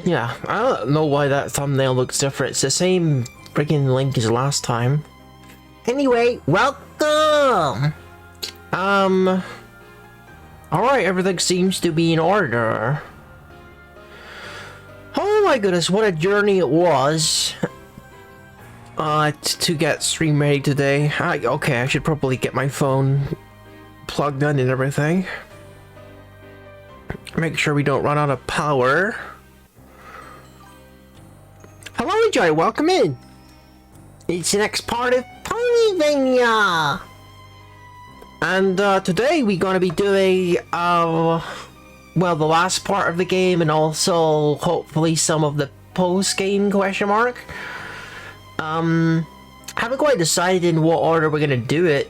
Yeah, I don't know why that thumbnail looks different. It's the same freaking link as last time. Anyway, welcome! Alright, everything seems to be in order. Oh my goodness, what a journey it was. To get stream ready today. Okay, I should probably get my phone plugged in and everything. Make sure we don't run out of power. Hello, Joy, welcome in. It's the next part of Ponyvania. And today we're gonna be doing well, the last part of the game and also hopefully some of the post-game question mark. Haven't quite decided in what order we're gonna do it.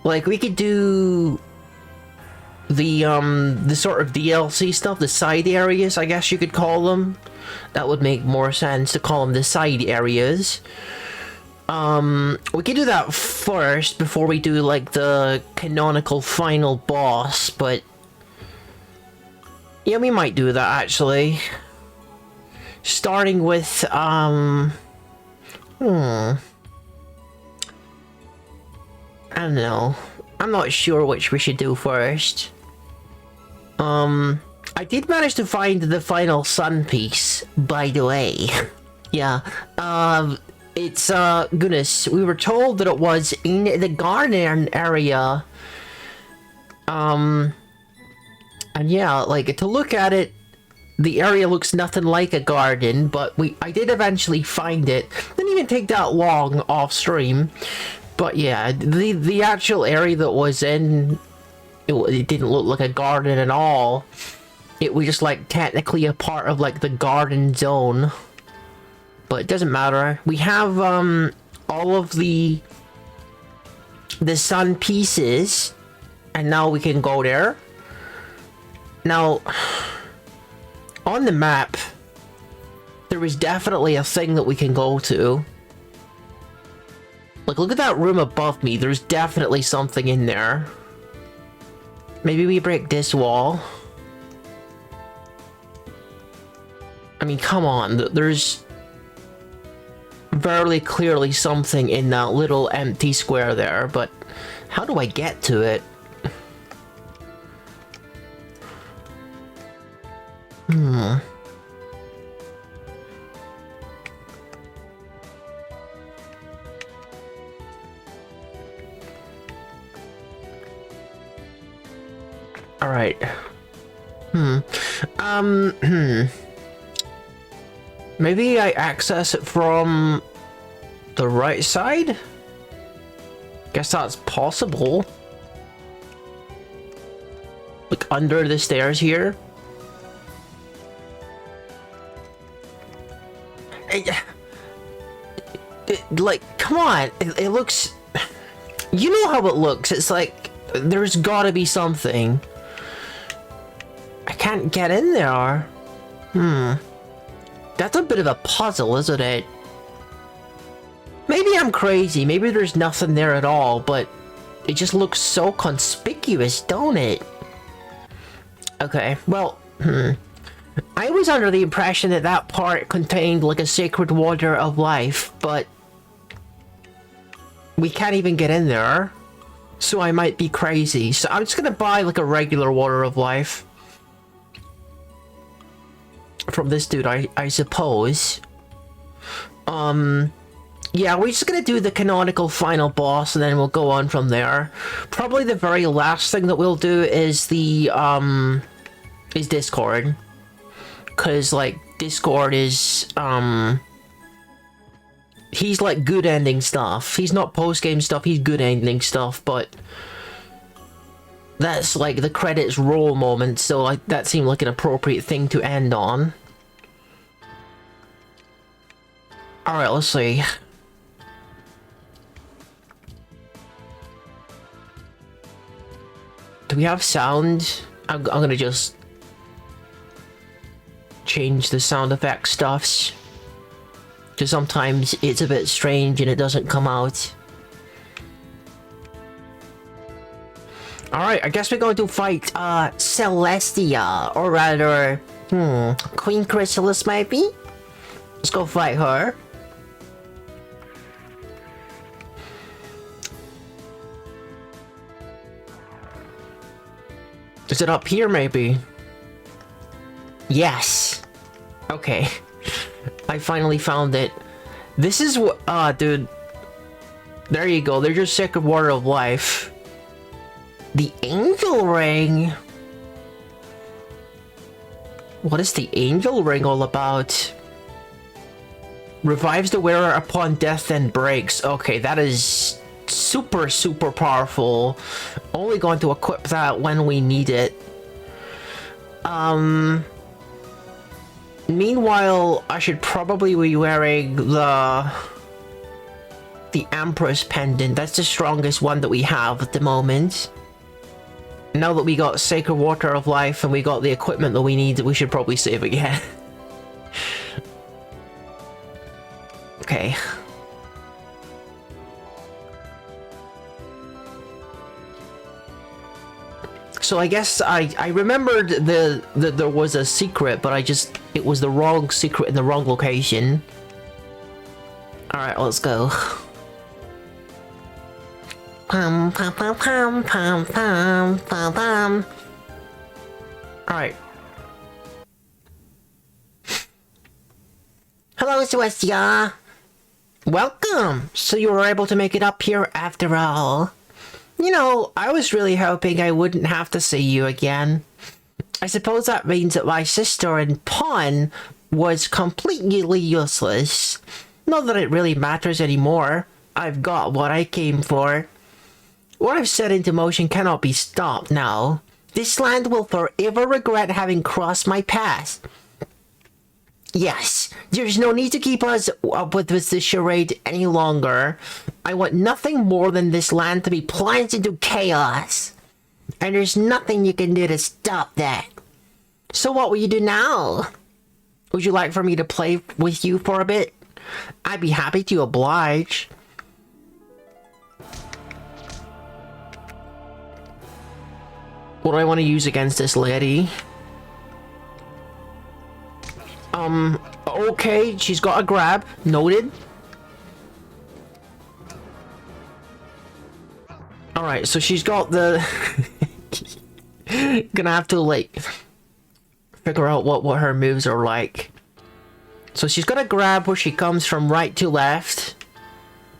Like we could do the sort of DLC stuff, the side areas, I guess you could call them. That would make more sense to call them the side areas. We could do that first before we do like the canonical final boss, but yeah, we might do that actually. Starting with I don't know. I'm not sure which we should do first. I did manage to find the final sun piece, by the way. Yeah, it's, goodness, we were told that it was in the garden area. And yeah, like, to look at it, the area looks nothing like a garden, but I did eventually find it. Didn't even take that long off stream. But yeah, the actual area that was in, it didn't look like a garden at all. It was just like technically a part of like the garden zone. But it doesn't matter. We have all of the sun pieces, and now we can go there. Now, on the map, there is definitely a thing that we can go to. Like, look at that room above me. There's definitely something in there. Maybe we break this wall. I mean, come on. There's very clearly something in that little empty square there, but how do I get to it? Alright. Maybe I access it from the right side? Guess that's possible. Like under the stairs here? Like, come on, it looks... You know how it looks, it's like, there's gotta be something. I can't get in there. That's a bit of a puzzle, isn't it? Maybe I'm crazy, maybe there's nothing there at all, but it just looks so conspicuous, don't it? Okay, well, I was under the impression that that part contained like a sacred water of life, but we can't even get in there, so I might be crazy. So I'm just gonna buy like a regular water of life from this dude, I suppose. Yeah, we're just gonna do the canonical final boss and then we'll go on from there. Probably the very last thing that we'll do is the is Discord, because like Discord is he's like good ending stuff. He's not post game stuff, he's good ending stuff, but that's like the credits roll moment, so like that seemed like an appropriate thing to end on. Alright, let's see. Do we have sound? I'm gonna just change the sound effect stuffs, because sometimes it's a bit strange and it doesn't come out. Alright, I guess we're going to fight, Celestia, or rather, Queen Chrysalis maybe? Let's go fight her. Is it up here, maybe? Yes! Okay. I finally found it. This is what- dude. There you go, there's your sacred water of life. The Angel Ring? What is the Angel Ring all about? Revives the wearer upon death and breaks. Okay, that is super, super powerful. Only going to equip that when we need it. Meanwhile, I should probably be wearing the Empress Pendant. That's the strongest one that we have at the moment. Now that we got Sacred Water of Life and we got the equipment that we need, we should probably save again. Okay. So I guess I remembered that there was a secret, but it was the wrong secret in the wrong location. Alright, let's go. Pum pum pum pum pum pum pum pum. Alright. Hello, Celestia. Welcome! So you were able to make it up here after all. You know, I was really hoping I wouldn't have to see you again. I suppose that means that my sister in pawn was completely useless. Not that it really matters anymore. I've got what I came for. What I've set into motion cannot be stopped now. This land will forever regret having crossed my path. Yes, there's no need to keep us up with this charade any longer. I want nothing more than this land to be plunged into chaos. And there's nothing you can do to stop that. So what will you do now? Would you like for me to play with you for a bit? I'd be happy to oblige. What do I want to use against this lady? Okay, she's got a grab. Noted. Alright, so she's got the... Gonna have to, like, figure out what her moves are like. So she's got a grab where she comes from right to left.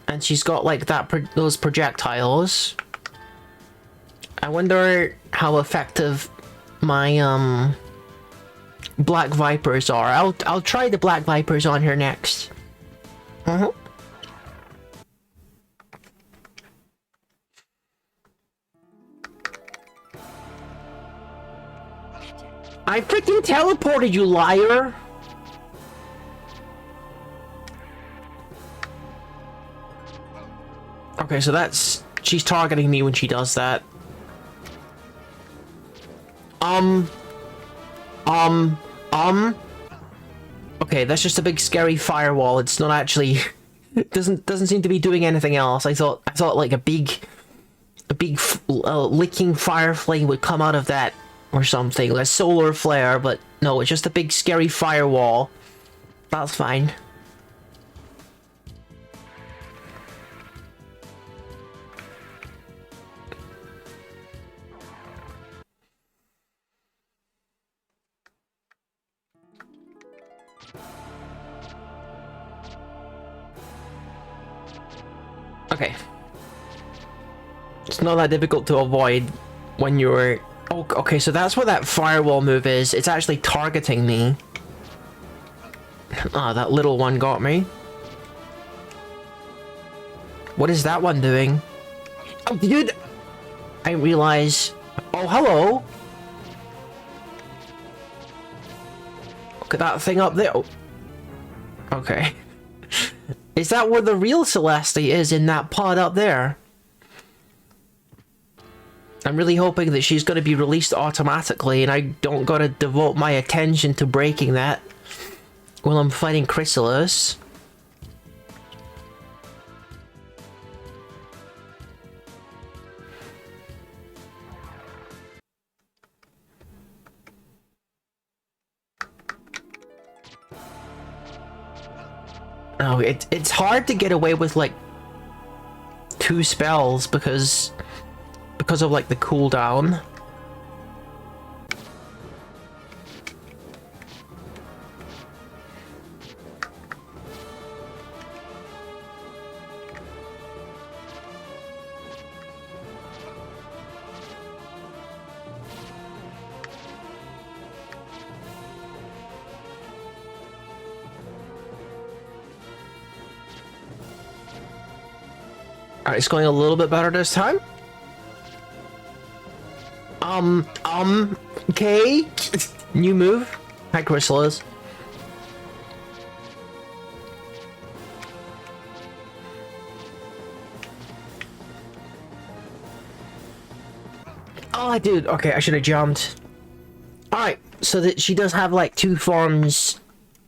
And she's got, like, those projectiles. I wonder how effective my, Black Vipers are. I'll try the Black Vipers on her next. I freaking teleported, you liar! Okay, so that's... She's targeting me when she does that. Okay, that's just a big scary firewall. It's not actually... It doesn't seem to be doing anything else. I thought like a big licking fire flame would come out of that or something, like a solar flare, but no, it's just a big scary firewall. That's fine. Okay. It's not that difficult to avoid when you're... Oh, okay, so that's what that firewall move is. It's actually targeting me. Ah, that little one got me. What is that one doing? Oh, dude! I realize... Oh, hello! Look at that thing up there. Oh. Okay. Is that where the real Celestia is, in that pod up there? I'm really hoping that she's going to be released automatically and I don't gotta devote my attention to breaking that while I'm fighting Chrysalis. Oh, it's hard to get away with like 2 spells because of like the cooldown. Alright, it's going a little bit better this time. Okay. New move. Hi, Chrysalis. Oh, dude. Okay, I should have jumped. Alright, so that she does have like 2 forms.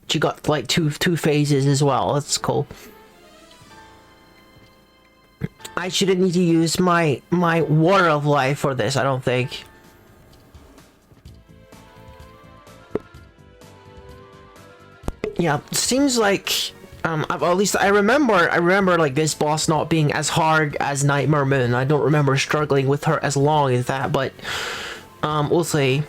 She got like two phases as well. That's cool. I shouldn't need to use my water of life for this, I don't think. Yeah, seems like at least I remember like this boss not being as hard as Nightmare Moon. I don't remember struggling with her as long as that, but we'll see.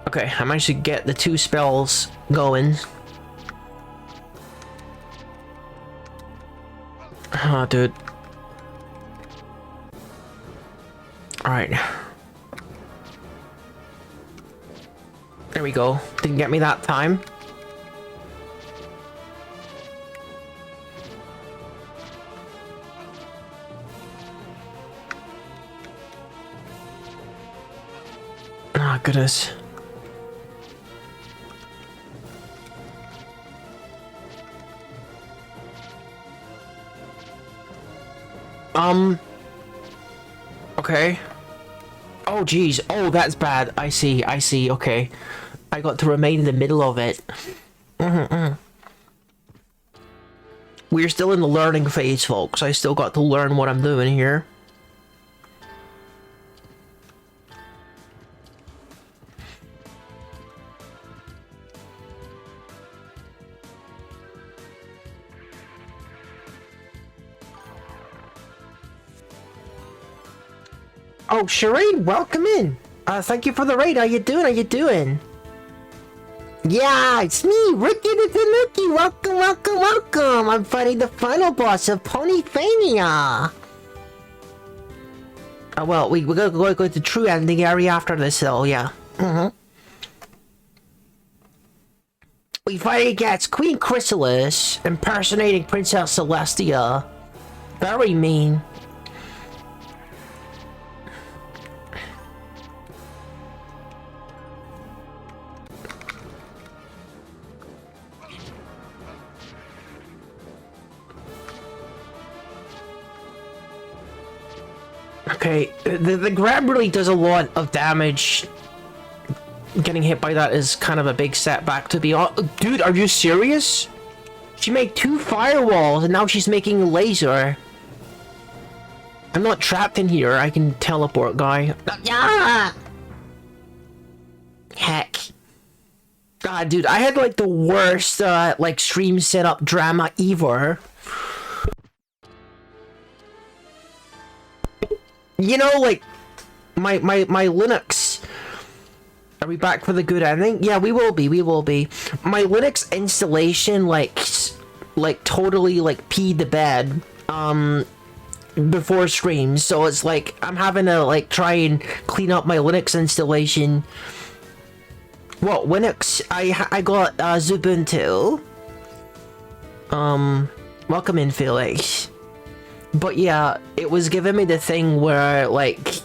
Okay, I managed to get the 2 spells going. Oh, dude. Alright. There we go. Didn't get me that time. Oh, goodness. Okay. Oh, geez. Oh, that's bad. I see. Okay. I got to remain in the middle of it. We're still in the learning phase, folks. I still got to learn what I'm doing here. Oh, Shireen, welcome in. Thank you for the raid. How you doing? Yeah, it's me, Ricky the Tanuki. Welcome. I'm fighting the final boss of Ponyvania. Well, we're gonna go to the true ending area after this, so yeah. We fight against Queen Chrysalis, impersonating Princess Celestia. Very mean. Okay, the grab really does a lot of damage. Getting hit by that is kind of a big setback, to be honest. Dude, are you serious? She made 2 firewalls and now she's making a laser. I'm not trapped in here. I can teleport, guy. Yeah! Heck. God, dude, I had like the worst like stream setup drama ever. You know, like, my Linux... Are we back for the good ending? Yeah, we will be. My Linux installation, like totally, like, peed the bed, before stream. So it's like, I'm having to, like, try and clean up my Linux installation. What, Linux? I got, Ubuntu. Welcome in, Felix. But yeah, it was giving me the thing where, like,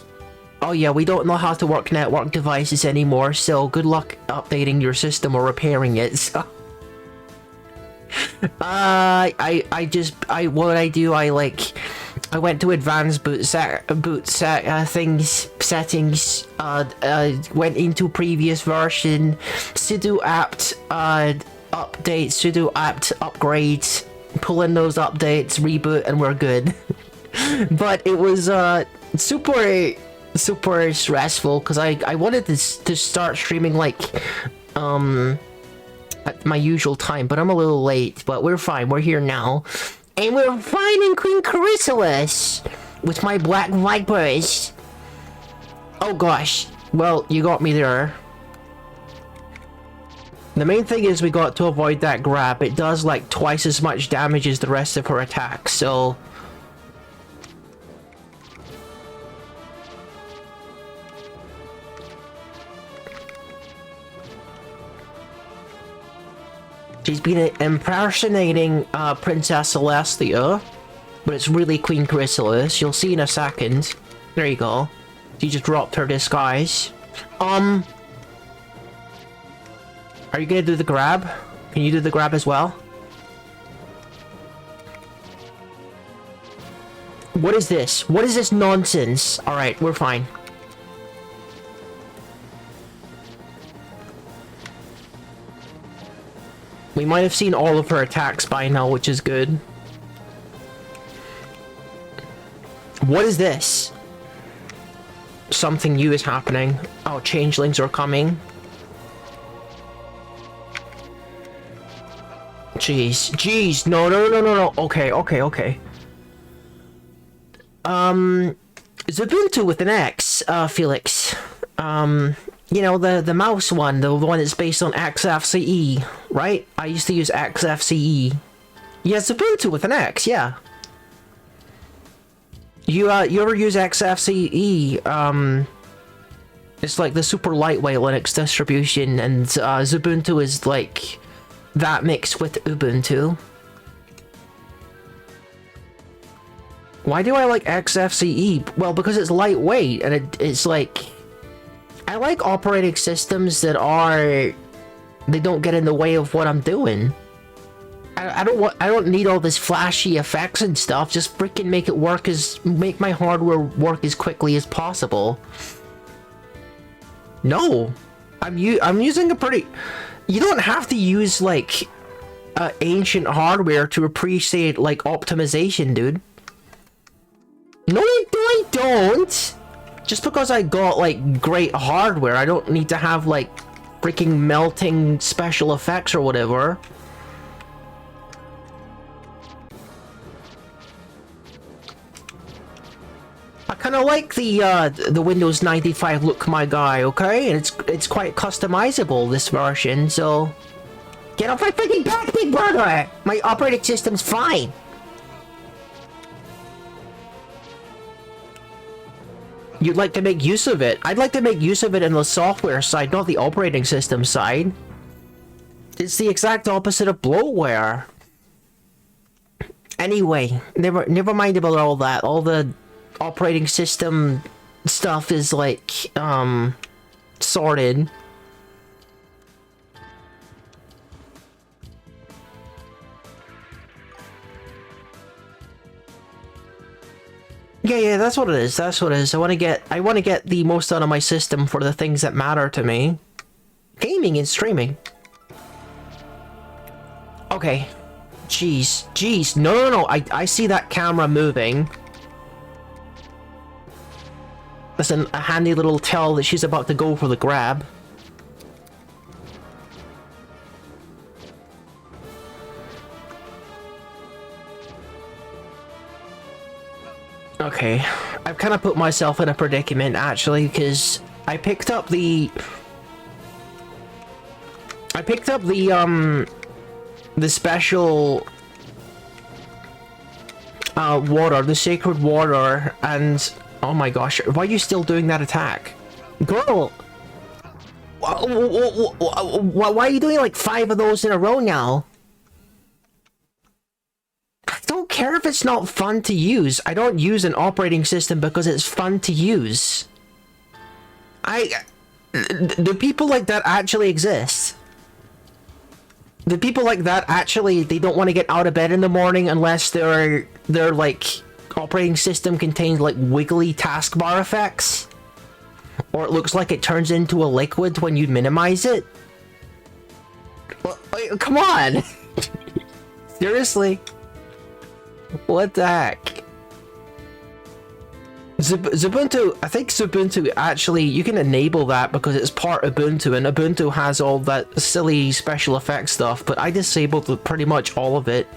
oh yeah, we don't know how to work network devices anymore, so good luck updating your system or repairing it, so... I went to advanced settings, went into previous version, sudo apt, update, sudo apt upgrades, pull in those updates, reboot, and we're good. But it was, super super stressful because I wanted to start streaming like at my usual time, but I'm a little late. But we're fine. We're here now, and we're finding Queen Chrysalis with my black vipers. Oh gosh. Well, you got me there. The main thing is we got to avoid that grab. It does like twice as much damage as the rest of her attacks, so... She's been impersonating Princess Celestia, but it's really Queen Chrysalis. You'll see in a second. There you go. She just dropped her disguise. Are you gonna do the grab? Can you do the grab as well? What is this? What is this nonsense? Alright, we're fine. We might have seen all of her attacks by now, which is good. What is this? Something new is happening. Oh, changelings are coming. Jeez, no. Okay. Zubuntu with an X, Felix. You know, the mouse one, the one that's based on XFCE, right? I used to use XFCE. Yeah, Zubuntu with an X, yeah. You ever use XFCE? It's like the super lightweight Linux distribution, and Zubuntu is like that mixed with Ubuntu. Why do I like XFCE? Well, because it's lightweight, and it's like... I like operating systems that are... They don't get in the way of what I'm doing. I don't need all this flashy effects and stuff. Just freaking make it work make my hardware work as quickly as possible. No, I'm using a pretty... You don't have to use like ancient hardware to appreciate like optimization, dude. No, I don't. Just because I got like great hardware, I don't need to have like freaking melting special effects or whatever. I kind of like the Windows 95 look, my guy, okay? And it's quite customizable, this version, so... Get off my freaking back, big brother! My operating system's fine! You'd like to make use of it. I'd like to make use of it in the software side, not the operating system side. It's the exact opposite of bloatware. Anyway, never mind about all that. All the operating system stuff is like sorted. Yeah, that's what it is. That's what it is. I want to get the most out of my system for the things that matter to me. Gaming and streaming. Okay. Jeez. No. I see that camera moving. That's a handy little tell that she's about to go for the grab. Okay, I've kind of put myself in a predicament actually, because I picked up the special water, the sacred water, and oh my gosh, why are you still doing that attack? Girl! Why are you doing like 5 of those in a row now? I don't care if it's not fun to use. I don't use an operating system because it's fun to use. Do people like that actually exist? Do people like that actually, they don't want to get out of bed in the morning unless their like operating system contains like wiggly taskbar effects? Or it looks like it turns into a liquid when you minimize it? Well, come on! Seriously? What the heck? Ubuntu, I think Ubuntu actually, you can enable that because it's part Ubuntu, and Ubuntu has all that silly special effects stuff, but I disabled pretty much all of it.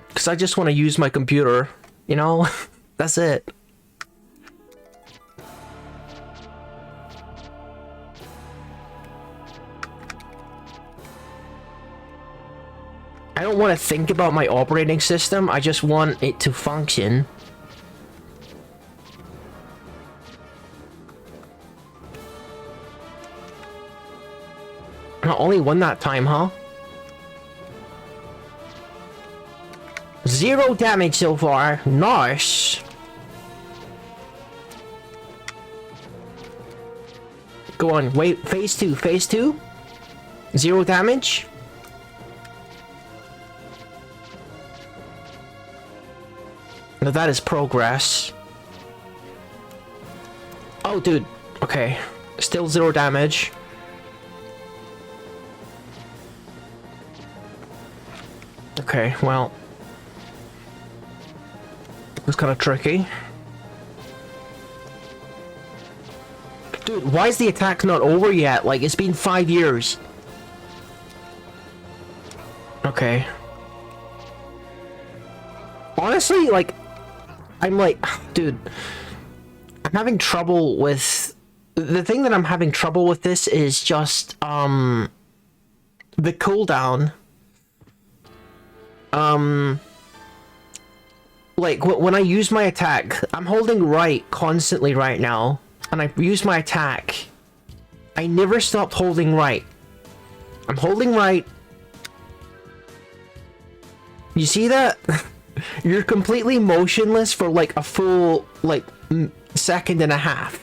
Because I just want to use my computer, you know? That's it. I don't want to think about my operating system, I just want it to function. Only one that time, huh? 0 damage so far. Nice. Go on, wait, phase 2, phase 2. 0 damage. Now that is progress. Oh, dude. Okay. Still 0 damage. Okay, well. It was kind of tricky. Dude, why is the attack not over yet? Like, it's been 5 years. Okay. Honestly, like, I'm like, dude, I'm having trouble with... The thing that I'm having trouble with this is just, the cooldown. Like, when I use my attack, I'm holding right constantly right now, and I use my attack. I never stopped holding right. I'm holding right. You see that? You're completely motionless for like a full, like, second and a half.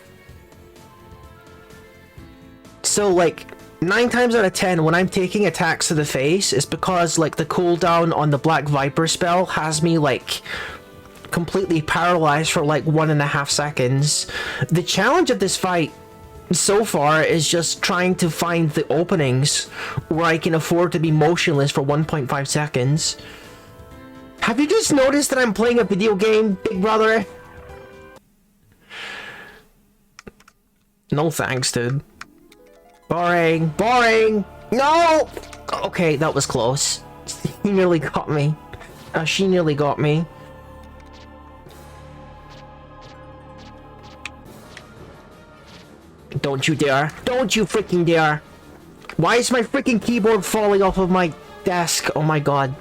So, like, 9 times out of 10, when I'm taking attacks to the face, it's because, like, the cooldown on the Black Viper spell has me, like, completely paralyzed for, like, 1.5 seconds. The challenge of this fight so far is just trying to find the openings where I can afford to be motionless for 1.5 seconds. Have you just noticed that I'm playing a video game, big brother? No thanks, dude. Boring. Boring! No! Okay, that was close. He nearly got me. She nearly got me. Don't you dare. Don't you freaking dare. Why is my freaking keyboard falling off of my desk? Oh my god.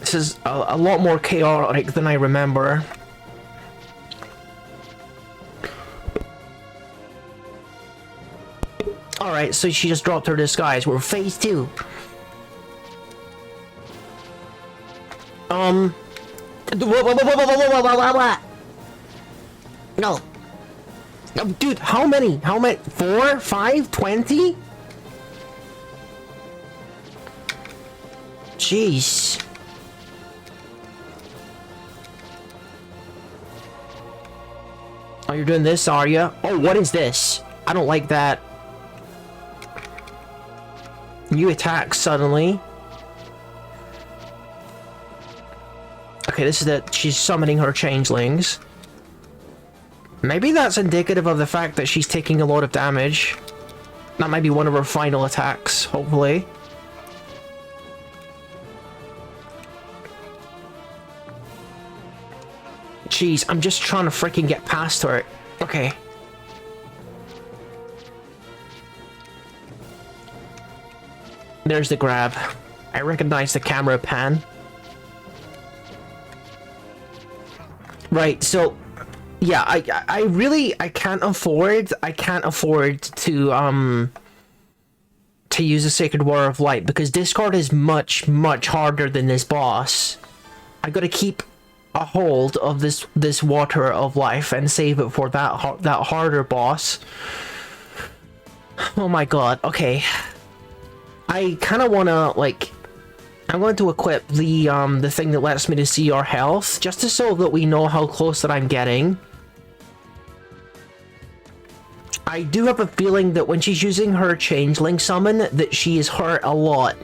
This is a lot more chaotic than I remember. Alright, so she just dropped her disguise. We're phase 2. No. No, dude, how many? How many? 4? 5? 20? Jeez. Oh, you're doing this, are you? Oh, what is this? I don't like that. You attack suddenly. Okay, this is that she's summoning her changelings. Maybe that's indicative of the fact that she's taking a lot of damage. That might be one of her final attacks, hopefully. Jeez, I'm just trying to freaking get past her. Okay. There's the grab. I recognize the camera pan. Right, so yeah, I can't afford to use a Sacred Water of Light because Discord is much harder than this boss. I gotta keep a hold of this Water of Life and save it for that harder boss. Oh my god. Okay. I kind of want to, like, I'm going to equip the thing that lets me to see our health, just to so that we know how close that I'm getting. I do have a feeling that when she's using her changeling summon, that she is hurt a lot.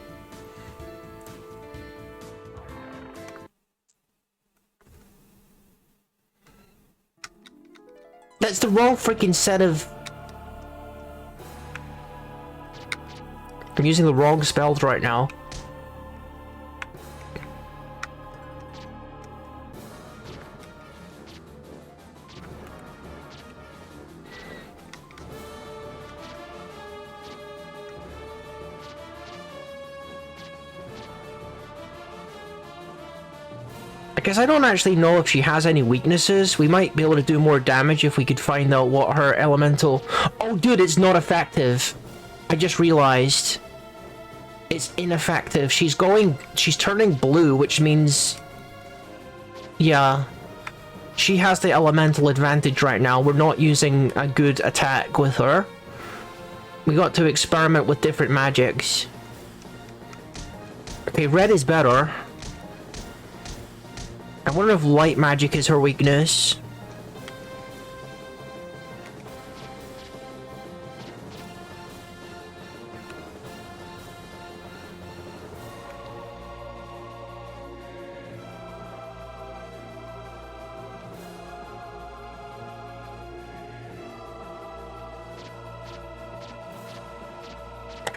That's the wrong freaking set of... I'm using the wrong spells right now. I guess I don't actually know if she has any weaknesses. We might be able to do more damage if we could find out what her elemental... Oh, dude, it's not effective. I just realized. It's ineffective. She's turning blue, which means... Yeah. She has the elemental advantage right now. We're not using a good attack with her. We got to experiment with different magics. Okay, red is better. I wonder if light magic is her weakness.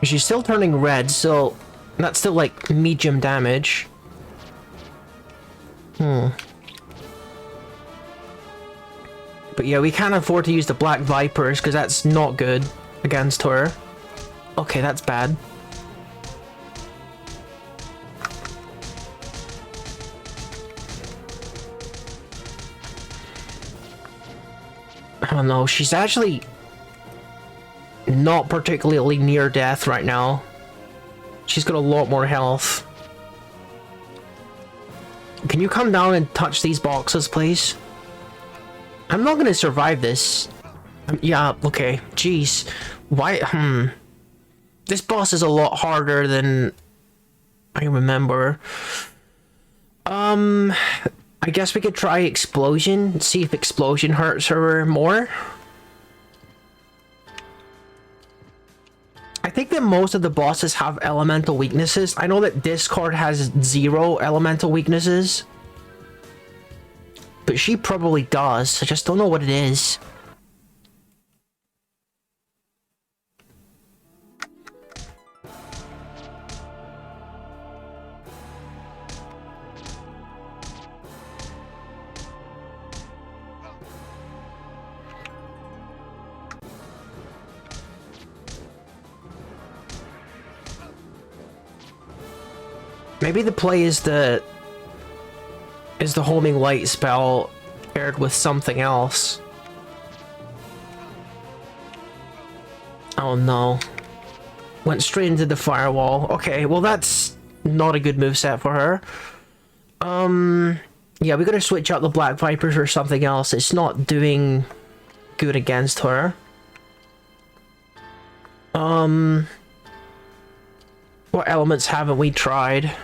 She's still turning red, so that's still like medium damage. But yeah, we can't afford to use the Black Vipers because that's not good against her. Okay, that's bad. I don't know, she's actually not particularly near death right now. She's got a lot more health. Can you come down and touch these boxes, please? I'm not gonna survive this. Yeah, okay. Jeez. Why? This boss is a lot harder than I remember. I guess we could try Explosion. See if Explosion hurts her more. I think that most of the bosses have elemental weaknesses. I know that Discord has 0 elemental weaknesses. But she probably does. I just don't know what it is. Maybe the play is the homing light spell paired with something else. Oh no. Went straight into the firewall. Okay, well that's not a good moveset for her. Yeah, we gotta switch out the Black Vipers or something else. It's not doing good against her. What elements haven't we tried?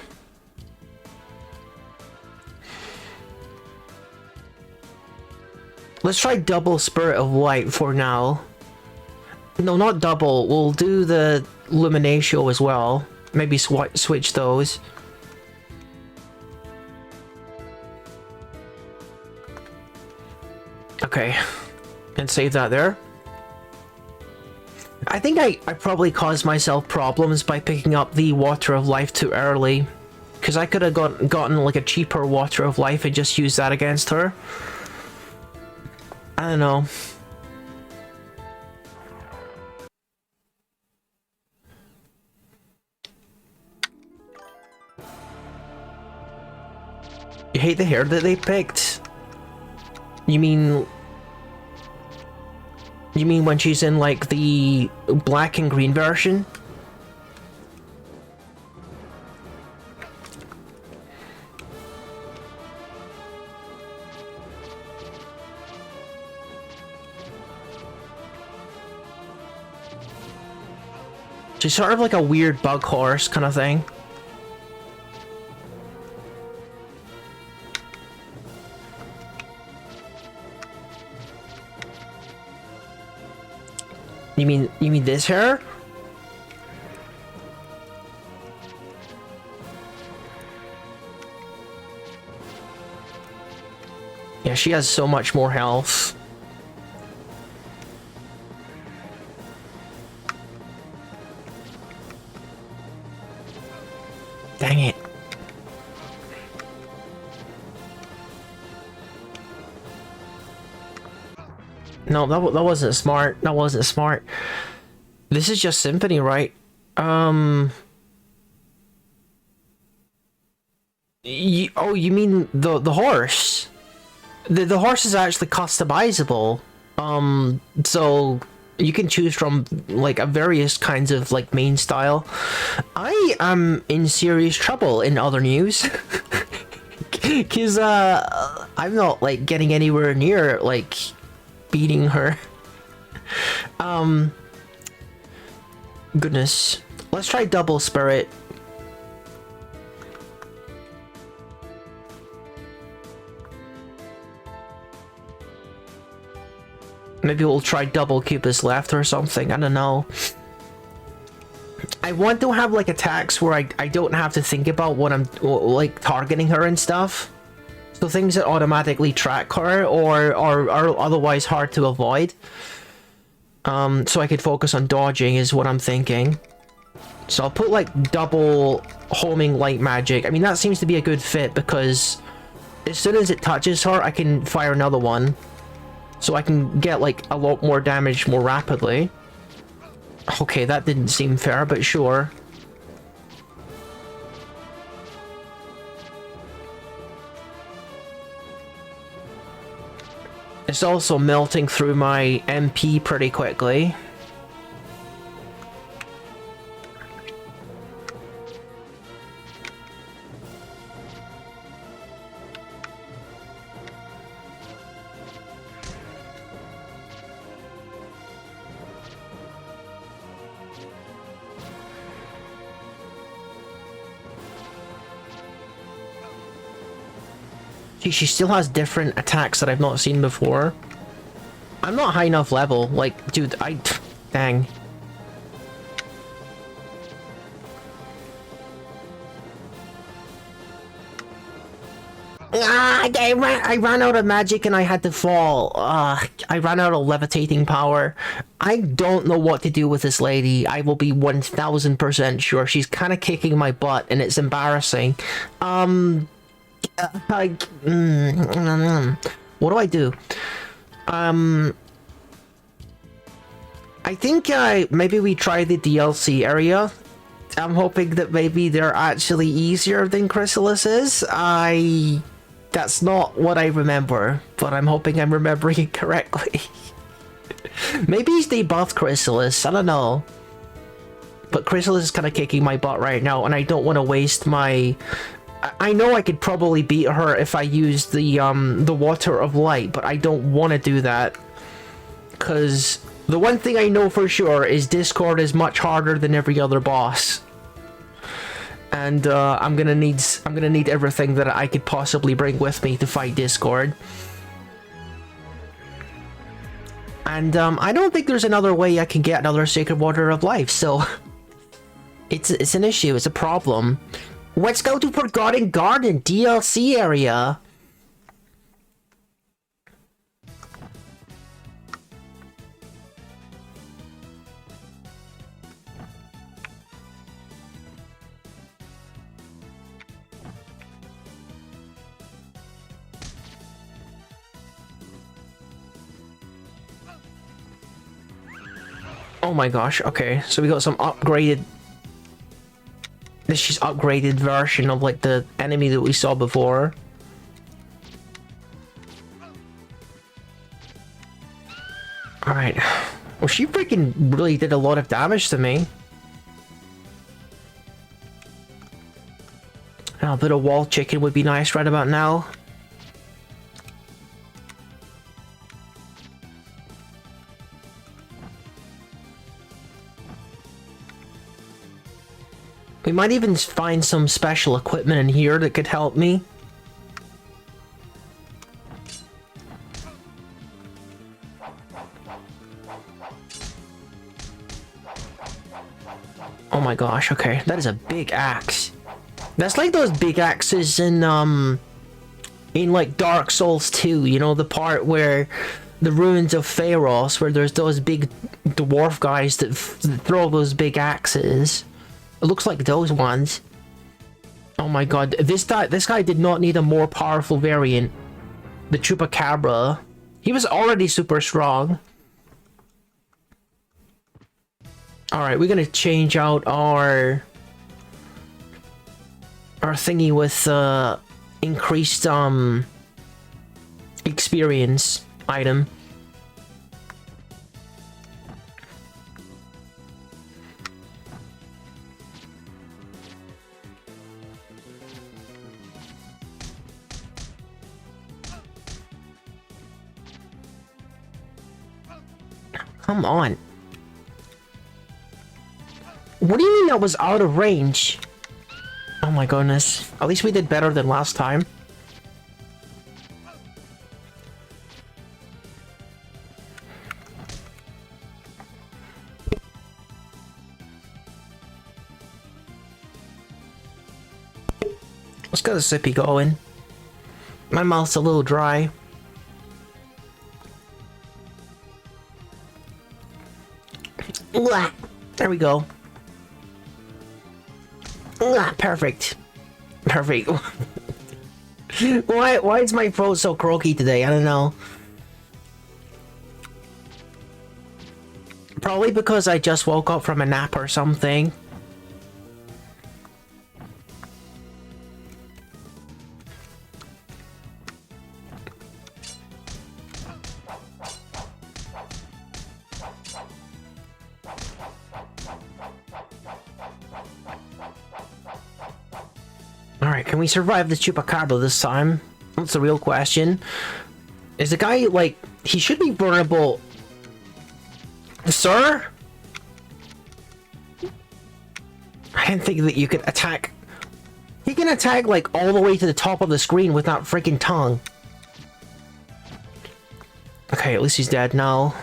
Let's try double Spirit of Light for now. No, not double. We'll do the Luminatio as well. Maybe switch those. Okay. And save that there. I think I probably caused myself problems by picking up the Water of Life too early. Because I could have gotten like a cheaper Water of Life and just used that against her. I don't know. You hate the hair that they picked? You mean when she's in like the black and green version? She's sort of like a weird bug horse kind of thing. You mean this hair? Yeah, she has so much more health. Dang it. No, that wasn't smart. That wasn't smart. This is just Symphony, right? Oh, you mean the horse? The horse is actually customizable. So you can choose from like a various kinds of like main style. I am in serious trouble in other news. Cause I'm not like getting anywhere near like beating her. Goodness. Let's try double spirit. Maybe we'll try double Cupid's left or something. I don't know. I want to have like attacks where I don't have to think about what I'm like targeting her and stuff. So things that automatically track her or are otherwise hard to avoid. So I could focus on dodging is what I'm thinking. So I'll put like double homing light magic. I mean, that seems to be a good fit because as soon as it touches her, I can fire another one. So I can get like a lot more damage more rapidly. Okay, that didn't seem fair, but sure. It's also melting through my MP pretty quickly. She still has different attacks that I've not seen before. I'm not high enough level. Like, dude, dang. I ran out of magic and I had to fall. I ran out of levitating power. I don't know what to do with this lady. I will be 1000% sure. She's kind of kicking my butt and it's embarrassing. What do I do? I think maybe we try the DLC area. I'm hoping that maybe they're actually easier than Chrysalis is. That's not what I remember, but I'm hoping I'm remembering it correctly. Maybe they buffed Chrysalis, I don't know. But Chrysalis is kind of kicking my butt right now, and I don't want to waste my... I know I could probably beat her if I used the Water of Light, but I don't want to do that. Because the one thing I know for sure is Discord is much harder than every other boss. And I'm gonna need everything that I could possibly bring with me to fight Discord. And I don't think there's another way I can get another Sacred Water of Life, so it's an issue, it's a problem. Let's go to Forgotten Garden DLC area. Oh my gosh, okay, so we got some upgraded... This is upgraded version of like the enemy that we saw before. Alright. Well, she freaking really did a lot of damage to me. A bit of wall chicken would be nice right about now. We might even find some special equipment in here that could help me. my gosh, okay. That is a big axe. That's like those big axes in like Dark Souls 2, you know, the part where the ruins of Pharos, where there's those big dwarf guys that throw those big axes. It looks like those ones. Oh my god, this guy did not need a more powerful variant. The Chupacabra. He was already super strong. Alright, we're gonna change out our thingy with increased experience item. Come on. What do you mean that was out of range? Oh my goodness. At least we did better than last time. Let's get a sippy going. My mouth's a little dry. There we go. Perfect. Perfect. Why is my throat so croaky today? I don't know. Probably because I just woke up from a nap or something. Alright, can we survive the Chupacabra this time? That's the real question. Is the guy, like, he should be vulnerable. Sir? I didn't think that you could attack. He can attack, like, all the way to the top of the screen with that freaking tongue. Okay, at least he's dead now.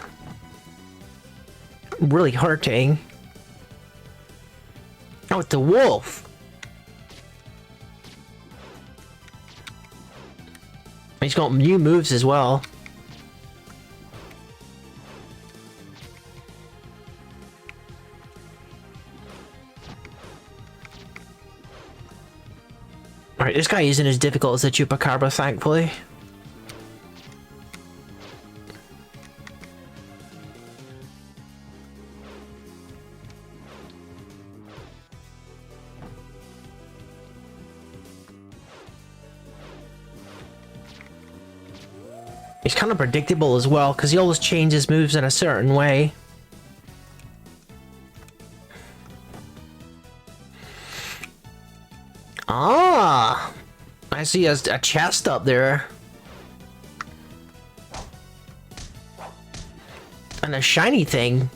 Really hurting. Oh, it's the wolf. He's got new moves as well. Alright, this guy isn't as difficult as the Chupacabra, thankfully. He's kind of predictable as well, because he always changes moves in a certain way. Ah! I see a chest up there. And a shiny thing.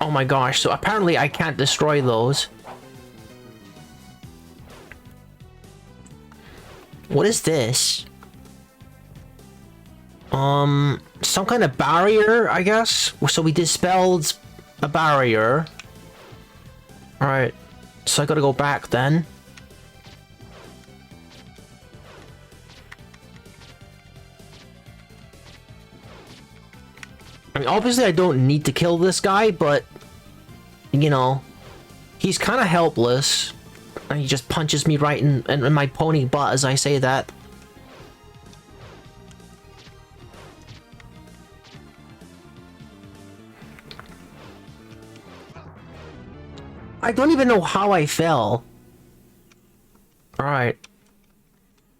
Oh my gosh, so apparently I can't destroy those. What is this? Some kind of barrier, I guess? So we dispelled a barrier. Alright, so I gotta go back then. I mean, obviously I don't need to kill this guy, but, you know, he's kind of helpless. And he just punches me right in my pony butt as I say that. I don't even know how I fell. Alright.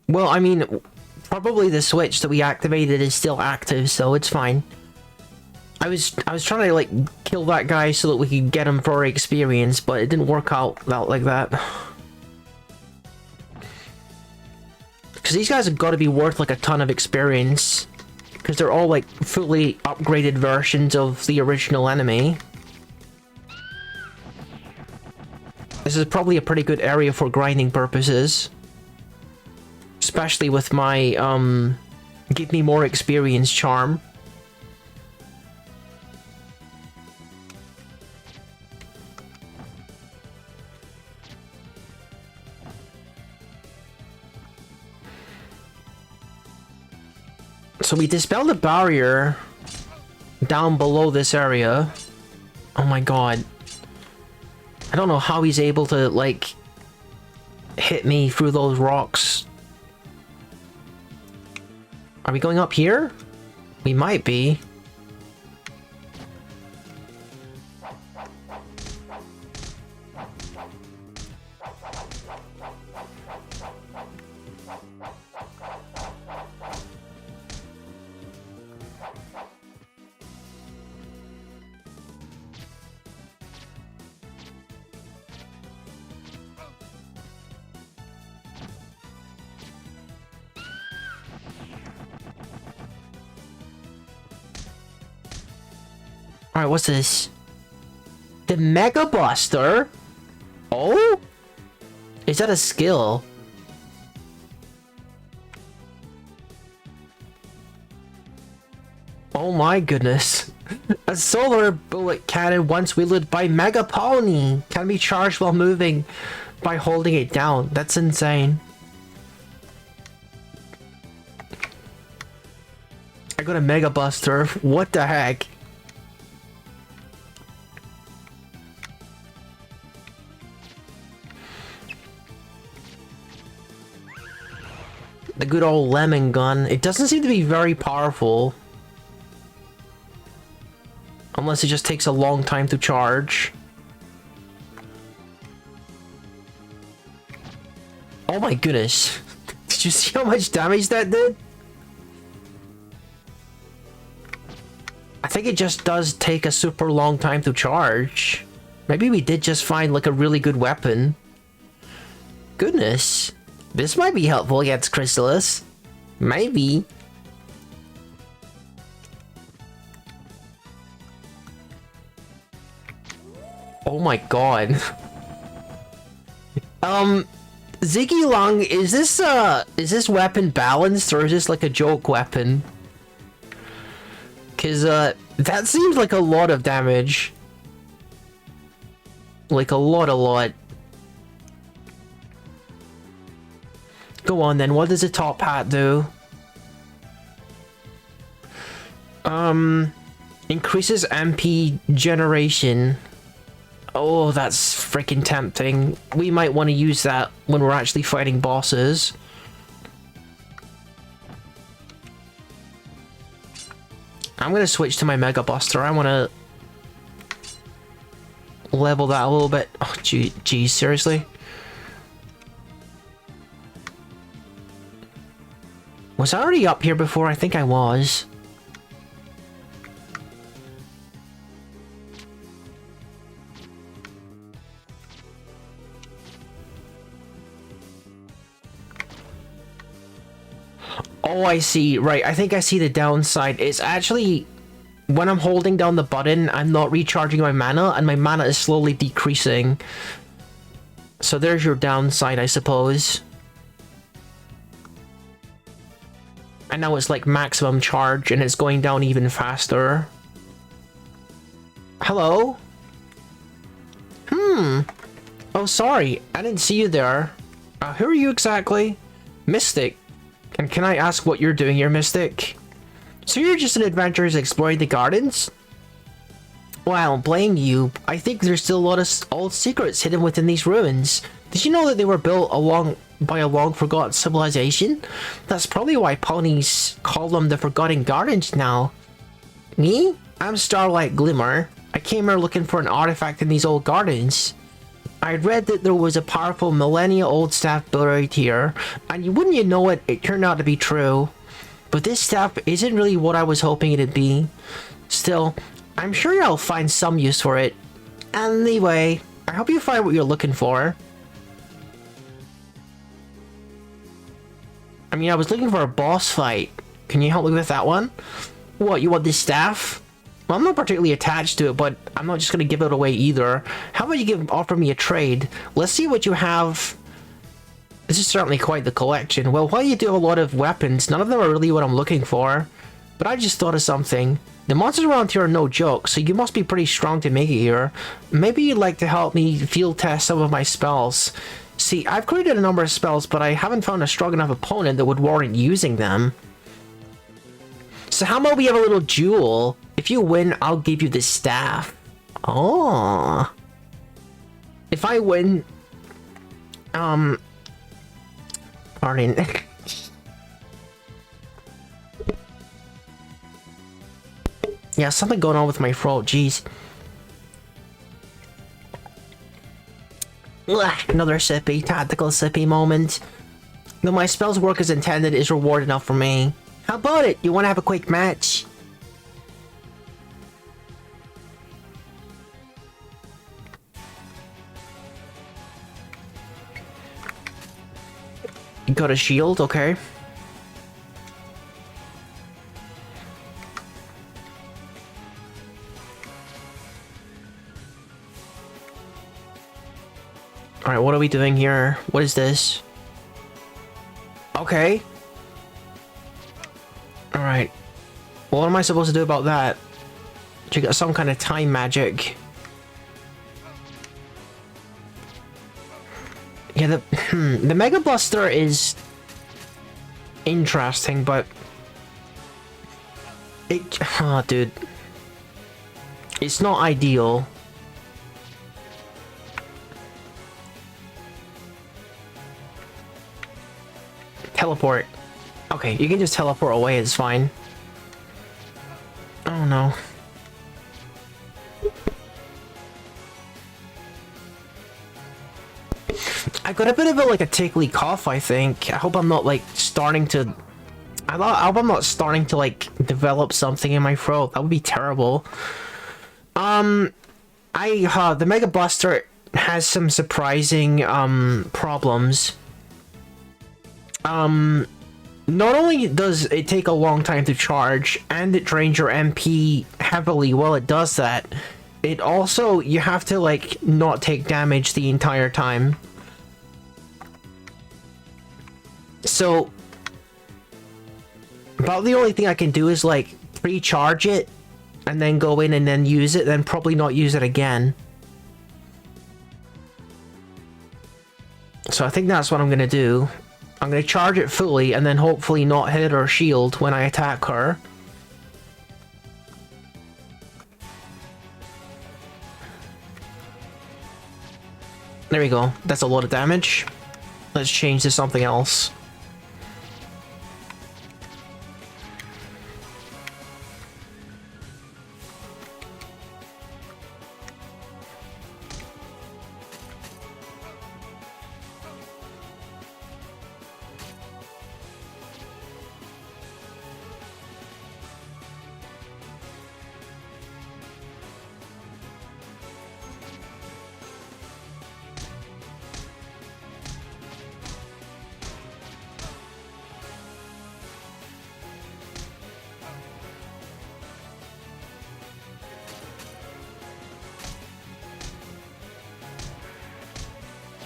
Well, I mean, probably the switch that we activated is still active, so it's fine. I was trying to, like, kill that guy so that we could get him for experience, but it didn't work out like that. Because these guys have got to be worth, like, a ton of experience. Because they're all, like, fully upgraded versions of the original enemy. This is probably a pretty good area for grinding purposes. Especially with my, give me more experience charm. So we dispelled the barrier down below this area. Oh my god. I don't know how he's able to, like, hit me through those rocks. Are we going up here? We might be. Alright, what's this? The Mega Buster? Oh? Is that a skill? Oh my goodness. A solar bullet cannon once wielded by Mega Pony can be charged while moving by holding it down. That's insane. I got a Mega Buster. What the heck? The good old lemon gun. It doesn't seem to be very powerful. Unless it just takes a long time to charge. Oh my goodness. Did you see how much damage that did? I think it just does take a super long time to charge. Maybe we did just find like a really good weapon. Goodness. This might be helpful against Chrysalis. Maybe. Oh my god. Ziggy Lung, is this weapon balanced or is this like a joke weapon? Cause that seems like a lot of damage. Like a lot. Go on then, what does the top hat do? Increases MP generation. Oh, that's freaking tempting. We might want to use that when we're actually fighting bosses. I'm gonna switch to my Mega Buster. I want to level that a little bit. Oh, geez, seriously? Was I already up here before? I think I was. Oh, I see. Right, I think I see the downside. It's actually, when I'm holding down the button, I'm not recharging my mana, and my mana is slowly decreasing. So there's your downside, I suppose. And now it's like maximum charge, and it's going down even faster. Hello? Oh, sorry. I didn't see you there. Who are you exactly? Mystic. And can I ask what you're doing here, Mystic? So you're just an adventurer exploring the gardens? Well, I don't blame you. I think there's still a lot of old secrets hidden within these ruins. Did you know that they were built by a long-forgotten civilization? That's probably why ponies call them the Forgotten Gardens now. Me? I'm Starlight Glimmer. I came here looking for an artifact in these old gardens. I read that there was a powerful millennia-old staff buried here, and wouldn't you know it, it turned out to be true. But this staff isn't really what I was hoping it'd be. Still, I'm sure I'll find some use for it. Anyway, I hope you find what you're looking for. I mean, I was looking for a boss fight. Can you help me with that one? What, you want this staff? Well, I'm not particularly attached to it, but I'm not just going to give it away either. How about you offer me a trade? Let's see what you have. This is certainly quite the collection. Well, while you do have a lot of weapons, none of them are really what I'm looking for. But I just thought of something. The monsters around here are no joke, so you must be pretty strong to make it here. Maybe you'd like to help me field test some of my spells. See, I've created a number of spells, but I haven't found a strong enough opponent that would warrant using them. So how about we have a little duel? If you win, I'll give you this staff. Oh. If I win... Pardon. Yeah, something going on with my throat, jeez. Ugh, another sippy, tactical sippy moment. Though my spells work as intended is reward enough for me. How about it? You want to have a quick match? You got a shield, okay. Alright, what are we doing here? What is this? Okay. Alright. What am I supposed to do about that? You got some kind of time magic. Yeah, the Mega Buster is interesting, but dude, it's not ideal. Teleport. Okay, you can just teleport away, it's fine. Oh no. I got a bit of a tickly cough, I think. I hope I'm not starting to... I hope I'm not starting to develop something in my throat. That would be terrible. The Mega Buster has some surprising problems. Not only does it take a long time to charge, and it drains your MP heavily while it does that, it also, you have to not take damage the entire time. So, about the only thing I can do is pre-charge it, and then go in and then use it, then probably not use it again. So I think that's what I'm gonna do. I'm gonna charge it fully, and then hopefully not hit her shield when I attack her. There we go. That's a lot of damage. Let's change to something else.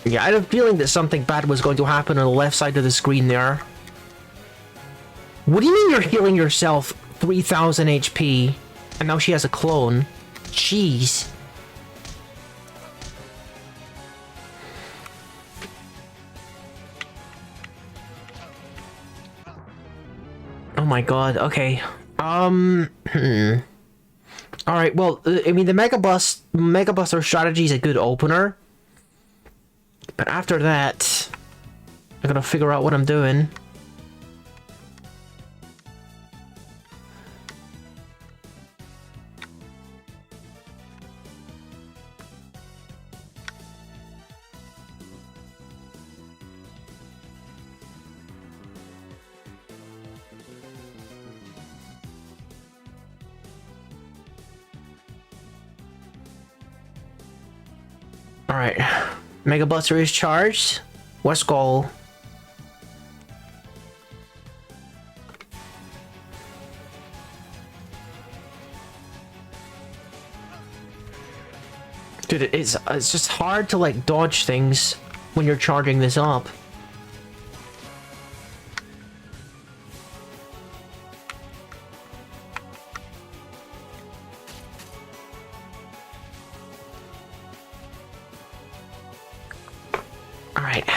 Yeah, I had a feeling that something bad was going to happen on the left side of the screen there. What do you mean you're healing yourself 3000 HP? And now she has a clone. Jeez. Oh my god, okay. Alright, well, I mean, the Mega Buster strategy is a good opener. But after that, I gotta figure out what I'm doing. Alright. Mega Buster is charged. Let's go. Dude, it's just hard to dodge things when you're charging this up. Alright.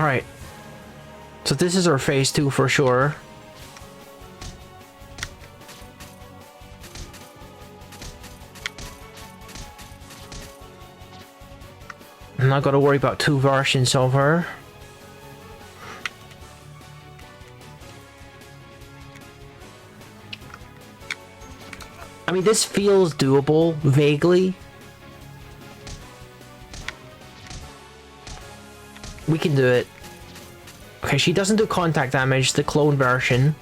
Alright. So this is our phase 2 for sure. I'm not gonna worry about 2 versions of her. I mean, this feels doable, vaguely. We can do it. Okay, she doesn't do contact damage, the clone version.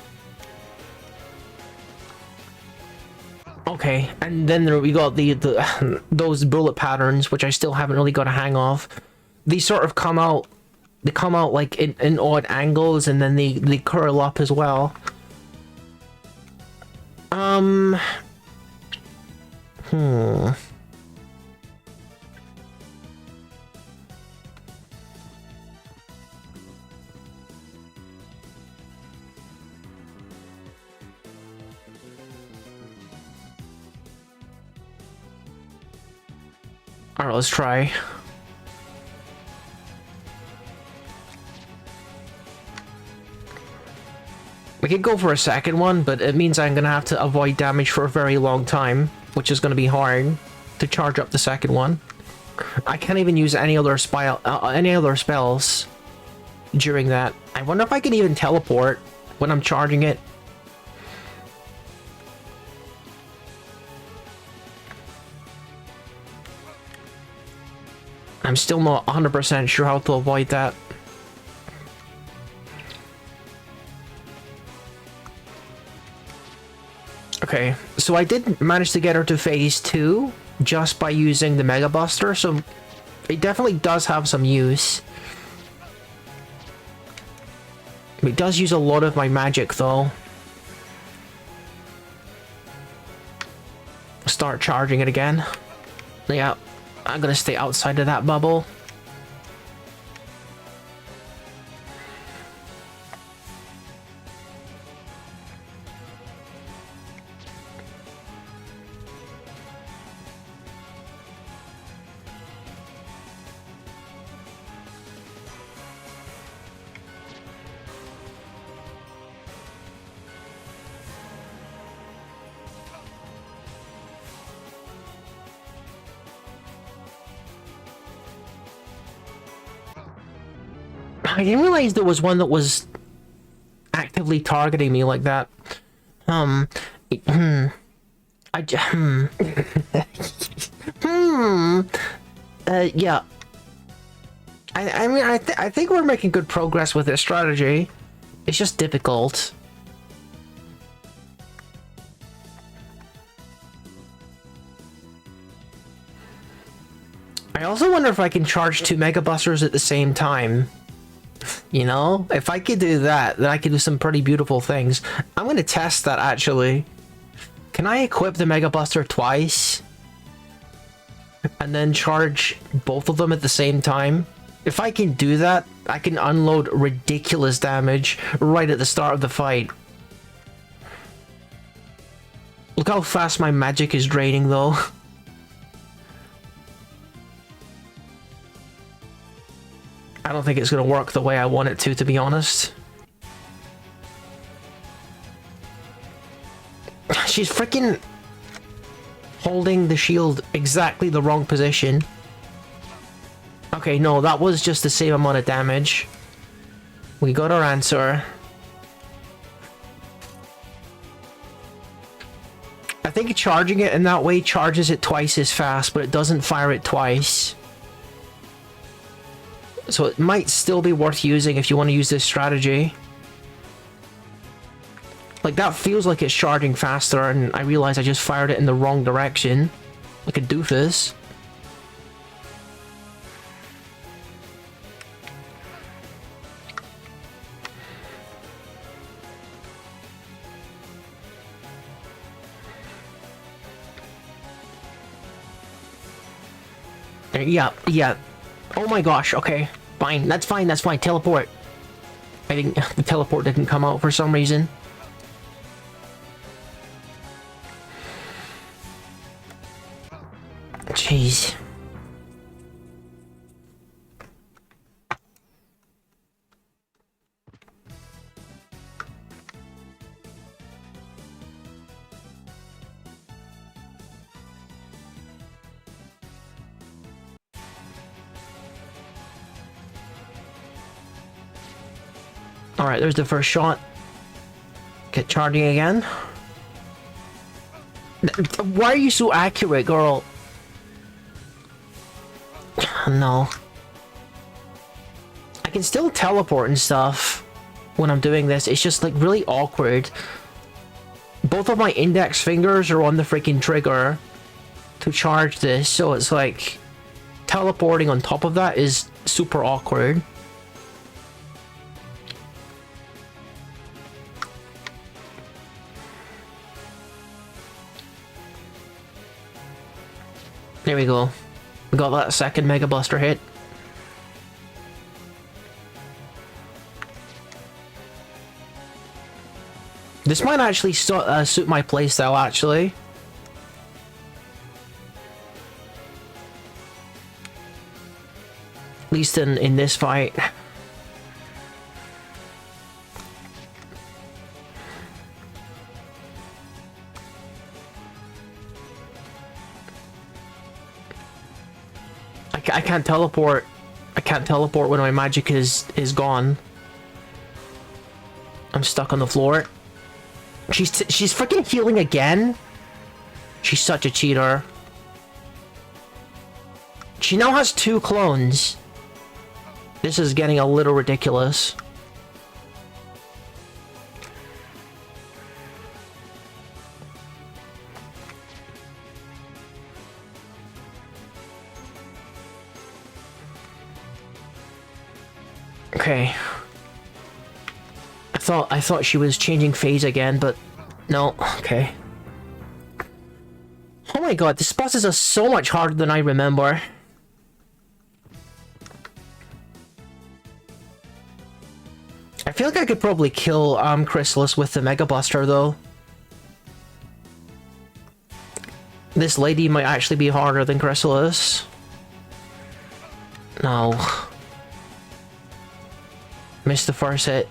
Okay, and then there we got those bullet patterns, which I still haven't really got a hang of. These sort of come out, they come out like in odd angles, and then they curl up as well. Alright, let's try. We could go for a second one, but it means I'm gonna have to avoid damage for a very long time, which is gonna be hard to charge up the second one. I can't even use any other spells during that. I wonder if I can even teleport when I'm charging it. I'm still not 100% sure how to avoid that. Okay, so I did manage to get her to phase 2 just by using the Mega Buster, so it definitely does have some use. It does use a lot of my magic though. Start charging it again. Yeah. I'm gonna stay outside of that bubble. I didn't realize there was one that was actively targeting me like that. Yeah. I mean, I think we're making good progress with this strategy. It's just difficult. I also wonder if I can charge 2 Mega Busters at the same time. You know, if I could do that, then I could do some pretty beautiful things. I'm gonna test that actually. Can I equip the Mega Buster twice? And then charge both of them at the same time? If I can do that, I can unload ridiculous damage right at the start of the fight. Look how fast my magic is draining though. I don't think it's going to work the way I want it to be honest. She's freaking holding the shield exactly the wrong position. Okay, no, that was just the same amount of damage. We got our answer. I think charging it in that way charges it twice as fast, but it doesn't fire it twice. So it might still be worth using if you want to use this strategy. Like, that feels like it's charging faster, and I realize I just fired it in the wrong direction. Like a doofus. Yeah. Oh my gosh, okay. Fine, that's fine, that's fine. Teleport. The teleport didn't come out for some reason. Jeez. Alright, there's the first shot. Get charging again. Why are you so accurate, girl? No. I can still teleport and stuff when I'm doing this. It's just like really awkward. Both of my index fingers are on the freaking trigger to charge this, so it's like teleporting on top of that is super awkward. There we go. We got that second Mega Buster hit. This might actually suit my playstyle, actually. At least in this fight. I can't teleport. I can't teleport when my magic is gone. I'm stuck on the floor. She's freaking healing again. She's such a cheater. She now has 2 clones. This is getting a little ridiculous. Okay. I thought she was changing phase again, but no. Okay. Oh my god, this boss is so much harder than I remember. I feel like I could probably kill Chrysalis with the Mega Buster though. This lady might actually be harder than Chrysalis. No. Missed the first hit.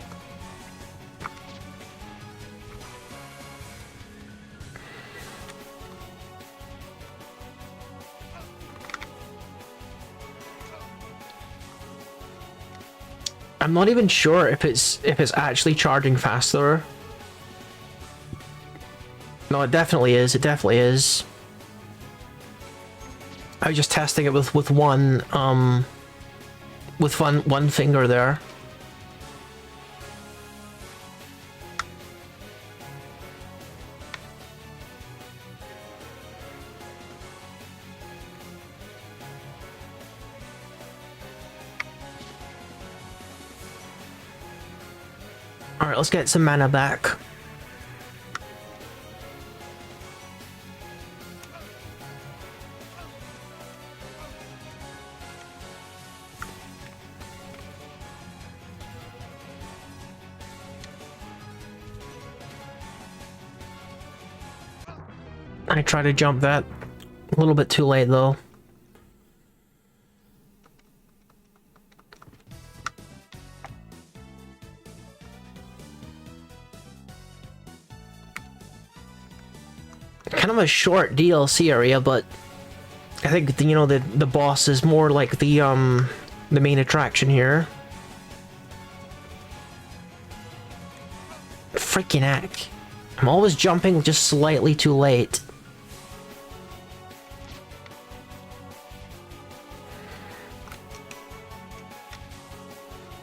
I'm not even sure if it's actually charging faster. No, it definitely is. It definitely is. I was just testing it with one finger there. Alright, let's get some mana back. I tried to jump that. A little bit too late though. Kind of a short DLC area, but I think you know the boss is more like the main attraction here. Freaking heck. I'm always jumping just slightly too late.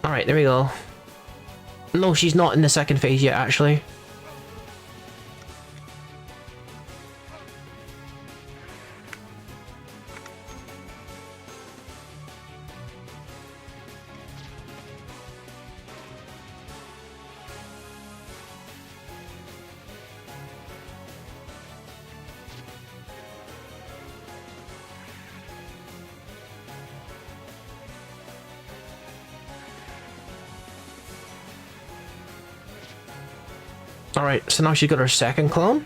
Alright, there we go. No, she's not in the second phase yet, actually. Alright, so now she got her second clone.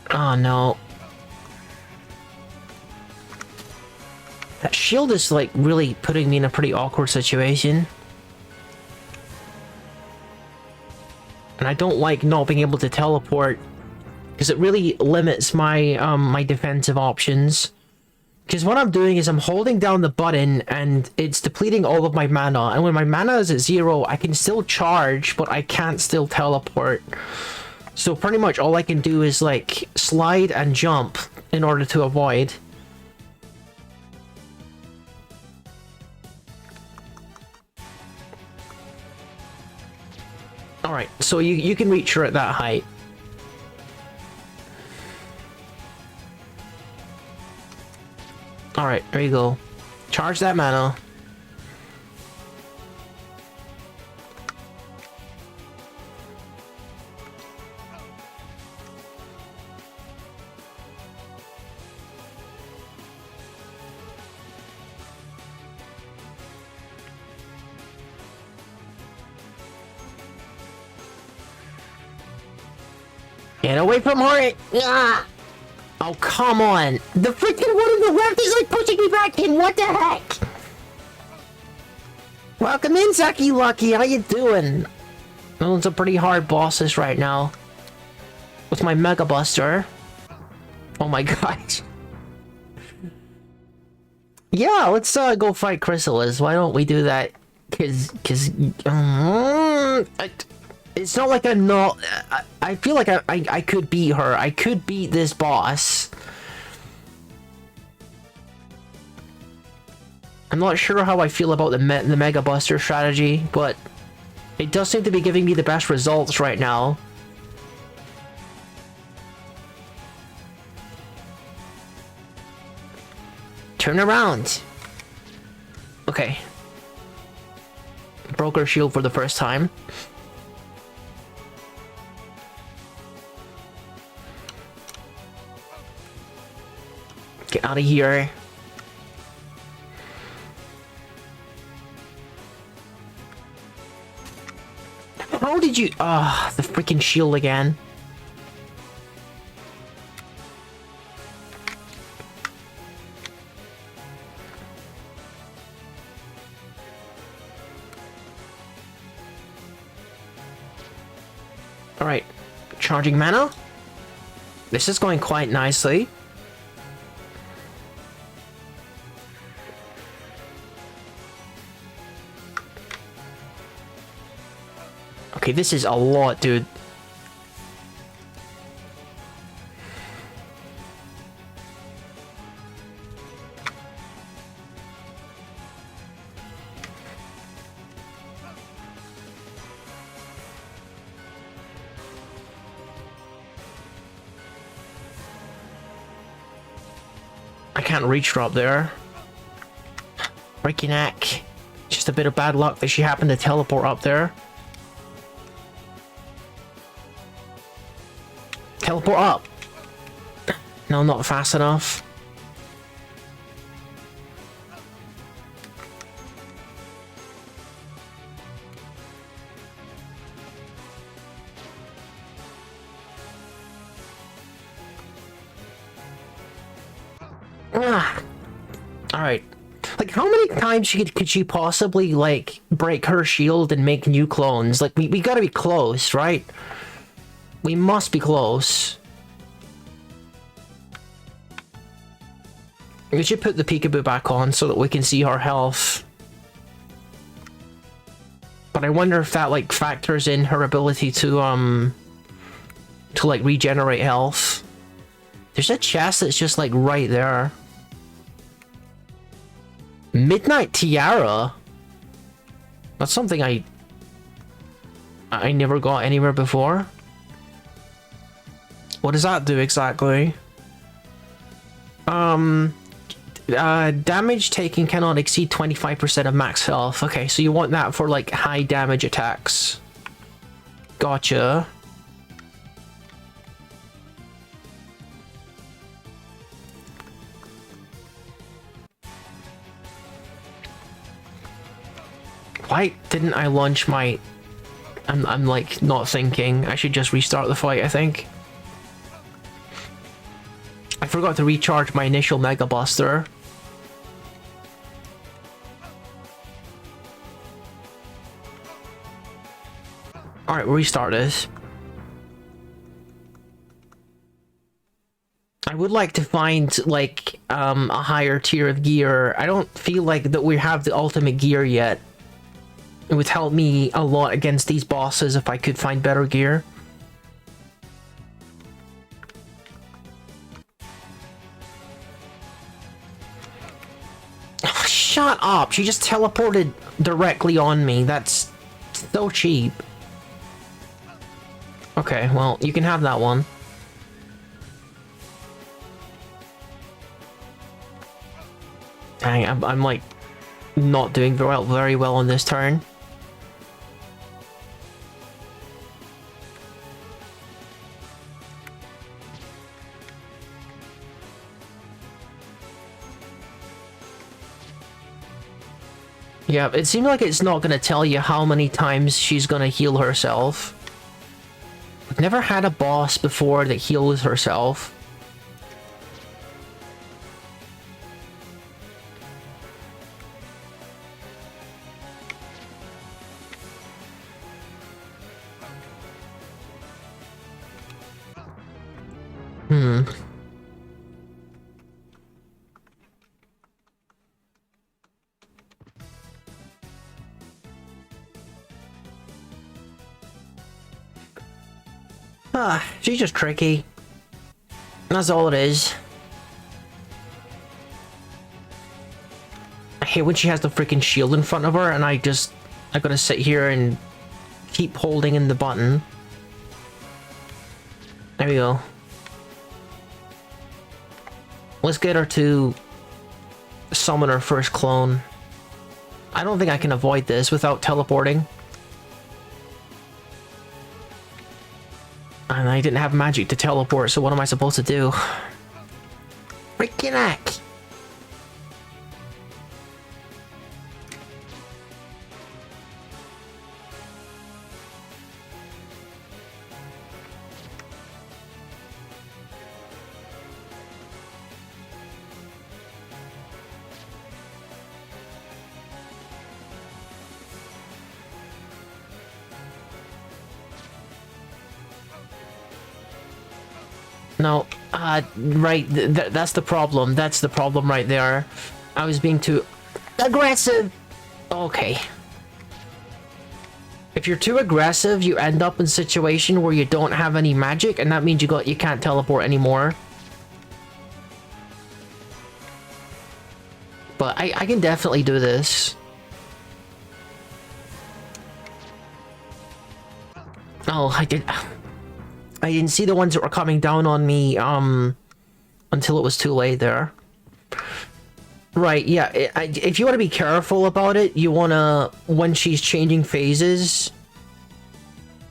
Oh no. That shield is like really putting me in a pretty awkward situation. And I don't like not being able to teleport, because it really limits my my defensive options. Because what I'm doing is I'm holding down the button and it's depleting all of my mana. And when my mana is at 0, I can still charge, but I can't still teleport. So pretty much all I can do is like slide and jump in order to avoid. Alright, so you can reach her at that height. Alright, there you go. Charge that mana. Get away from her! Ah! Oh, come on! The freaking one on the left is like pushing me back in! What the heck? Welcome in, Zaki Lucky! How you doing? Those are pretty hard bosses right now. With my Mega Buster. Oh my gosh. Yeah, let's go fight Chrysalis. Why don't we do that? Cause it's not like I'm not... I feel like I could beat her. I could beat this boss. I'm not sure how I feel about the Mega Buster strategy, but it does seem to be giving me the best results right now. Turn around. Okay. Broke her shield for the first time. Get out of here. How did you... Ah, the freaking shield again. Alright. Charging mana. This is going quite nicely. Okay, this is a lot, dude. I can't reach her up there. Freaking heck. Just a bit of bad luck that she happened to teleport up there. Teleport up! No, not fast enough. Alright. Like, how many times could she possibly, like, break her shield and make new clones? Like, we gotta be close, right? We must be close. We should put the peekaboo back on so that we can see her health. But I wonder if that, like, factors in her ability to like, regenerate health. There's a chest that's just, like, right there. Midnight Tiara? That's something I never got anywhere before. What does that do exactly? Damage taken cannot exceed 25% of max health. Okay, so you want that for, like, high damage attacks. Gotcha. Why didn't I launch my... I'm like, not thinking. I should just restart the fight, I think. I forgot to recharge my initial Mega Buster. Alright, we'll restart this. I would like to find, like, a higher tier of gear. I don't feel like that we have the ultimate gear yet. It would help me a lot against these bosses if I could find better gear. Oh, shut up! She just teleported directly on me. That's so cheap. Okay, well, you can have that one. Dang, I'm like not doing very well on this turn. Yeah, it seems like it's not gonna tell you how many times she's gonna heal herself. I've never had a boss before that heals herself. She's just tricky. That's all it is. I hate when she has the freaking shield in front of her and I gotta sit here and keep holding in the button. There we go. Let's get her to summon her first clone. I don't think I can avoid this without teleporting. And I didn't have magic to teleport, so what am I supposed to do? Freaking heck! No, right, that's the problem. That's the problem right there. I was being too aggressive. Okay. If you're too aggressive, you end up in a situation where you don't have any magic, and that means you can't teleport anymore. But I can definitely do this. Oh, I didn't see the ones that were coming down on me, until it was too late there. Right, yeah, if you want to be careful about it, you want to, when she's changing phases,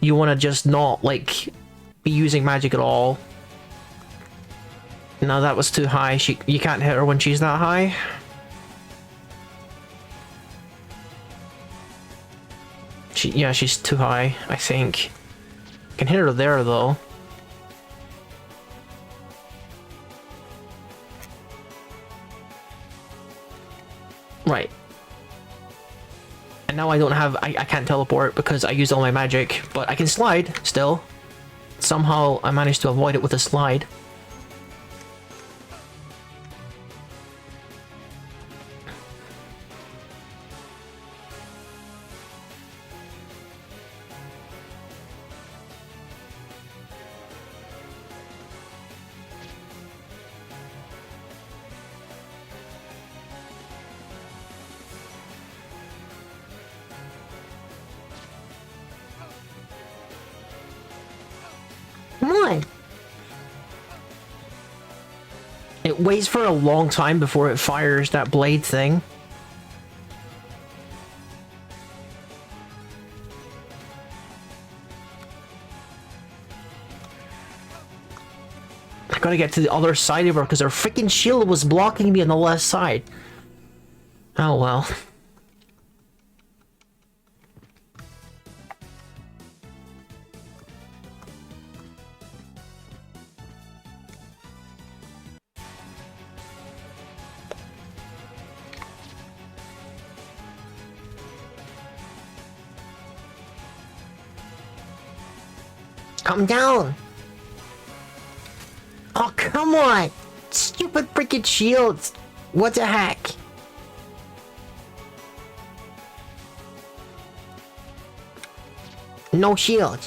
you want to just not, like, be using magic at all. No, that was too high. You can't hit her when she's that high. Yeah, she's too high, I think. Can hit her there, though. Right. And now I don't have... I can't teleport because I used all my magic, but I can slide, still. Somehow I managed to avoid it with a slide. It waits for a long time before it fires that blade thing. I gotta get to the other side of her because her freaking shield was blocking me on the left side. Oh well. Come down! Oh, come on! Stupid freaking shields! What the heck? No shield.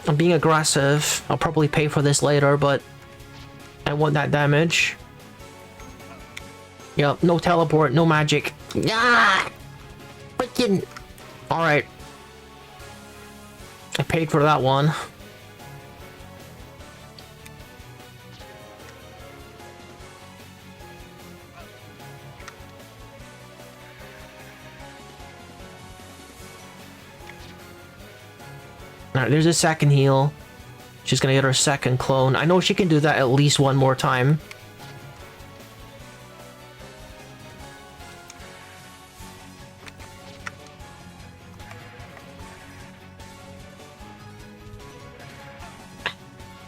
I'm being aggressive. I'll probably pay for this later, but I want that damage. Yep, no teleport, no magic. Ah! Freaking... Alright. I paid for that one. Alright, there's a second heal. She's gonna get her second clone. I know she can do that at least one more time.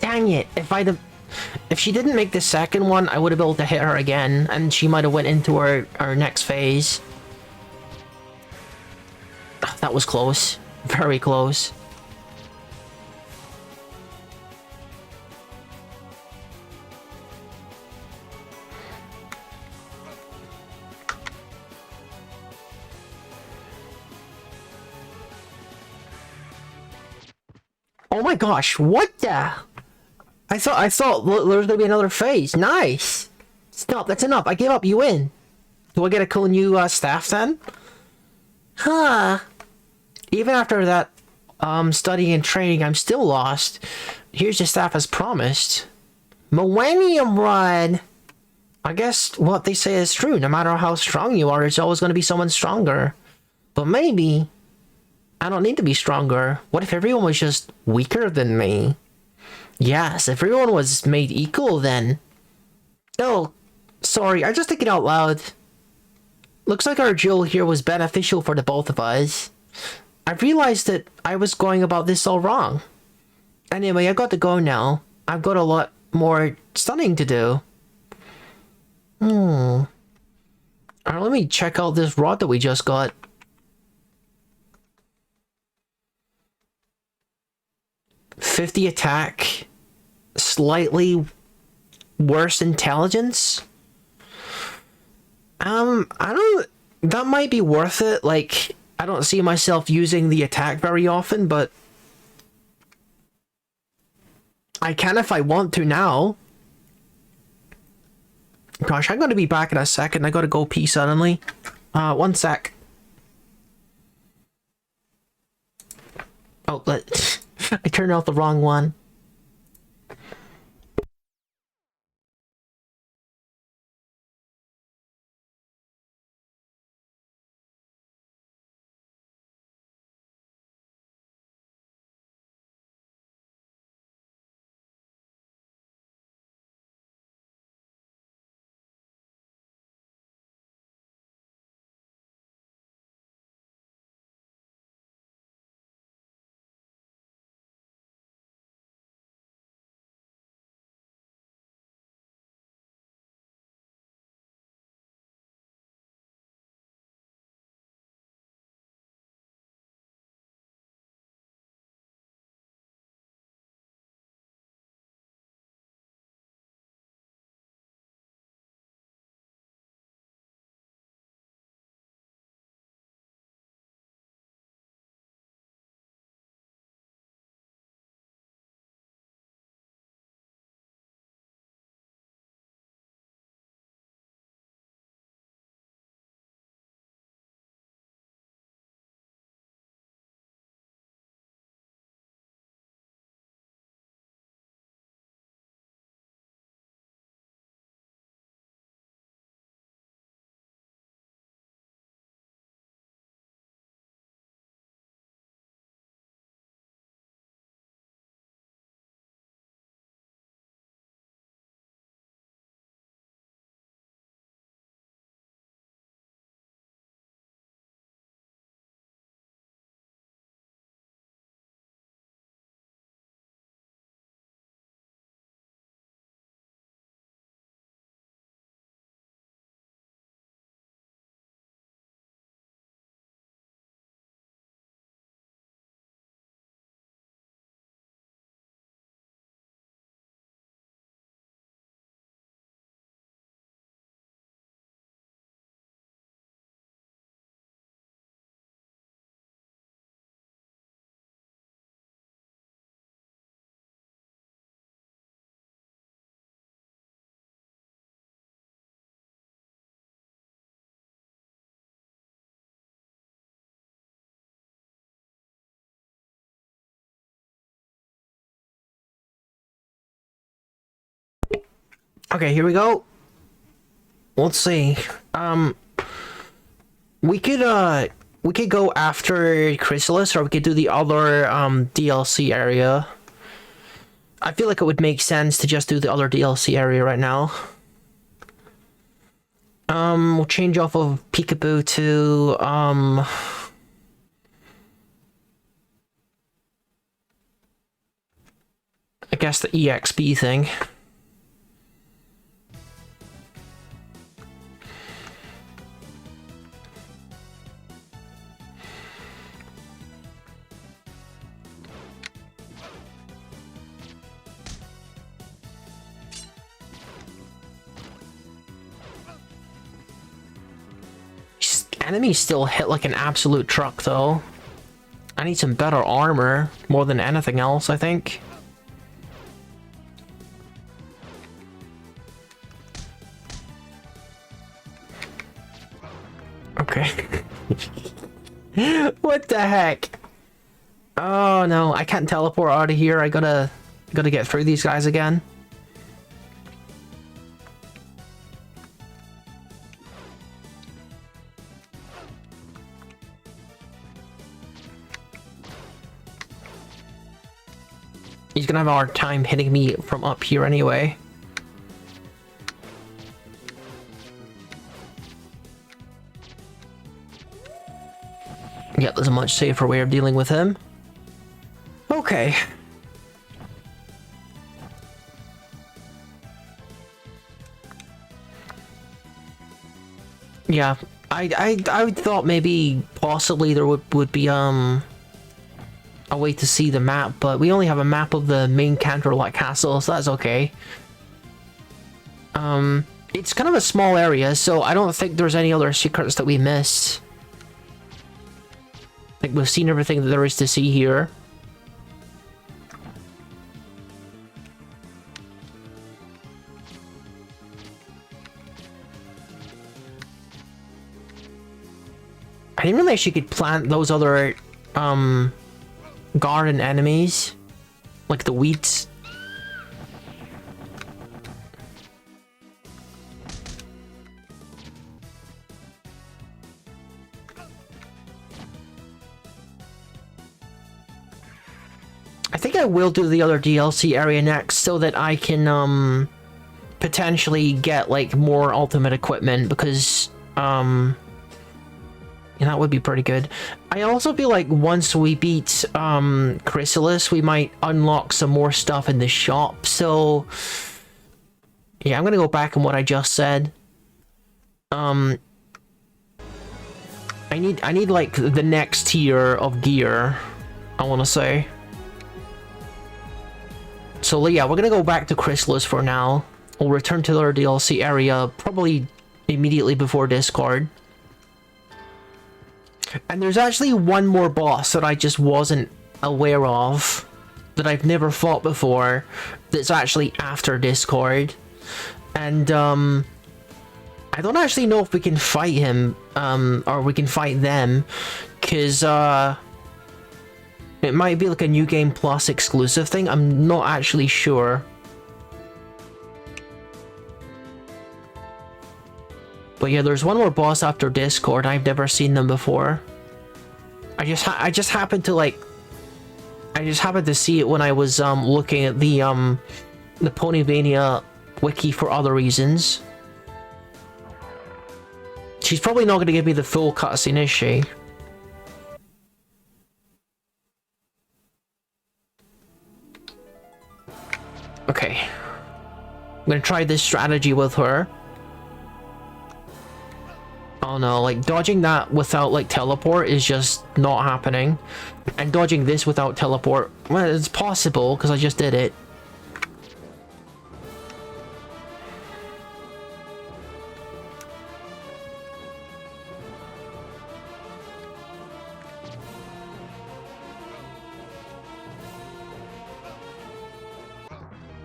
Dang it, if she didn't make the second one, I would have been able to hit her again, and she might have went into her next phase. That was close. Very close. Oh my gosh, what the? I thought there was gonna be another phase. Nice! Stop, that's enough. I gave up, you win. Do I get a cool new staff then? Huh. Even after that studying and training, I'm still lost. Here's your staff as promised. Millennium Rod! I guess what they say is true. No matter how strong you are, there's always gonna be someone stronger. But maybe I don't need to be stronger. What if everyone was just weaker than me? Yes, if everyone was made equal then. Oh, sorry, I just think it out loud. Looks like our duel here was beneficial for the both of us. I realized that I was going about this all wrong. Anyway, I got to go now. I've got a lot more studying to do. Alright, let me check out this rod that we just got. 50 attack, slightly worse intelligence. I don't. That might be worth it. Like, I don't see myself using the attack very often, but I can if I want to now. Gosh, I'm gonna be back in a second. I gotta go pee suddenly. One sec. Oh, I turned out the wrong one. Okay, here we go. Let's see. We could go after Chrysalis, or we could do the other DLC area. I feel like it would make sense to just do the other DLC area right now. We'll change off of Peekaboo to I guess the EXP thing. Enemies still hit like an absolute truck, though. I need some better armor, more than anything else, I think. Okay. What the heck? Oh no, I can't teleport out of here. I gotta get through these guys again. He's gonna have a hard time hitting me from up here anyway. Yeah, there's a much safer way of dealing with him. Okay. Yeah, I thought maybe possibly there would be a way to see the map, but we only have a map of the main Canterlot Castle, so that's okay. It's kind of a small area, so I don't think there's any other secrets that we missed. I think we've seen everything that there is to see here. I didn't realize you could plant those other garden enemies, like the weeds. I think I will do the other DLC area next so that I can potentially get like more ultimate equipment, because yeah, that would be pretty good. I also feel like once we beat Chrysalis, we might unlock some more stuff in the shop. So yeah, I'm gonna go back on what I just said. I need like the next tier of gear, I want to say. So yeah, we're gonna go back to Chrysalis for now. We'll return to our DLC area probably immediately before Discord. And there's actually one more boss that I just wasn't aware of, that I've never fought before, that's actually after Discord. And I don't actually know if we can fight him, or we can fight them, because it might be like a New Game Plus exclusive thing. I'm not actually sure. But yeah, there's one more boss after Discord. I've never seen them before. I just happened to like... I just happened to see it when I was looking at the Ponyvania wiki for other reasons. She's probably not going to give me the full cutscene, is she? Okay. I'm gonna try this strategy with her. Oh no, like dodging that without like teleport is just not happening. And dodging this without teleport, well, it's possible because I just did it.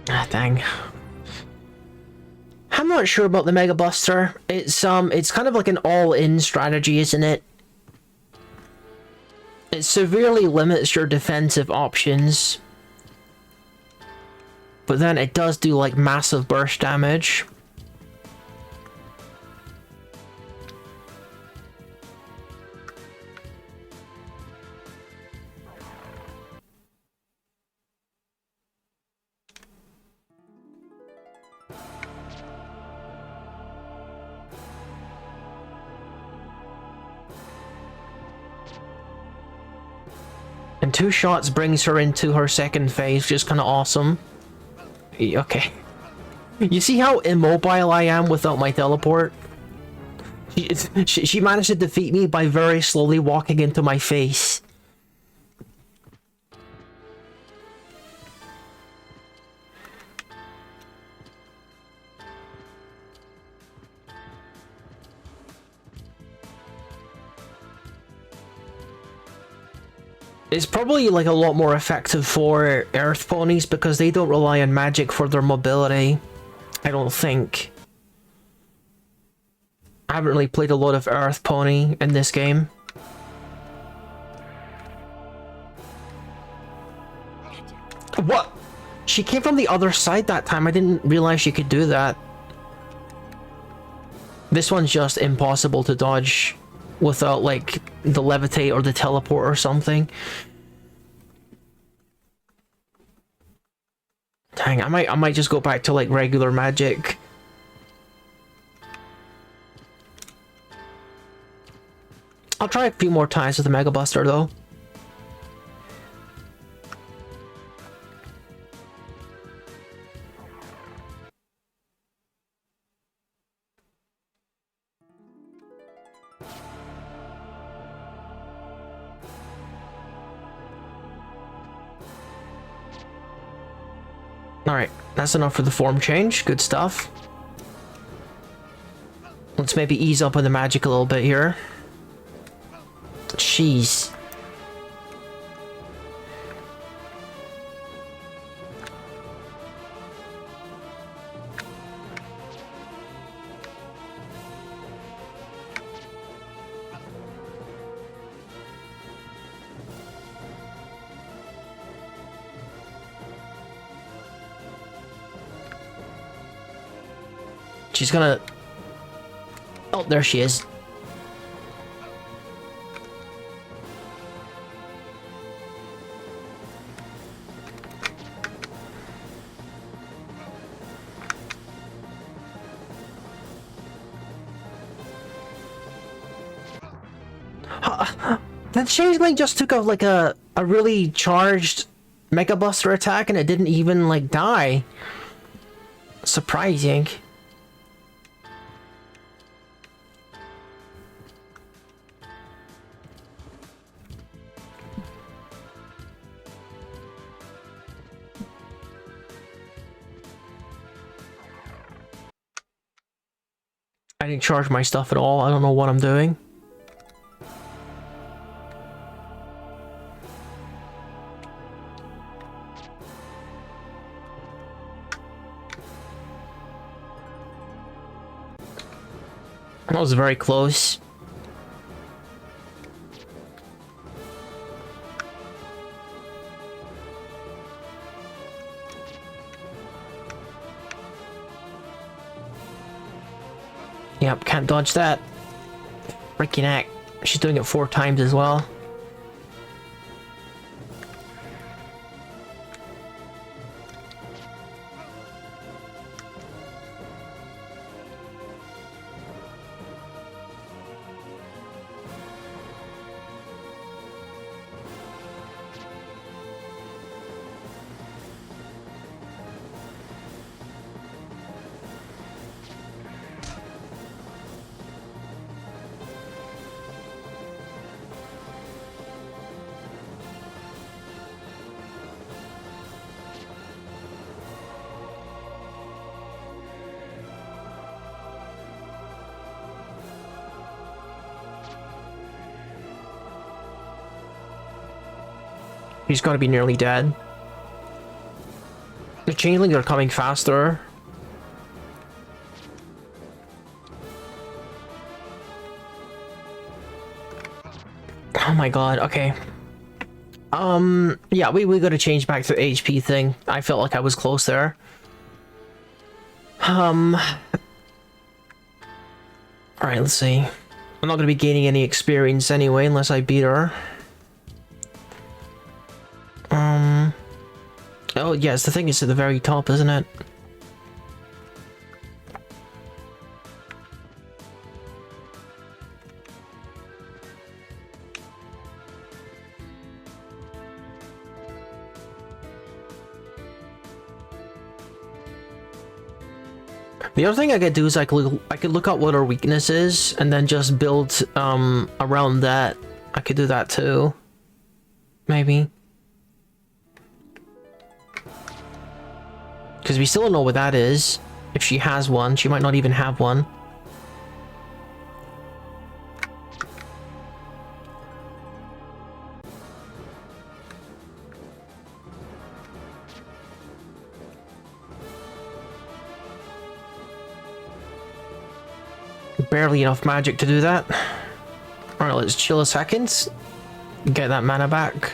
Ah, dang. I'm not sure about the Mega Buster. It's kind of like an all-in strategy, isn't it? It severely limits your defensive options. but then it does do like massive burst damage. And 2 shots brings her into her second phase, which is kind of awesome. Okay. You see how immobile I am without my teleport? She managed to defeat me by very slowly walking into my face. It's probably like a lot more effective for earth ponies because they don't rely on magic for their mobility. I don't think. I haven't really played a lot of earth pony in this game. What? She came from the other side that time. I didn't realize she could do that. This one's just impossible to dodge without like the levitate or the teleport or something. Dang, I might just go back to like regular magic. I'll try a few more times with the Mega Buster though. Alright, that's enough for the form change. Good stuff. Let's maybe ease up on the magic a little bit here. Jeez. She's gonna... Oh, there she is. That changeling just took like a really charged Mega Buster attack and it didn't even like die. Surprising. I didn't charge my stuff at all. I don't know what I'm doing. That was very close. Yep, can't dodge that. Freaking heck. She's doing it 4 times as well. He's gonna be nearly dead. The changelings are coming faster. Oh my god, okay. Yeah, we gotta change back to the HP thing. I felt like I was close there. Alright, let's see. I'm not gonna be gaining any experience anyway, unless I beat her. Oh, yes, the thing is at the very top, isn't it? The other thing I could do is I could look up what her weakness is and then just build around that. I could do that too. Maybe. Because we still don't know what that is. If she has one, she might not even have one. Barely enough magic to do that. Alright, let's chill a second. Get that mana back.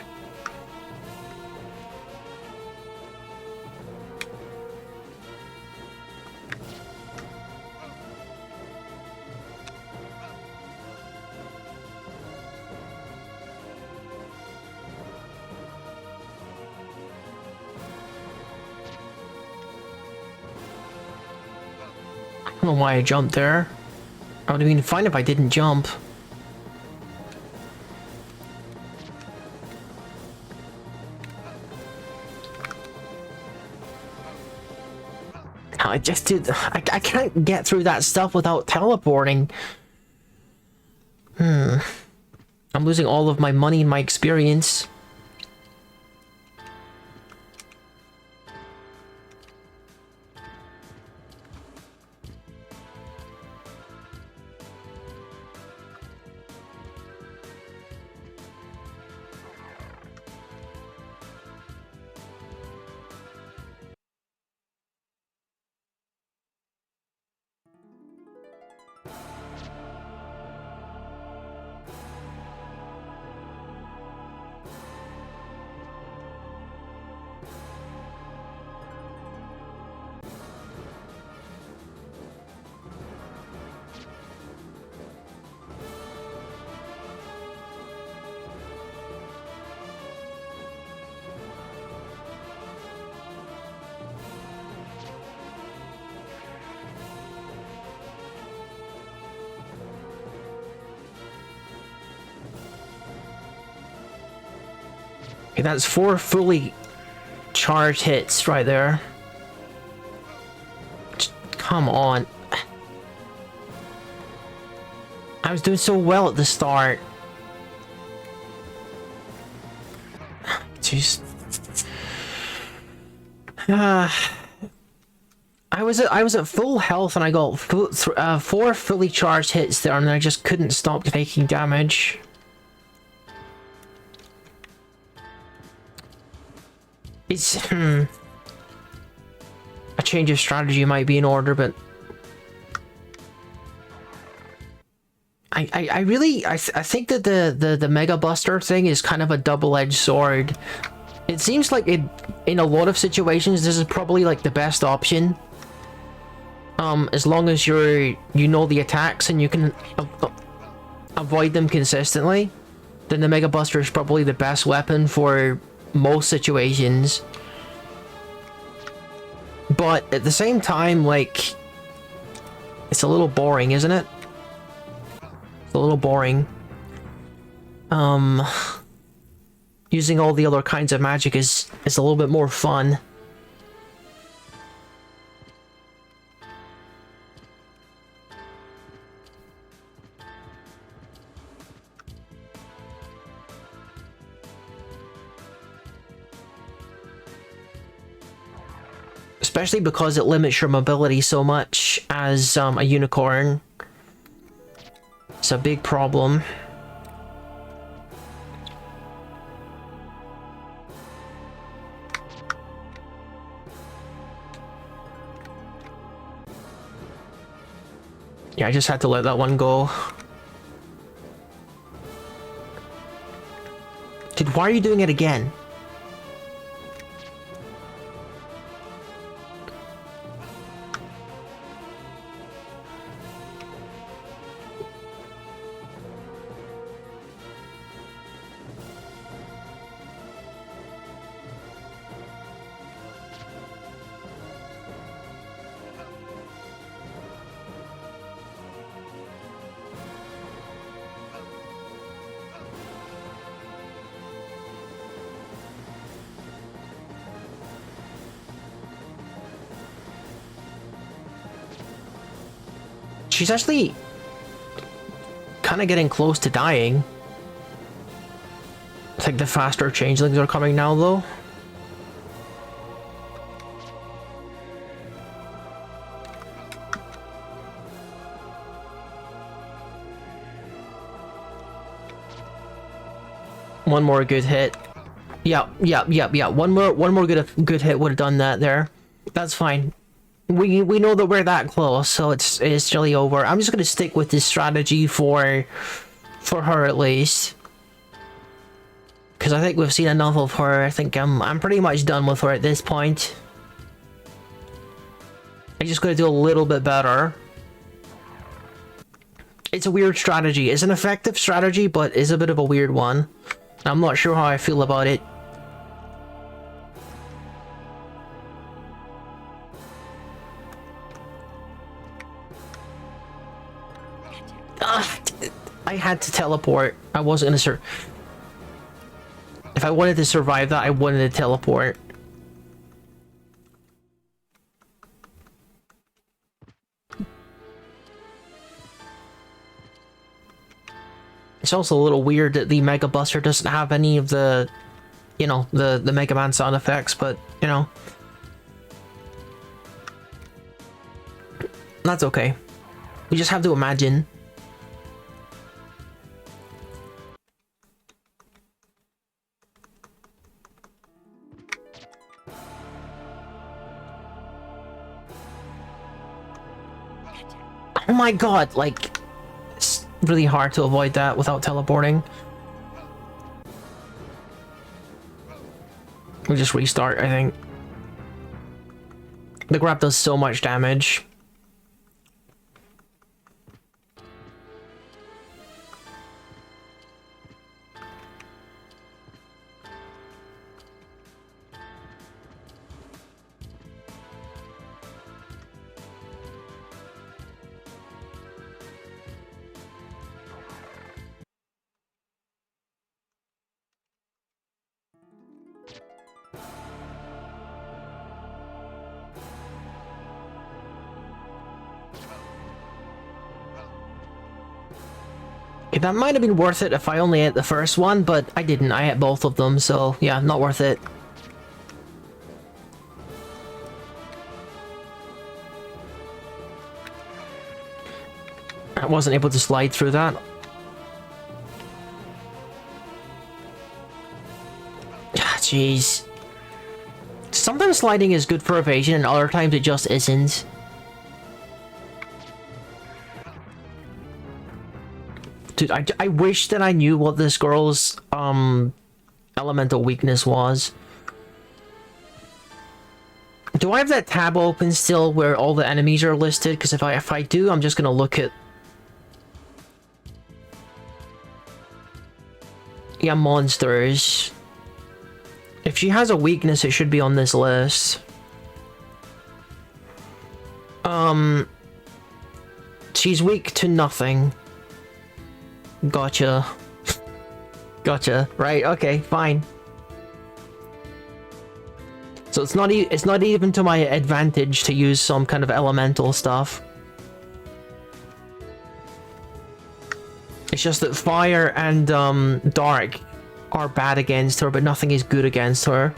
I don't know why I jumped there. I would have been fine if I didn't jump. I just did. I can't get through that stuff without teleporting. I'm losing all of my money and my experience. Okay, that's 4 fully charged hits right there. Come on. I was doing so well at the start. Jeez. I was at full health and I got 4 fully charged hits there, and then I just couldn't stop taking damage. It's a change of strategy might be in order, but I think that the Mega Buster thing is kind of a double-edged sword. It seems like in a lot of situations this is probably like the best option. As long as you know the attacks and you can avoid them consistently, then the Mega Buster is probably the best weapon for most situations. But at the same time, like, it's a little boring, isn't it? It's a little boring. Using all the other kinds of magic is a little bit more fun. Especially because it limits your mobility so much as a unicorn. It's a big problem. Yeah, I just had to let that one go. Did Why are you doing it again? She's actually kind of getting close to dying. I think the faster changelings are coming now, though. One more good hit. Yeah. One more good hit would have done that there. That's fine. We know that we're that close, so it's really over. I'm just gonna stick with this strategy for her at least, because I think we've seen enough of her. I think I'm pretty much done with her at this point. I'm just gonna do a little bit better. It's a weird strategy. It's an effective strategy, but it's a bit of a weird one. I'm not sure how I feel about it. I had to teleport. I wasn't gonna if I wanted to survive that, I wanted to teleport. It's also a little weird that the Mega Buster doesn't have any of the, you know, the Mega Man sound effects, but, you know. That's okay. We just have to imagine. Oh my god, like, it's really hard to avoid that without teleporting. We just restart, I think. The grab does so much damage. That might have been worth it if I only ate the first one, but I didn't. I ate both of them, so yeah, not worth it. I wasn't able to slide through that. Jeez. Sometimes sliding is good for evasion, and other times it just isn't. Dude, I wish that I knew what this girl's elemental weakness was. Do I have that tab open still where all the enemies are listed? Because if I do, I'm just gonna look at... Yeah, monsters. If she has a weakness, it should be on this list. She's weak to nothing. Gotcha. Gotcha. Right, okay, fine. So it's not even to my advantage to use some kind of elemental stuff. It's just that fire and dark are bad against her, but nothing is good against her.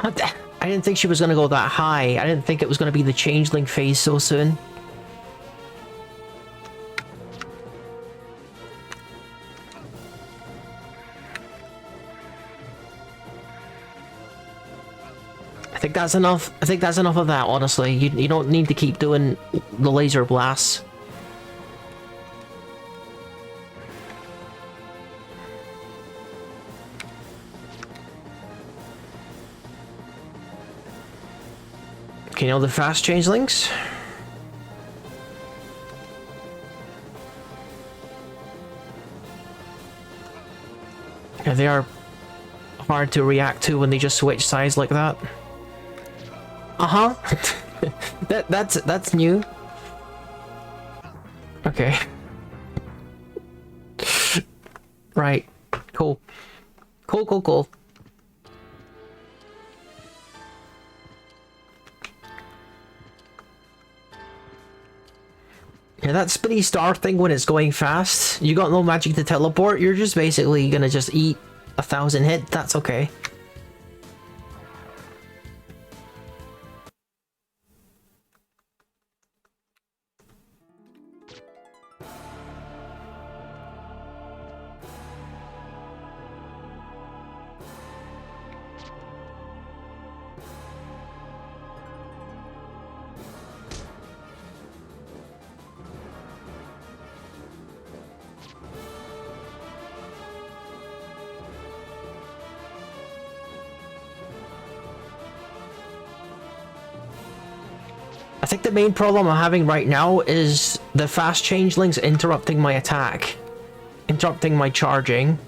I didn't think she was gonna go that high. I didn't think it was gonna be the changeling phase so soon. I think that's enough. I think that's enough of that, honestly. You don't need to keep doing the laser blasts. Okay, now the fast changelings. Yeah, they are hard to react to when they just switch sides like that. Uh-huh. that's new. Okay. Right. Cool. Cool. Yeah, that spinny star thing when it's going fast, you got no magic to teleport, you're just basically gonna just eat 1,000 hit, that's okay. I think the main problem I'm having right now is the fast changelings interrupting my attack. Interrupting my charging.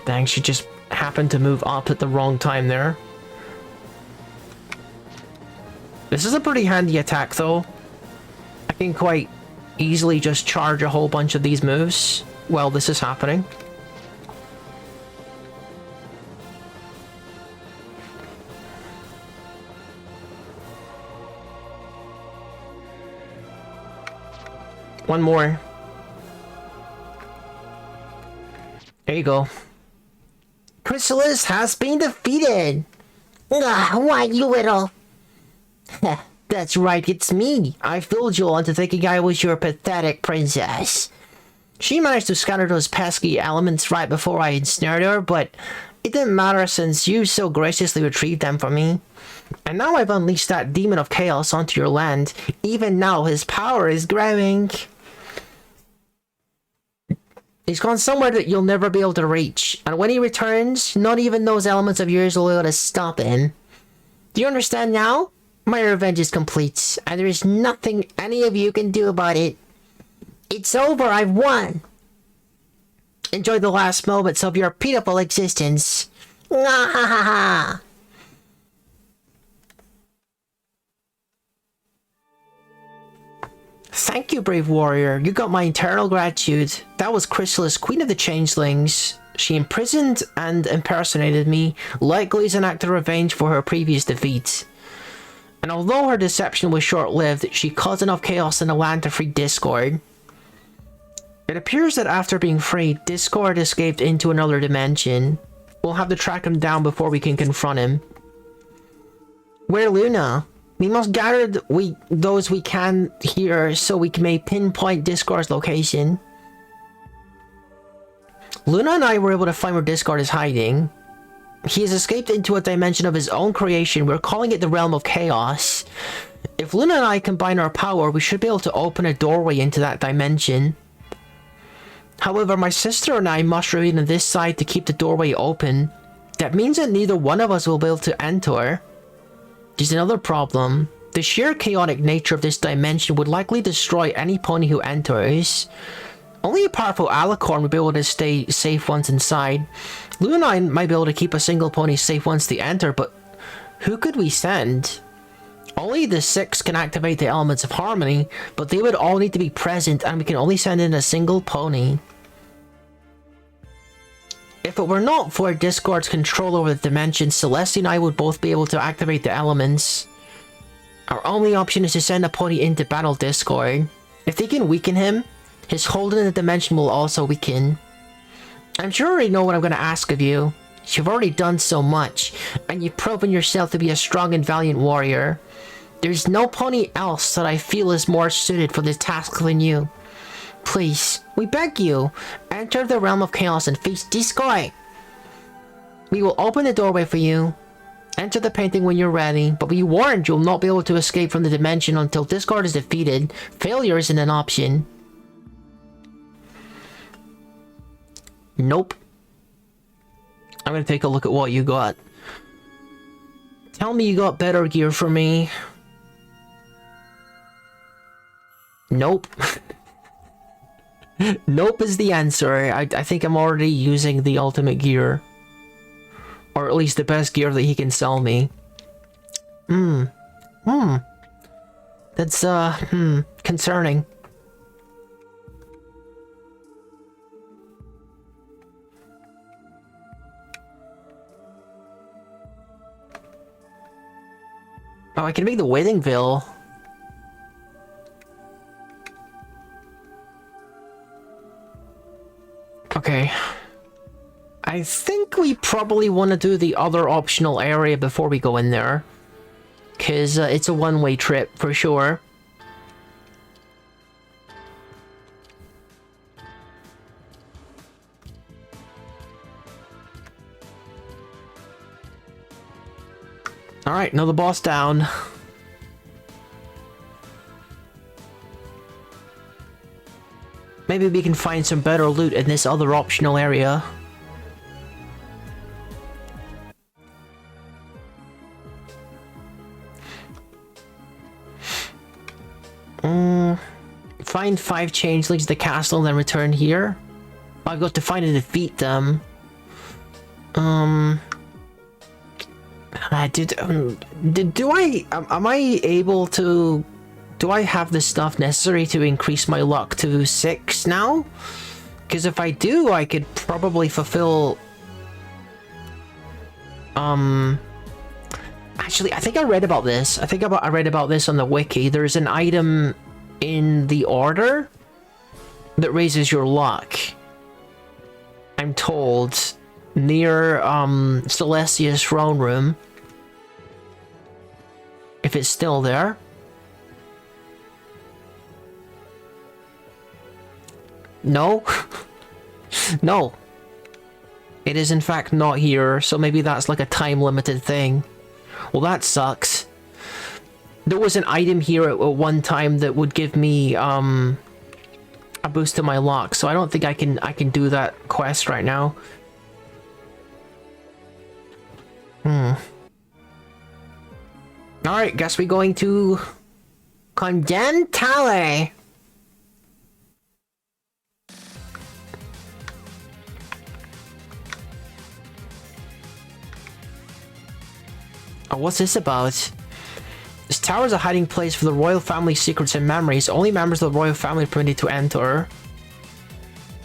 Dang, she just happened to move up at the wrong time there. This is a pretty handy attack though. I can quite easily just charge a whole bunch of these moves while this is happening. One more. There you go. Chrysalis has been defeated! Why, you little... That's right, it's me. I fooled you all into thinking I was your pathetic princess. She managed to scatter those pesky elements right before I ensnared her, but it didn't matter since you so graciously retrieved them for me. And now I've unleashed that demon of chaos onto your land. Even now, his power is growing. He's gone somewhere that you'll never be able to reach, and when he returns, not even those elements of yours will be able to stop him. Do you understand now? My revenge is complete, and there is nothing any of you can do about it. It's over, I've won! Enjoy the last moments of your pitiful existence. Ngahaha! Thank you, brave warrior. You got my eternal gratitude. That was Chrysalis, queen of the changelings. She imprisoned and impersonated me, likely as an act of revenge for her previous defeat. And although her deception was short-lived, she caused enough chaos in the land to free Discord. It appears that after being freed, Discord escaped into another dimension. We'll have to track him down before we can confront him. Where Luna? We must gather those we can here so we may pinpoint Discord's location. Luna and I were able to find where Discord is hiding. He has escaped into a dimension of his own creation. We're calling it the Realm of Chaos. If Luna and I combine our power, we should be able to open a doorway into that dimension. However, my sister and I must remain on this side to keep the doorway open. That means that neither one of us will be able to enter. There's another problem. The sheer chaotic nature of this dimension would likely destroy any pony who enters. Only a powerful alicorn would be able to stay safe once inside. Luna and I might be able to keep a single pony safe once they enter, but who could we send? Only the 6 can activate the elements of harmony, but they would all need to be present and we can only send in a single pony. If it were not for Discord's control over the dimension, Celeste and I would both be able to activate the elements. Our only option is to send a pony into battle Discord. If they can weaken him, his hold in the dimension will also weaken. I'm sure you already know what I'm gonna ask of you. You've already done so much, and you've proven yourself to be a strong and valiant warrior. There's no pony else that I feel is more suited for this task than you. Please, we beg you, enter the realm of chaos and face Discord. We will open the doorway for you. Enter the painting when you're ready, but be warned you'll not be able to escape from the dimension until Discord is defeated. Failure isn't an option. Nope. I'm gonna take a look at what you got. Tell me you got better gear for me. Nope. Nope is the answer. I think I'm already using the ultimate gear. Or at least the best gear that he can sell me. That's, concerning. Oh, I can make the wedding veil. Okay. I think we probably want to do the other optional area before we go in there. Because it's a one-way trip, for sure. Alright, another boss down. Maybe we can find some better loot in this other optional area. Find 5 changelings at the castle and then return here. I've got to find and defeat them. Am I able to... Do I have the stuff necessary to increase my luck to 6 now? Because if I do, I could probably fulfill... Actually, I think I read about this. I read about this on the wiki. There's an item in the order that raises your luck. I'm told. Near, Celestia's throne room. If it's still there. No? No. It is in fact not here, so maybe that's like a time-limited thing. Well, that sucks. There was an item here at one time that would give me, a boost to my luck, so I don't think I can do that quest right now. Alright, guess we're going to... Condentale! Oh, what's this about? This tower is a hiding place for the royal family's secrets and memories. Only members of the royal family are permitted to enter.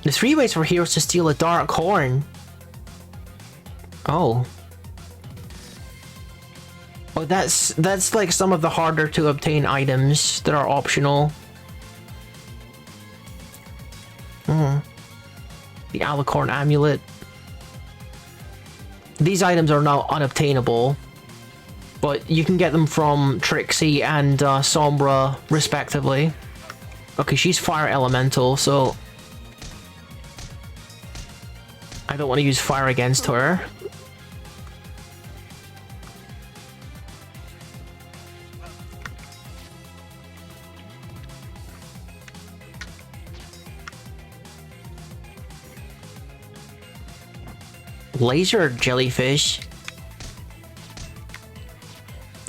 The 3 ways for heroes to steal a dark horn. Oh. Oh, that's like some of the harder to obtain items that are optional. The Alicorn amulet. These items are now unobtainable. But you can get them from Trixie and Sombra, respectively. Okay, she's fire elemental, so... I don't want to use fire against her. Laser jellyfish.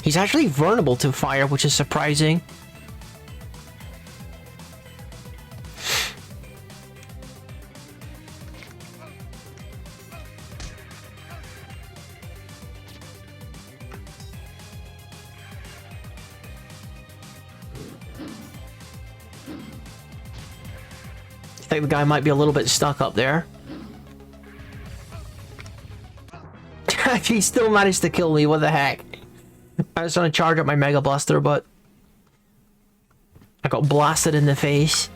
He's actually vulnerable to fire, which is surprising. I think the guy might be a little bit stuck up there. He still managed to kill me, what the heck? I was trying to charge up my Mega Buster, but I got blasted in the face.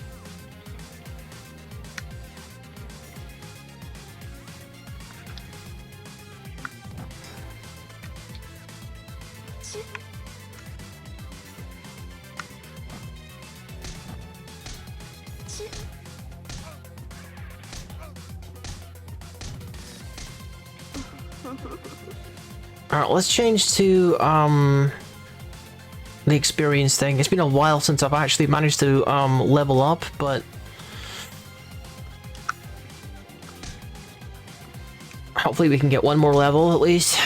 Alright, let's change to the experience thing. It's been a while since I've actually managed to level up, but hopefully we can get one more level at least.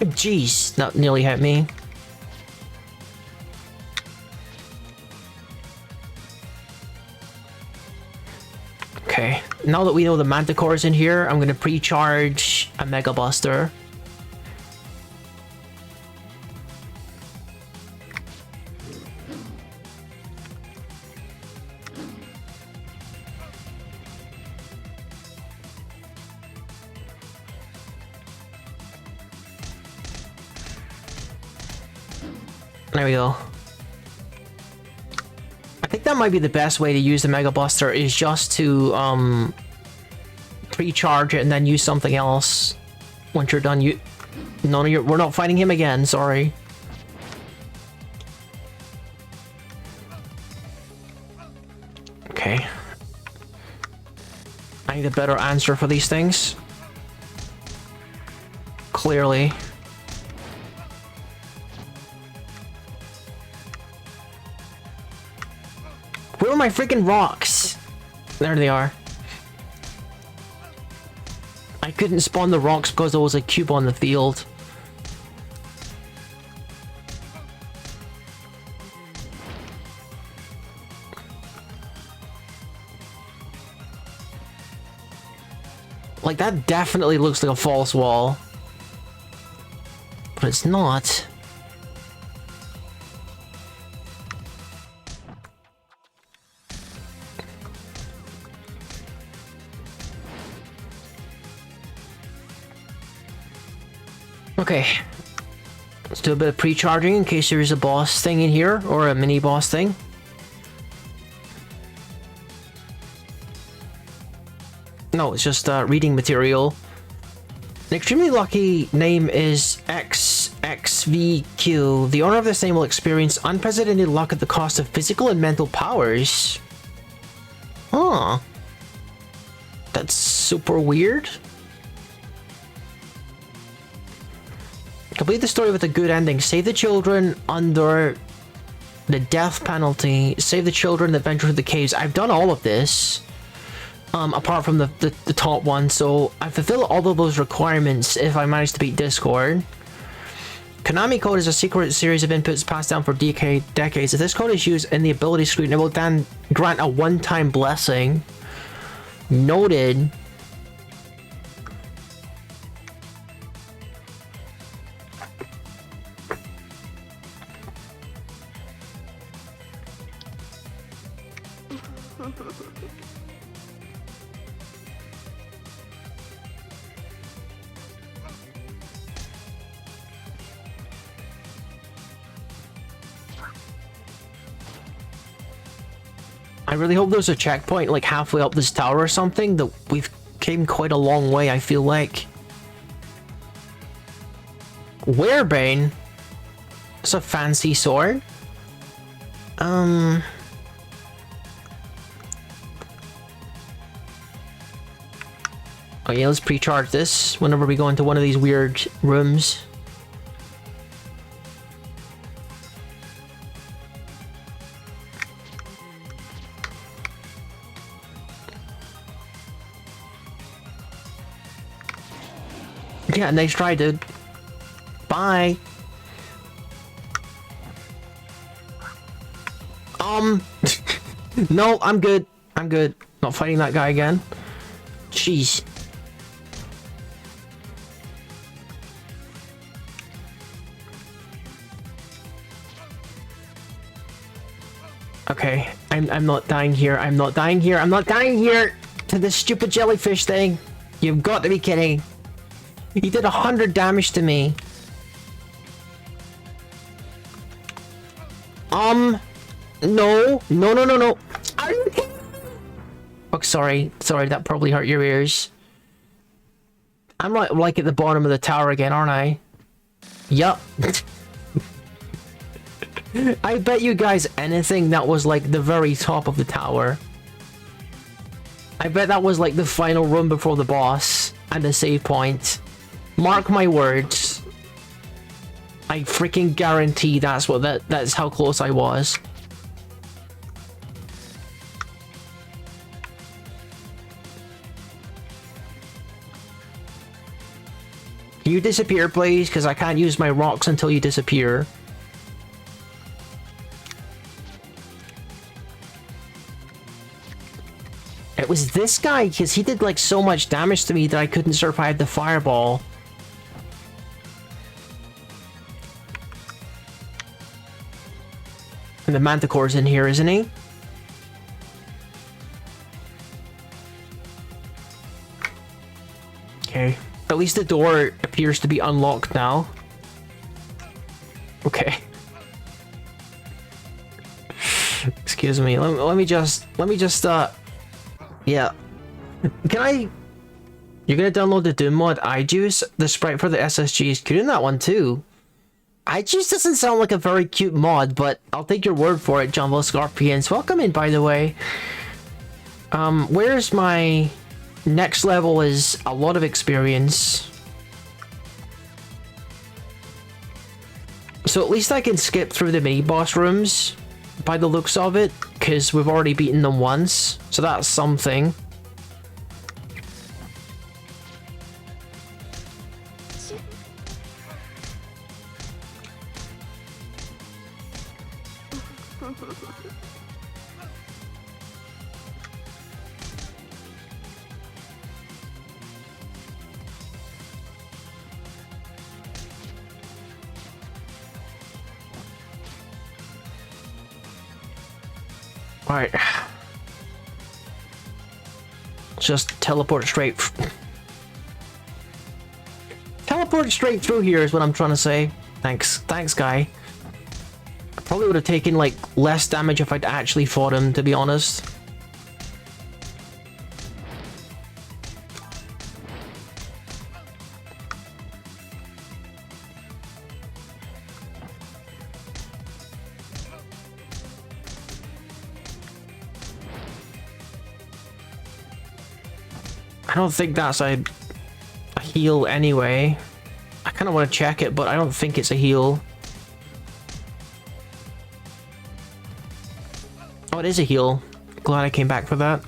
Jeez, that nearly hit me. Okay, now that we know the Manticore is in here, I'm gonna pre-charge a Mega Buster. There we go. I think that might be the best way to use the Mega Buster, is just to pre-charge it and then use something else once you're done. We're not fighting him again, sorry. Okay. I need a better answer for these things. Clearly. Where are my freaking rocks? There they are. I couldn't spawn the rocks because there was a cube on the field. Like, that definitely looks like a false wall. But it's not. Okay, let's do a bit of pre-charging in case there is a boss thing in here, or a mini boss thing. No, it's just reading material. An extremely lucky name is XXVQ. The owner of this name will experience unprecedented luck at the cost of physical and mental powers. Huh. That's super weird. Complete the story with a good ending. Save the children under the death penalty. Save the children that venture through the caves. I've done all of this. Apart from the top one. So I fulfill all of those requirements if I manage to beat Discord. Konami code is a secret series of inputs passed down for decades. If this code is used in the ability screen, it will then grant a one-time blessing. Noted. I really hope there's a checkpoint like halfway up this tower or something. That we've came quite a long way, I feel like. Werebane? It's a fancy sword. Oh yeah, let's pre-charge this whenever we go into one of these weird rooms. Yeah, nice try, dude. Bye. No, I'm good. I'm good. Not fighting that guy again. Jeez. Okay, I'm not dying here. I'm not dying here. I'm not dying here to this stupid jellyfish thing. You've got to be kidding. He did 100 damage to me. No, no, no, no, no. Are you kidding me? Oh, sorry, sorry, that probably hurt your ears. I'm like at the bottom of the tower again, aren't I? Yup. I bet you guys anything that was like the very top of the tower. I bet that was like the final room before the boss and the save point. Mark my words. I freaking guarantee that's how close I was. Can you disappear, please? Because I can't use my rocks until you disappear. It was this guy, because he did like so much damage to me that I couldn't survive the fireball. And the Manticore's in here, isn't he? Okay. At least the door appears to be unlocked now. Okay. Excuse me. Let me just yeah. Can I... You're gonna download the Doom mod, iJuice? The sprite for the SSG is cute in that one too. iJuice doesn't sound like a very cute mod, but I'll take your word for it, Jumbo Scorpions. Welcome in, by the way. Where's my... Next level is a lot of experience. So at least I can skip through the mini-boss rooms by the looks of it, because we've already beaten them once, so that's something. Alright. Just teleport straight. Teleport straight through here is what I'm trying to say. Thanks. Thanks, guy. I probably would have taken, like, less damage if I'd actually fought him, to be honest. I don't think that's a heal anyway. I kind of want to check it, but I don't think it's a heal. Oh, it is a heal. Glad I came back for that.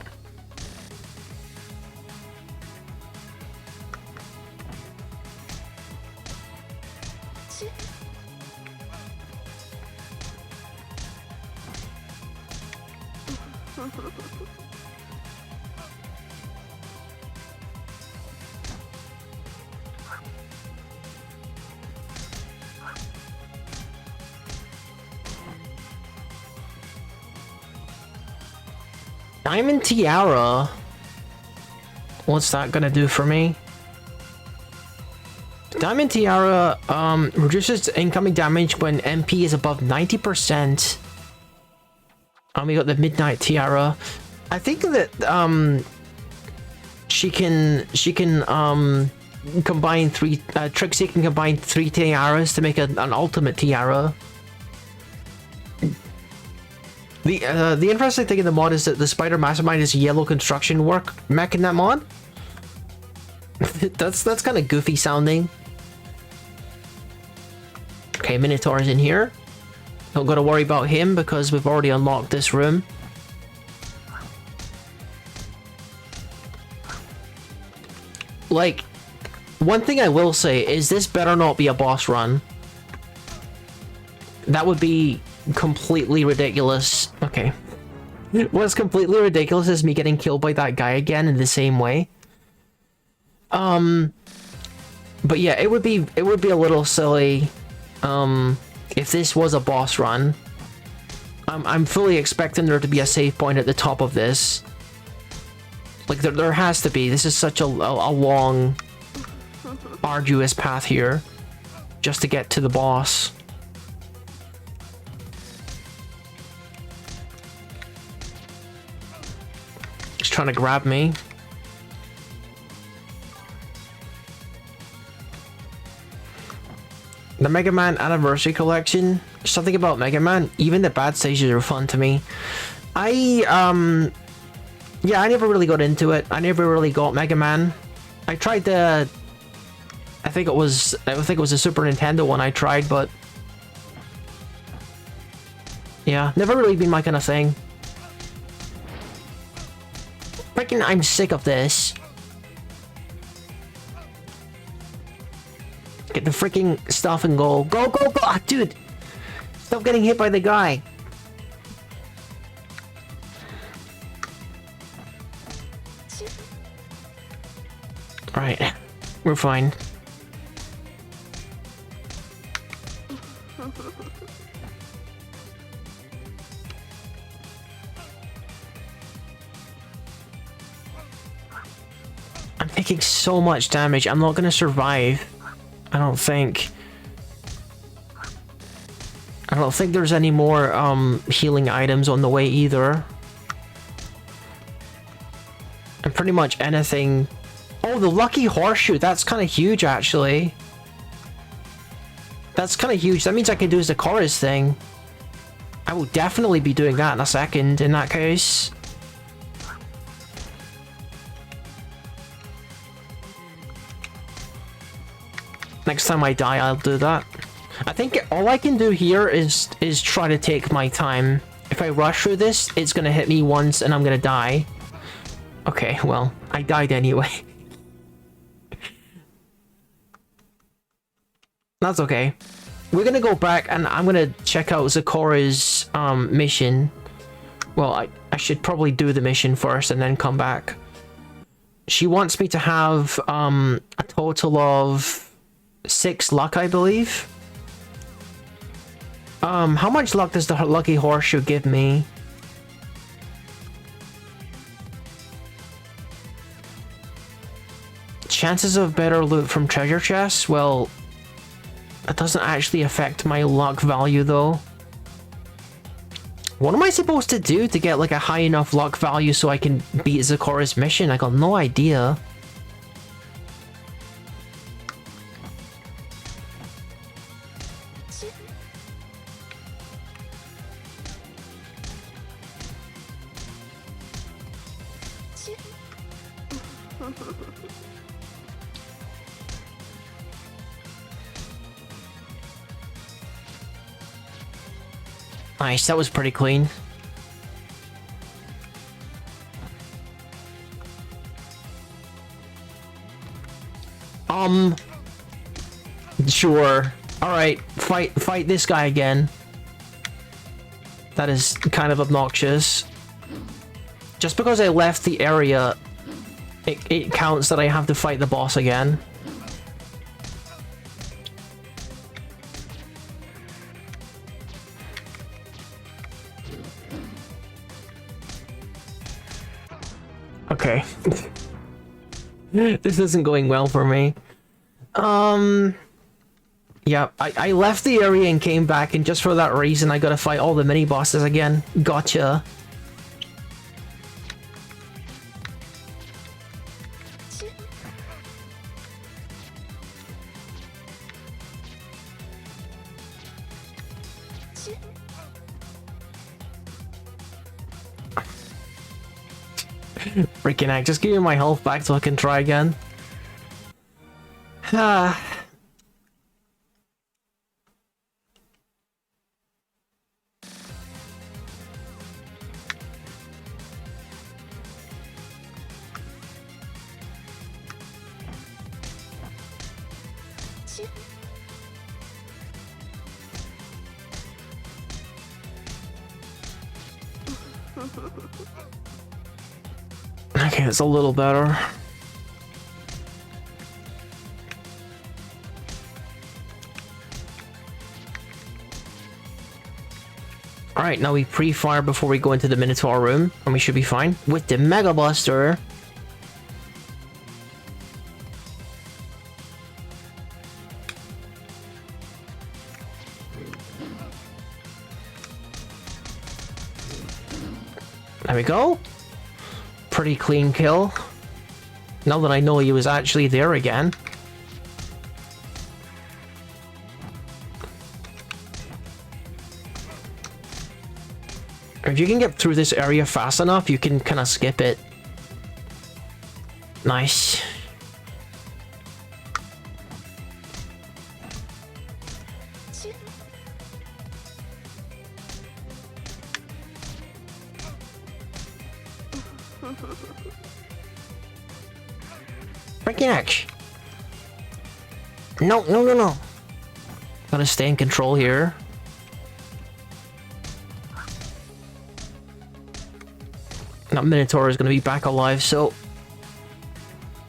Diamond Tiara. What's that gonna do for me? Diamond Tiara reduces incoming damage when MP is above 90%. We got the Midnight Tiara. I think that she can combine three Trixie can combine 3 tiaras to make an ultimate tiara. The interesting thing in the mod is that the Spider Mastermind is yellow construction work mech in that mod. that's kind of goofy sounding. Okay, Minotaur's in here. Don't gotta worry about him because we've already unlocked this room. Like, one thing I will say is this better not be a boss run. That would be completely ridiculous. Okay. What's completely ridiculous is me getting killed by that guy again in the same way. But yeah, it would be a little silly if this was a boss run. I'm fully expecting there to be a save point at the top of this. Like there has to be. This is such a long, arduous path here just to get to the boss. trying to grab me. The Mega Man Anniversary Collection. Something about Mega Man. Even the bad stages are fun to me. Yeah, I never really got into it. I never really got Mega Man. I tried the... I think it was a Super Nintendo one I tried, but... yeah, never really been my kind of thing. Freaking, I'm sick of this. Get the freaking stuff and go. Go, go, go! Ah, dude! Stop getting hit by the guy. Alright, we're fine. I'm taking so much damage, I'm not gonna survive. I don't think there's any more healing items on the way either. And pretty much anything. Oh, the lucky horseshoe, that's kind of huge actually. That's kind of huge. That means I can do the chorus thing. I will definitely be doing that in a second in that case. Next time I die, I'll do that. I think all I can do here is try to take my time. If I rush through this, it's gonna hit me once and I'm gonna die. Okay, well, I died anyway. That's okay. We're gonna go back and I'm gonna check out Zikora's mission. Well, I should probably do the mission first and then come back. She wants me to have a total of 6 luck, I believe. How much luck does the lucky horseshoe give me? Chances of better loot from treasure chests? Well, that doesn't actually affect my luck value though. What am I supposed to do to get like a high enough luck value so I can beat Zikora's mission? I got no idea. Nice, that was pretty clean. Sure. Alright, fight this guy again. That is kind of obnoxious. Just because I left the area, it counts that I have to fight the boss again. Okay. This isn't going well for me. Yeah, I left the area and came back, and just for that reason I gotta fight all the mini-bosses again. Gotcha. Freaking heck, just give me my health back so I can try again. Ah. Okay, it's a little better. Alright, now we pre-fire before we go into the Minotaur room, and we should be fine. With the Mega Buster. There we go. pretty clean kill. Now that I know he was actually there again. If you can get through this area fast enough, you can kind of skip it. Nice. Freaking X. No, no, no, no. Gotta stay in control here. That Minotaur is gonna be back alive, so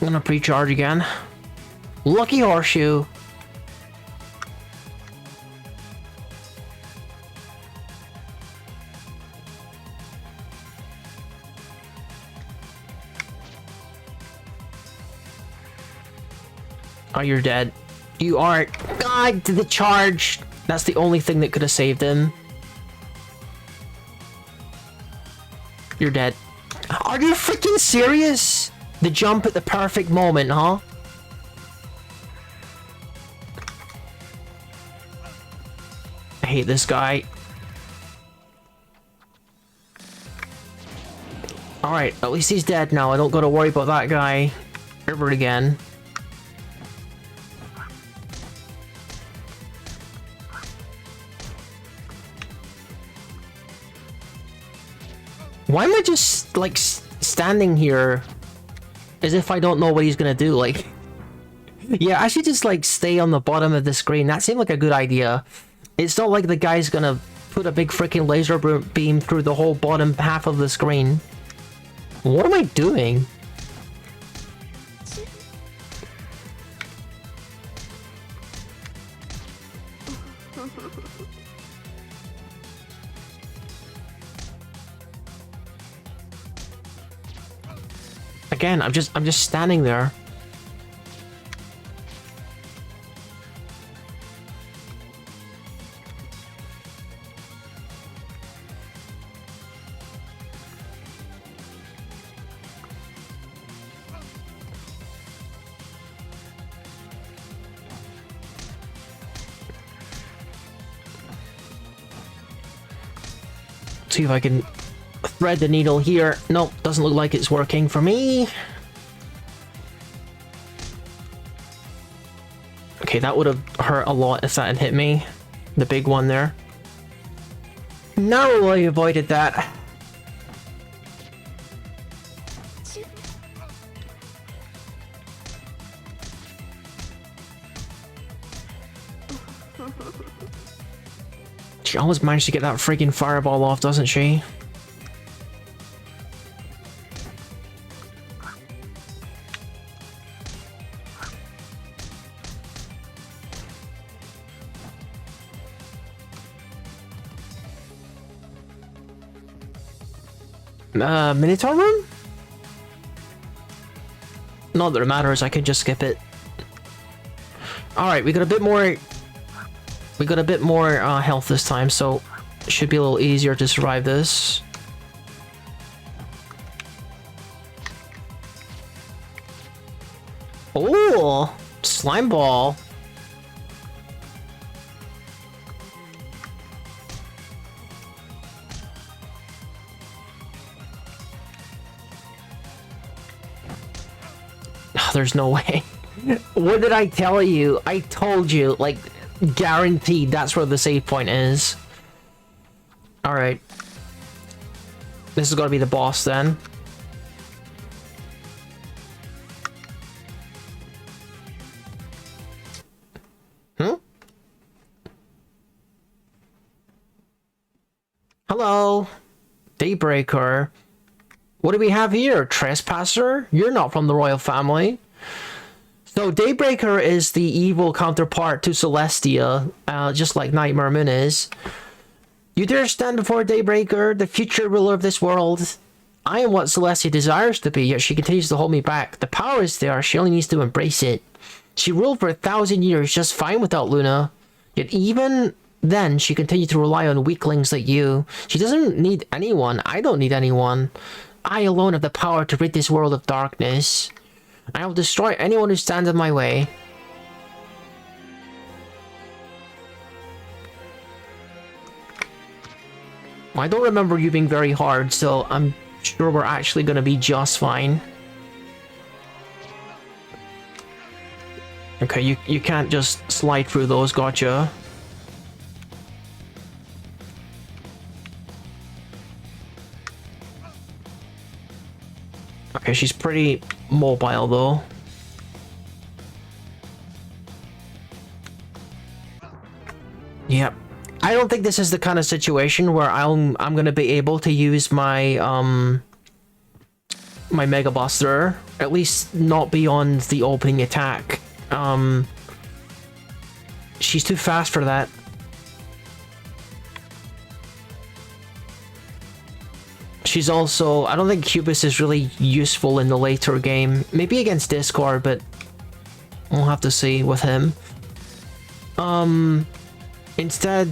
I'm gonna pre-charge again. Lucky horseshoe. Oh, you're dead. You aren't. God, the charge. That's the only thing that could have saved him. You're dead. Are you freaking serious? The jump at the perfect moment, huh? I hate this guy. Alright, at least he's dead now. I don't gotta worry about that guy ever again. Why am I just, like, standing here as if I don't know what he's gonna do? Like, yeah, I should just, like, stay on the bottom of the screen. That seemed like a good idea. It's not like the guy's gonna put a big freaking laser beam through the whole bottom half of the screen. What am I doing? Again, I'm just standing there. See if I can thread the needle here. Nope, doesn't look like it's working for me. Okay, that would have hurt a lot if that had hit me. The big one there. Narrowly avoided that. She always managed to get that freaking fireball off, doesn't she? Minotaur room? Not that it matters, I can just skip it. Alright, we got a bit more... We got a bit more health this time, so it should be a little easier to survive this. Oh, slime ball. There's no way. What did I tell you? I told you, like, guaranteed that's where the save point is. Alright. This is gonna be the boss then. Hello? Daybreaker. What do we have here? Trespasser? You're not from the royal family. So Daybreaker is the evil counterpart to Celestia, just like Nightmare Moon is. You dare stand before Daybreaker, the future ruler of this world. I am what Celestia desires to be, yet she continues to hold me back. The power is there, she only needs to embrace it. She ruled for 1,000 years just fine without Luna. Yet even then, she continued to rely on weaklings like you. She doesn't need anyone. I don't need anyone. I alone have the power to rid this world of darkness. I will destroy anyone who stands in my way. I don't remember you being very hard, so I'm sure we're actually going to be just fine. Okay, you can't just slide through those, gotcha. Okay, she's pretty mobile though. Yep. I don't think this is the kind of situation where I'm gonna be able to use my my Mega Buster, at least not beyond the opening attack. She's too fast for that. She's also, I don't think Cubus is really useful in the later game. Maybe against Discord, but we'll have to see with him. Instead,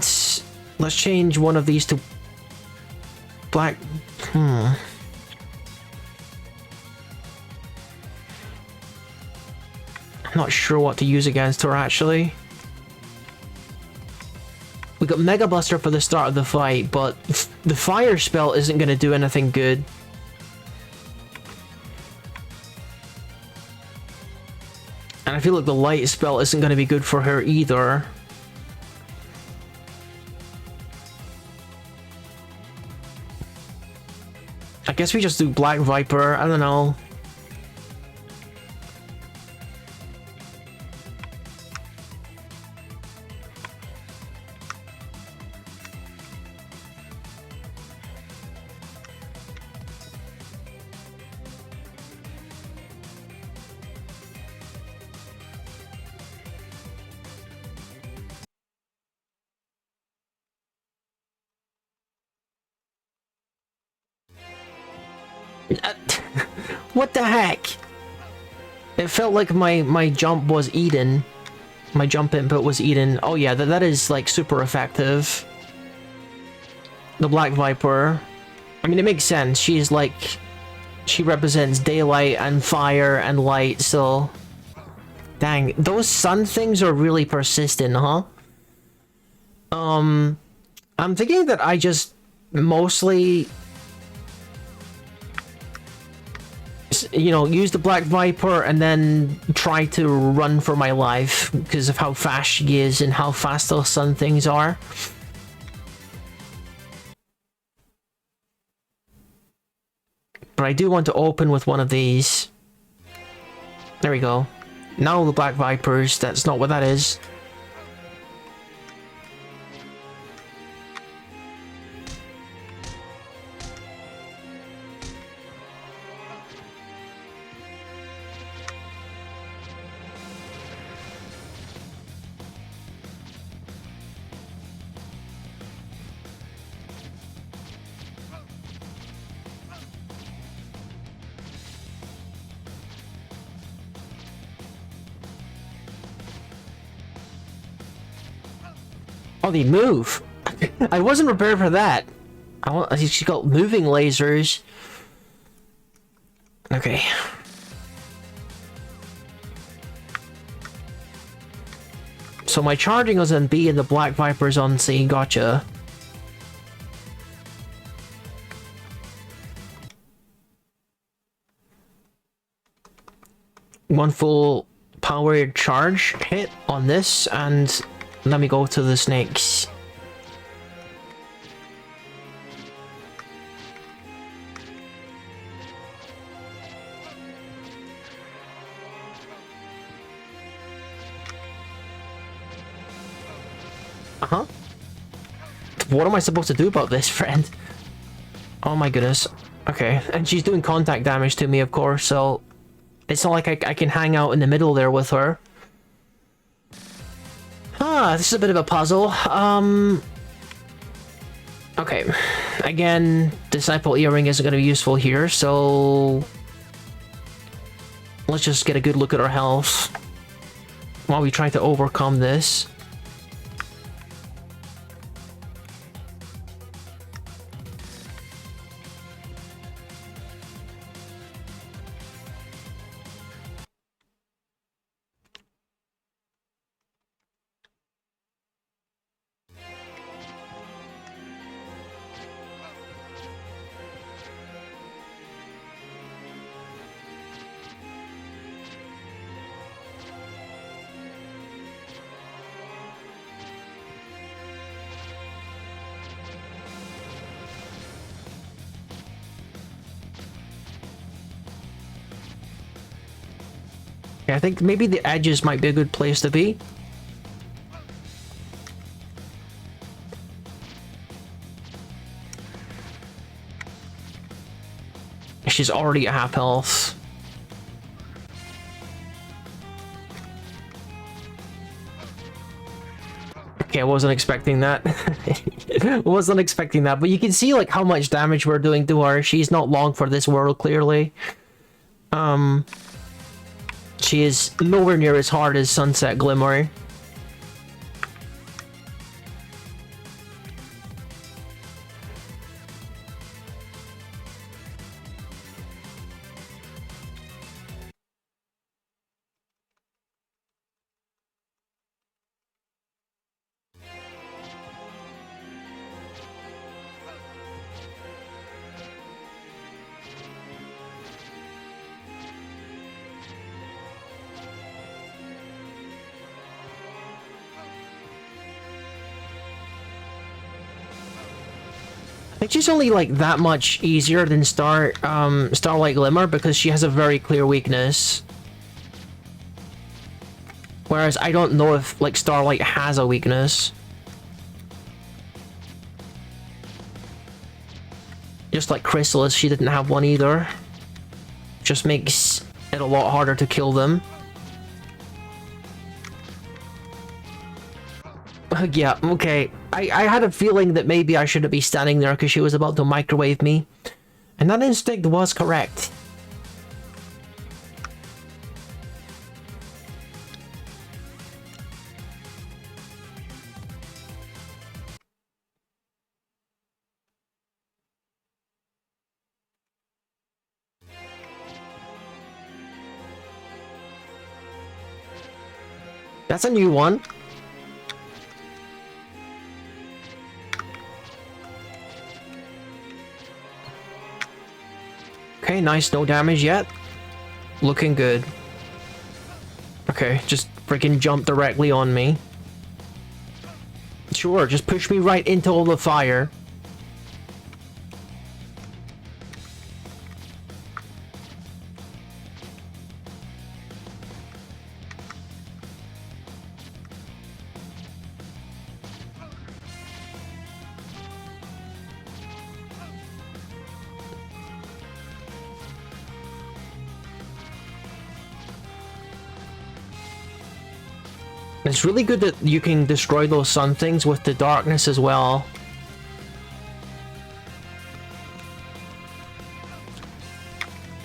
let's change one of these to black. I'm not sure what to use against her, actually. We got Mega Buster for the start of the fight, but the fire spell isn't going to do anything good. And I feel like the light spell isn't going to be good for her either. I guess we just do Black Viper, I don't know. What the heck? It felt like my jump was eaten. My jump input was eaten. Oh yeah, that is like super effective. The Black Viper. I mean, it makes sense. She's like... She represents daylight and fire and light, so... Dang, those sun things are really persistent, huh? I'm thinking that I just mostly... You know, use the Black Viper and then try to run for my life because of how fast she is and how fast those sun things are. But I do want to open with one of these. There we go. Now the Black Vipers, that's not what that is. Oh, they move. I wasn't prepared for that. She got moving lasers. Okay. So my charging was on B and the Black Viper's on C. Gotcha. One full powered charge hit on this, and let me go to the snakes. Uh-huh. What am I supposed to do about this, friend? Oh my goodness. Okay, and she's doing contact damage to me, of course, so... It's not like I can hang out in the middle there with her. This is a bit of a puzzle. Okay. Again, Disciple Earring isn't going to be useful here, so... Let's just get a good look at our health while we try to overcome this. Okay, I think maybe the edges might be a good place to be. She's already at half health. Okay, I wasn't expecting that. Wasn't expecting that, but you can see like how much damage we're doing to her. She's not long for this world, clearly. She is nowhere near as hard as Sunset Glimmer. I think she's only like that much easier than Starlight Glimmer because she has a very clear weakness. Whereas I don't know if like Starlight has a weakness. Just like Chrysalis, she didn't have one either. Just makes it a lot harder to kill them. Yeah, okay. I had a feeling that maybe I shouldn't be standing there because she was about to microwave me. And that instinct was correct. That's a new one. Okay, nice, no damage yet. Looking good. Okay, just freaking jump directly on me. Sure, just push me right into all the fire. It's really good that you can destroy those sun things with the darkness as well.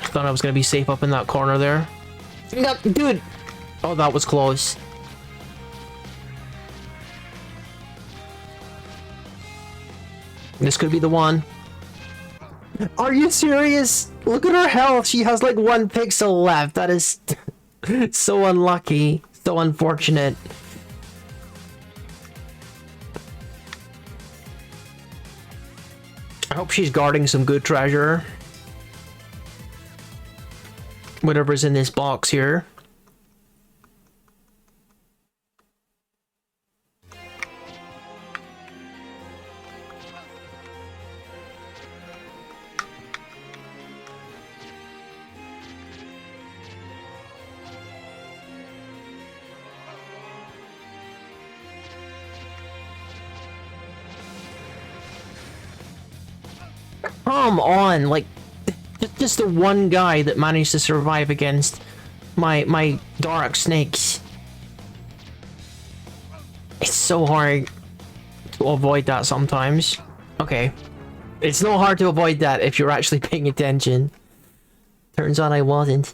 Thought I was gonna be safe up in that corner there. No, dude! Oh, that was close. This could be the one. Are you serious? Look at her health. She has like 1 pixel left. That is so unlucky. So unfortunate. I hope she's guarding some good treasure. Whatever's in this box here. Come on, like, just the one guy that managed to survive against my dark snakes. It's so hard to avoid that sometimes. Okay. It's not hard to avoid that if you're actually paying attention. Turns out I wasn't.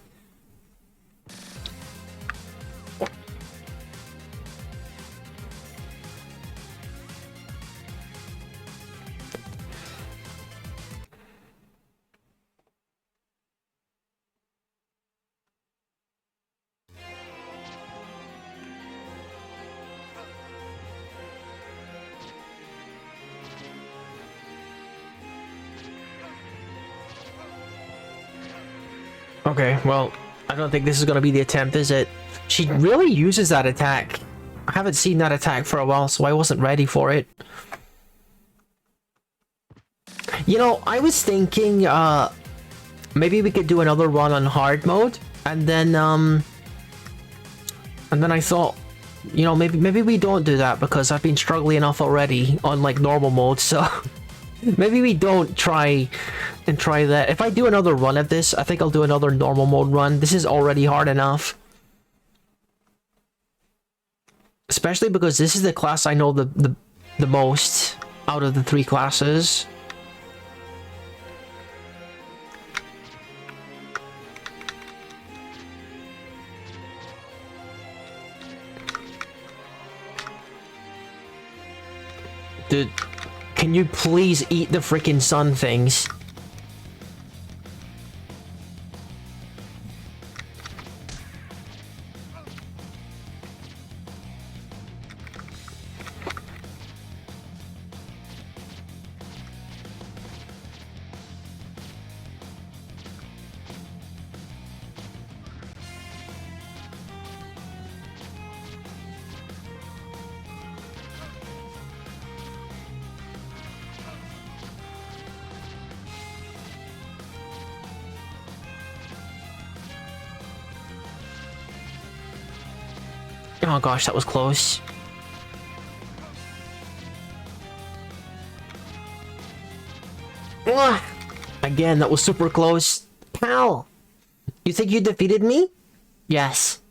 Okay, well, I don't think this is gonna be the attempt, is it? She really uses that attack. I haven't seen that attack for a while, so I wasn't ready for it. You know, I was thinking, maybe we could do another run on hard mode, and then, And then I thought, you know, maybe we don't do that because I've been struggling enough already on like normal mode, so maybe we don't try that. If I do another run at this, I think I'll do another normal mode run. This is already hard enough. Especially because this is the class I know the most out of the 3 classes. Dude, can you please eat the freaking sun things? Oh gosh, that was close. Ugh. Again, that was super close. Pow! You think you defeated me? Yes.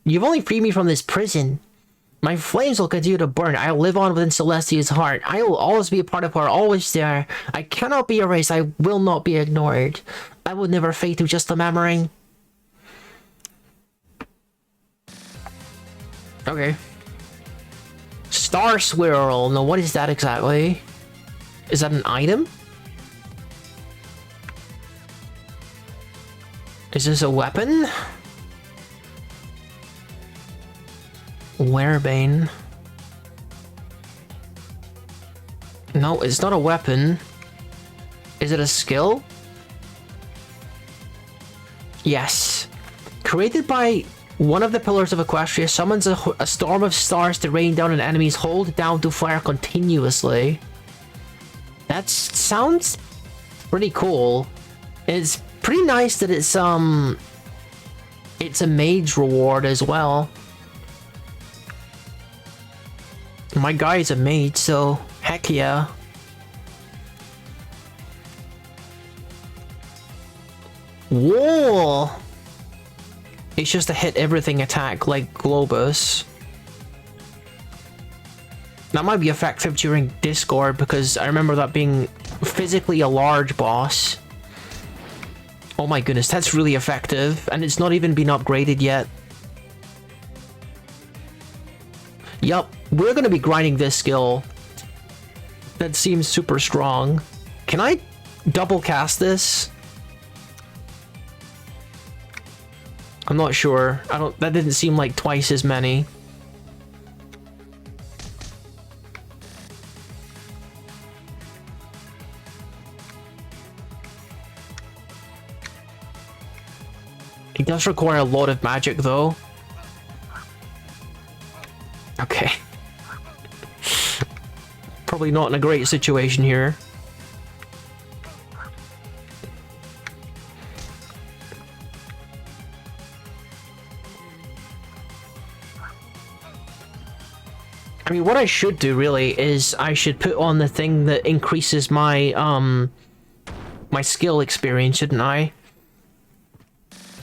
You've only freed me from this prison. My flames will continue to burn. I'll live on within Celestia's heart. I will always be a part of her, always there. I cannot be erased. I will not be ignored. I will never fade to just a memory. Okay. Star Swirl. Now, what is that exactly? Is that an item? Is this a weapon? Werebane. No, it's not a weapon. Is it a skill? Yes. Created by one of the pillars of Equestria, summons a storm of stars to rain down on enemies. Hold down to fire continuously. That sounds pretty cool. It's pretty nice that it's a mage reward as well. My guy is a mage, so heck yeah. Whoa! It's just a hit everything attack like Globus. That might be effective during Discord because I remember that being physically a large boss. Oh my goodness, that's really effective, and it's not even been upgraded yet. Yup, we're gonna be grinding this skill. That seems super strong. Can I double cast this? I'm not sure. That didn't seem like twice as many. It does require a lot of magic though. Okay. Probably not in a great situation here. I mean, what I should do really is I should put on the thing that increases my my skill experience, shouldn't I?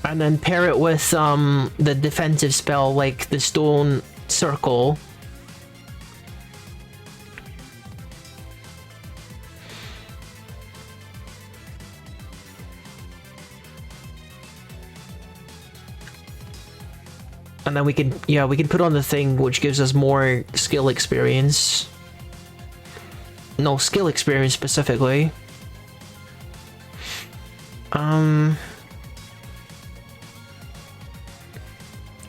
And then pair it with the defensive spell like the stone circle. And then we can, yeah, we can put on the thing which gives us more skill experience. No, skill experience specifically.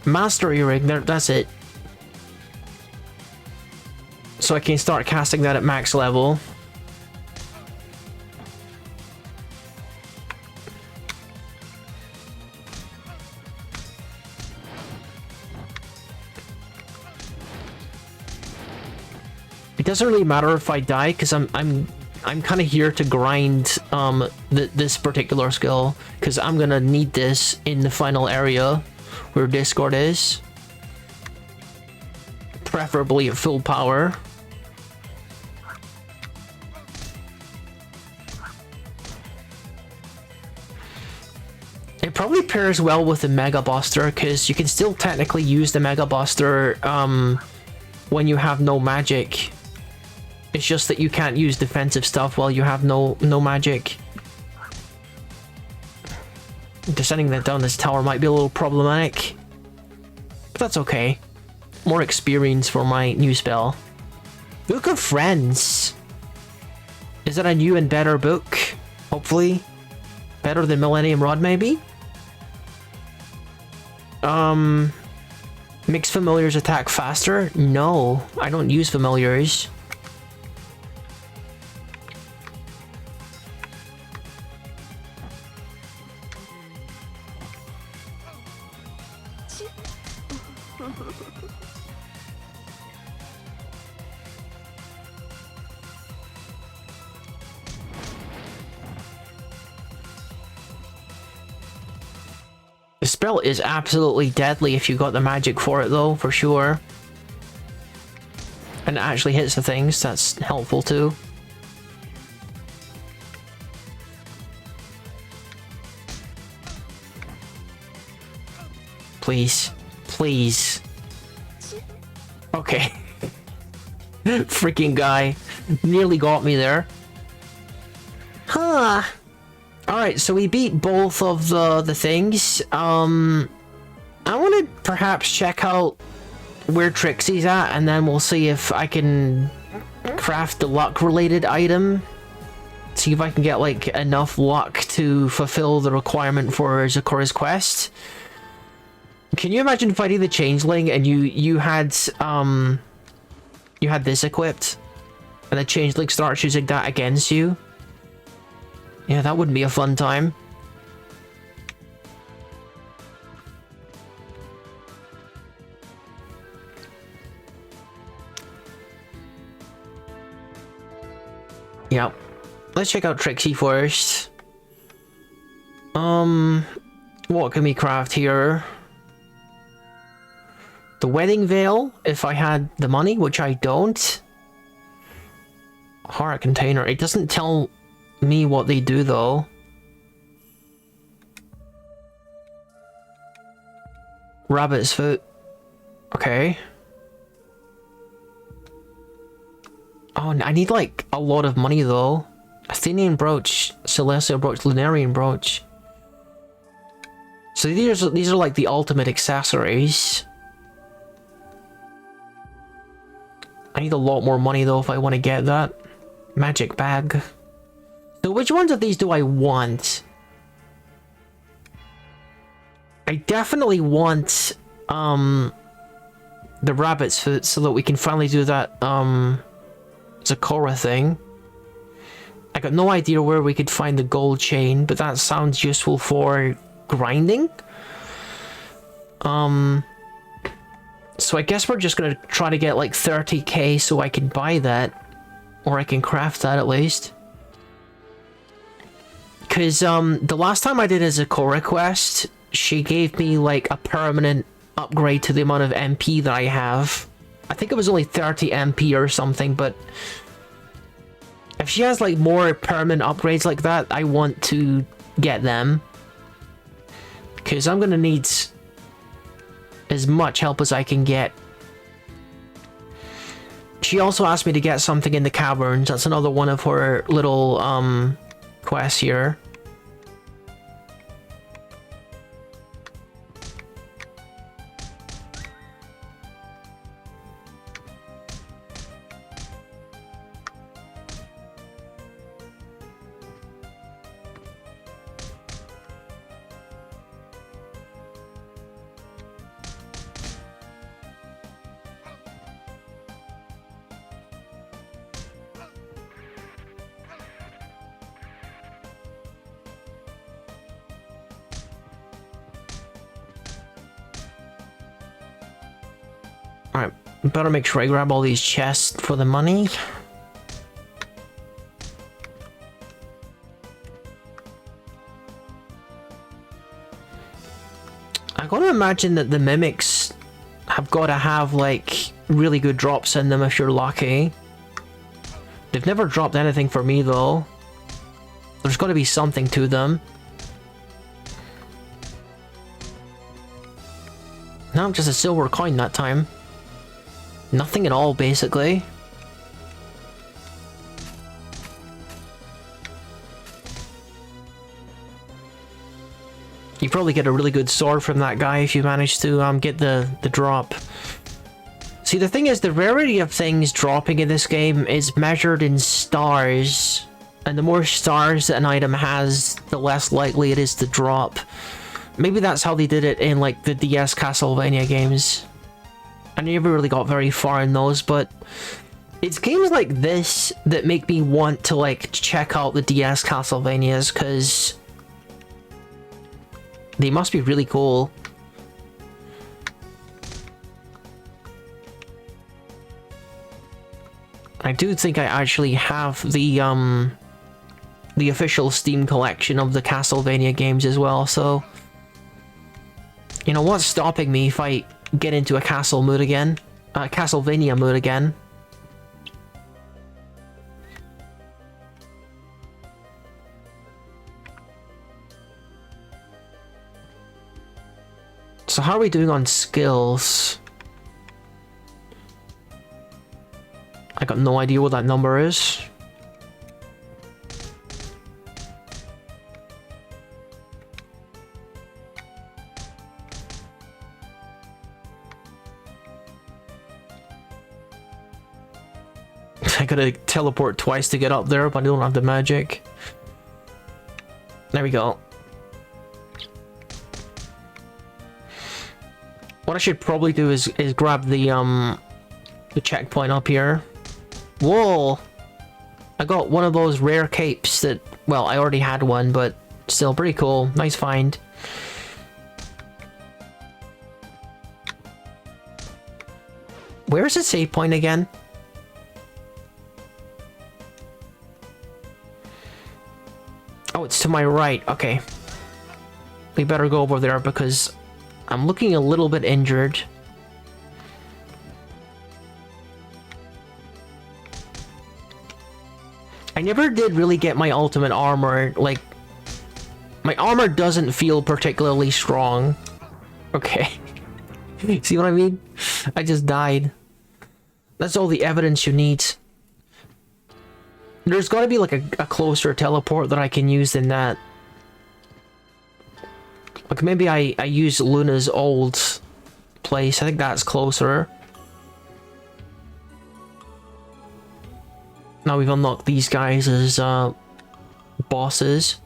Mastery ring, there, that's it. So I can start casting that at max level. It doesn't really matter if I die because I'm kind of here to grind this particular skill because I'm gonna need this in the final area where Discord is. preferably at full power. It probably pairs well with the Mega Buster, because you can still technically use the Mega Buster when you have no magic. It's just that you can't use defensive stuff while you have no magic. Descending that down this tower might be a little problematic, but that's okay. More experience for my new spell. Book of Friends. Is that a new and better book? Hopefully. Better than Millennium Rod, maybe? Makes familiars attack faster? No, I don't use familiars. The spell is absolutely deadly if you got the magic for it though, for sure. And it actually hits the things, that's helpful too. Please. Please. Okay. Freaking guy. Nearly got me there. Huh. Alright, so we beat both of the things. I want to perhaps check out where Trixie's at, and then we'll see if I can craft the luck-related item. See if I can get, like, enough luck to fulfill the requirement for Zakura's quest. Can you imagine fighting the Changeling and you had this equipped, and the Changeling starts using that against you? Yeah, that wouldn't be a fun time. Yep. Let's check out Trixie first. What can we craft here? The Wedding Veil, if I had the money, which I don't. Heart Container. It doesn't tell me what they do though. Rabbit's Foot. Okay. Oh, I need like a lot of money though. Athenian Brooch, Celestial Brooch, Lunarian Brooch. So these are like the ultimate accessories. I need a lot more money though if I want to get that. Magic Bag. So which ones of these do I want? I definitely want the Rabbit's Foot so that we can finally do that Zakura thing. I got no idea where we could find the gold chain, but that sounds useful for grinding. So I guess we're just gonna try to get like 30k so I can buy that. Or I can craft that at least. Cause the last time I did a Zakura quest, she gave me like a permanent upgrade to the amount of MP that I have. I think it was only 30 MP or something, but if she has like more permanent upgrades like that, I want to get them. Cause I'm gonna need as much help as I can get. She also asked me to get something in the caverns. That's another one of her little quests here. Alright, better make sure I grab all these chests for the money. I gotta imagine that the mimics have got to have like really good drops in them if you're lucky. They've never dropped anything for me though. There's got to be something to them. No, just a silver coin that time. Nothing at all, basically. You probably get a really good sword from that guy if you manage to get the drop. See, the thing is, the rarity of things dropping in this game is measured in stars. And the more stars that an item has, the less likely it is to drop. Maybe that's how they did it in, like, the DS Castlevania games. I never really got very far in those, but it's games like this that make me want to, like, check out the DS Castlevanias, because they must be really cool. I do think I actually have the official Steam collection of the Castlevania games as well, so... You know, what's stopping me if I get into a Castlevania mood again? So how are we doing on skills? I got no idea what that number is. I gotta teleport twice to get up there, but I don't have the magic. There we go. What I should probably do is grab the checkpoint up here. Whoa! I got one of those rare capes that, well, I already had one, but still pretty cool. Nice find. Where's the save point again? Oh, it's to my right. Okay. We better go over there because I'm looking a little bit injured. I never did really get my ultimate armor. Like, my armor doesn't feel particularly strong. Okay. See what I mean? I just died. That's all the evidence you need. There's gotta be like a closer teleport that I can use than that. Like maybe I use Luna's old place. I think that's closer. Now we've unlocked these guys as bosses.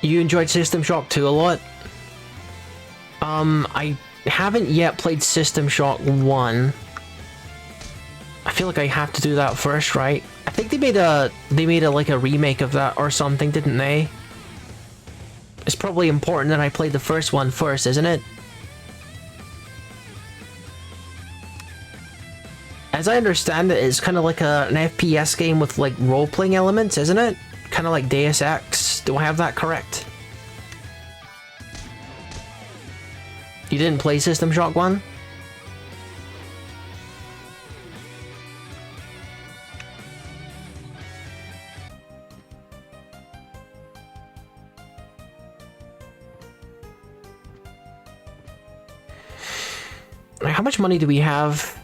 You enjoyed System Shock 2 a lot? I haven't yet played System Shock 1. I feel like I have to do that first, right? I think they made a like a remake of that or something, didn't they? It's probably important that I play the first one first, isn't it? As I understand it, it's kind of like an FPS game with like role-playing elements, isn't it? Kind of like Deus Ex. Do I have that correct? You didn't play System Shock 1? How much money do we have?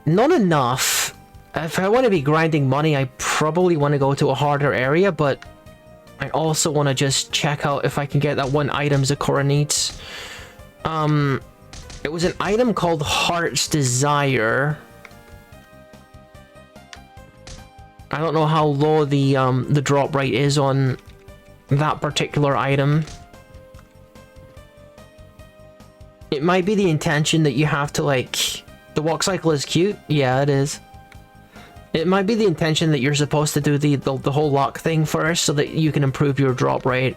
Not enough. If I want to be grinding money, I probably want to go to a harder area, but I also want to just check out if I can get that one item Zakora needs. It was an item called Heart's Desire. I don't know how low the drop rate is on that particular item. It might be the intention that you have to, like... The walk cycle is cute? Yeah, it is. It might be the intention that you're supposed to do the whole lock thing first so that you can improve your drop rate.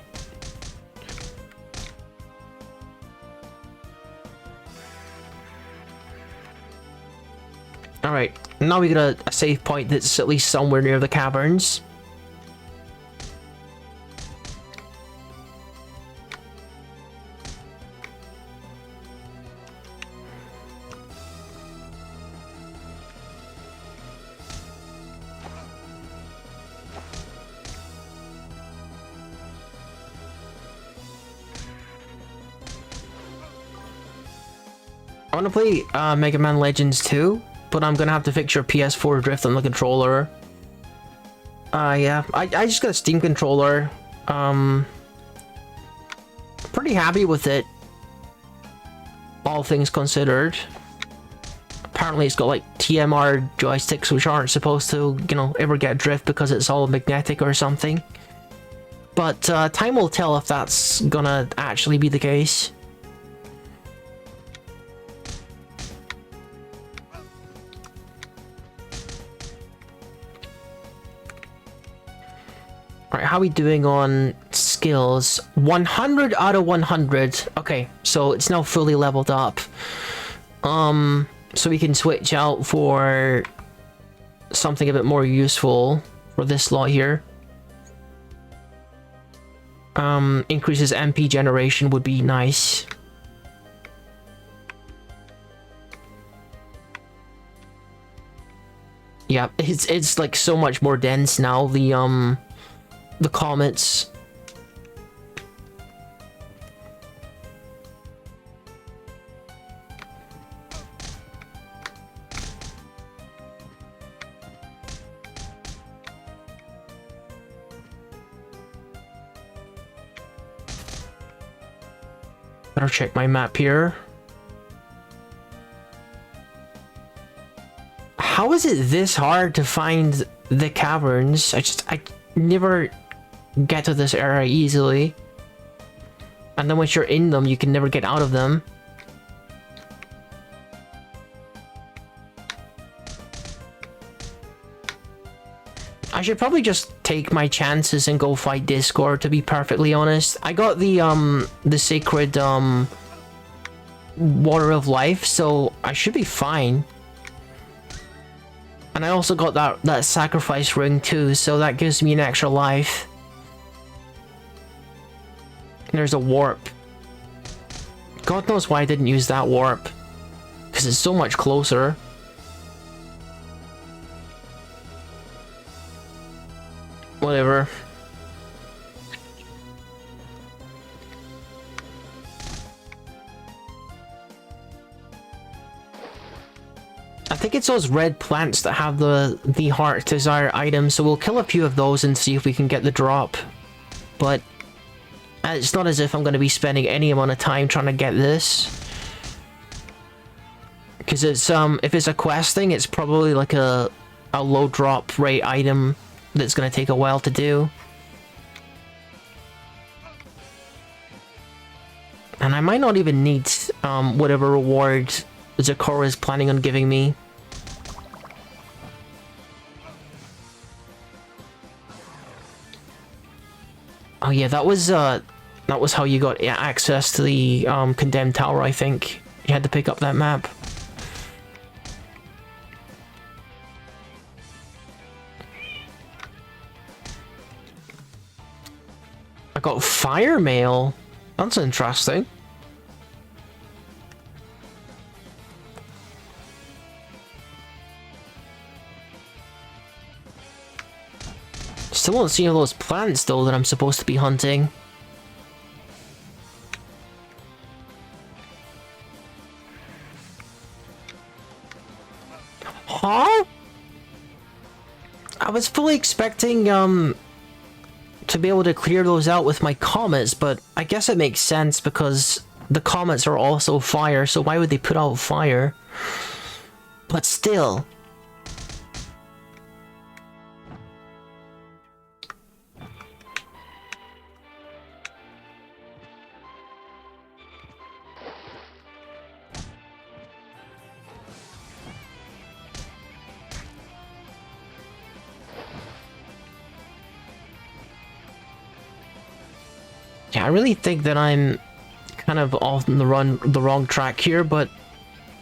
Alright, now we got a save point that's at least somewhere near the caverns. I want to play Mega Man Legends 2, but I'm gonna have to fix your PS4 drift on the controller. Yeah, I just got a Steam controller. Pretty happy with it, all things considered. Apparently it's got like TMR joysticks which aren't supposed to, you know, ever get drift because it's all magnetic or something. But time will tell if that's gonna actually be the case. Alright, how are we doing on skills? 100 out of 100. Okay, so it's now fully leveled up. So we can switch out for something a bit more useful for this slot here. Increases MP generation would be nice. Yeah, it's like so much more dense now, the comets. Better check my map here. How is it this hard to find the caverns? I never get to this area easily. And then once you're in them, you can never get out of them. I should probably just take my chances and go fight Discord, to be perfectly honest. I got the sacred water of life, so I should be fine. And I also got that sacrifice ring too, so that gives me an extra life. There's a warp. God knows why I didn't use that warp, because it's so much closer. Whatever. I think it's those red plants that have the heart desire item, so we'll kill a few of those and see if we can get the drop. But it's not as if I'm going to be spending any amount of time trying to get this. Because it's if it's a quest thing, it's probably like a low drop rate item that's going to take a while to do. And I might not even need whatever reward Zakora is planning on giving me. Oh yeah, that was how you got access to the condemned tower, I think. You had to pick up that map. I got fire mail. That's interesting. Still don't see all those plants though that I'm supposed to be hunting. Huh? I was fully expecting to be able to clear those out with my comets, but I guess it makes sense because the comets are also fire, so why would they put out fire? But still. Yeah, I really think that I'm kind of off on the wrong track here, but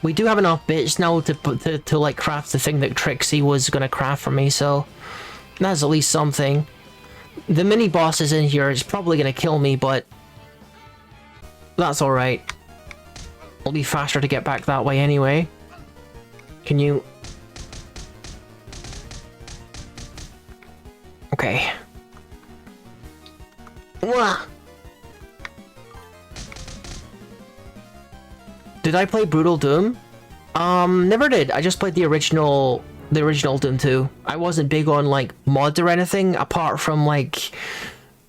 We do have enough bits now to like craft the thing that Trixie was gonna craft for me, so that's at least something. The mini bosses in here is probably gonna kill me, but that's alright. It'll be faster to get back that way anyway. Can you... Okay. Wah. Did I play Brutal Doom? Never did. I just played the original Doom 2. I wasn't big on like mods or anything apart from like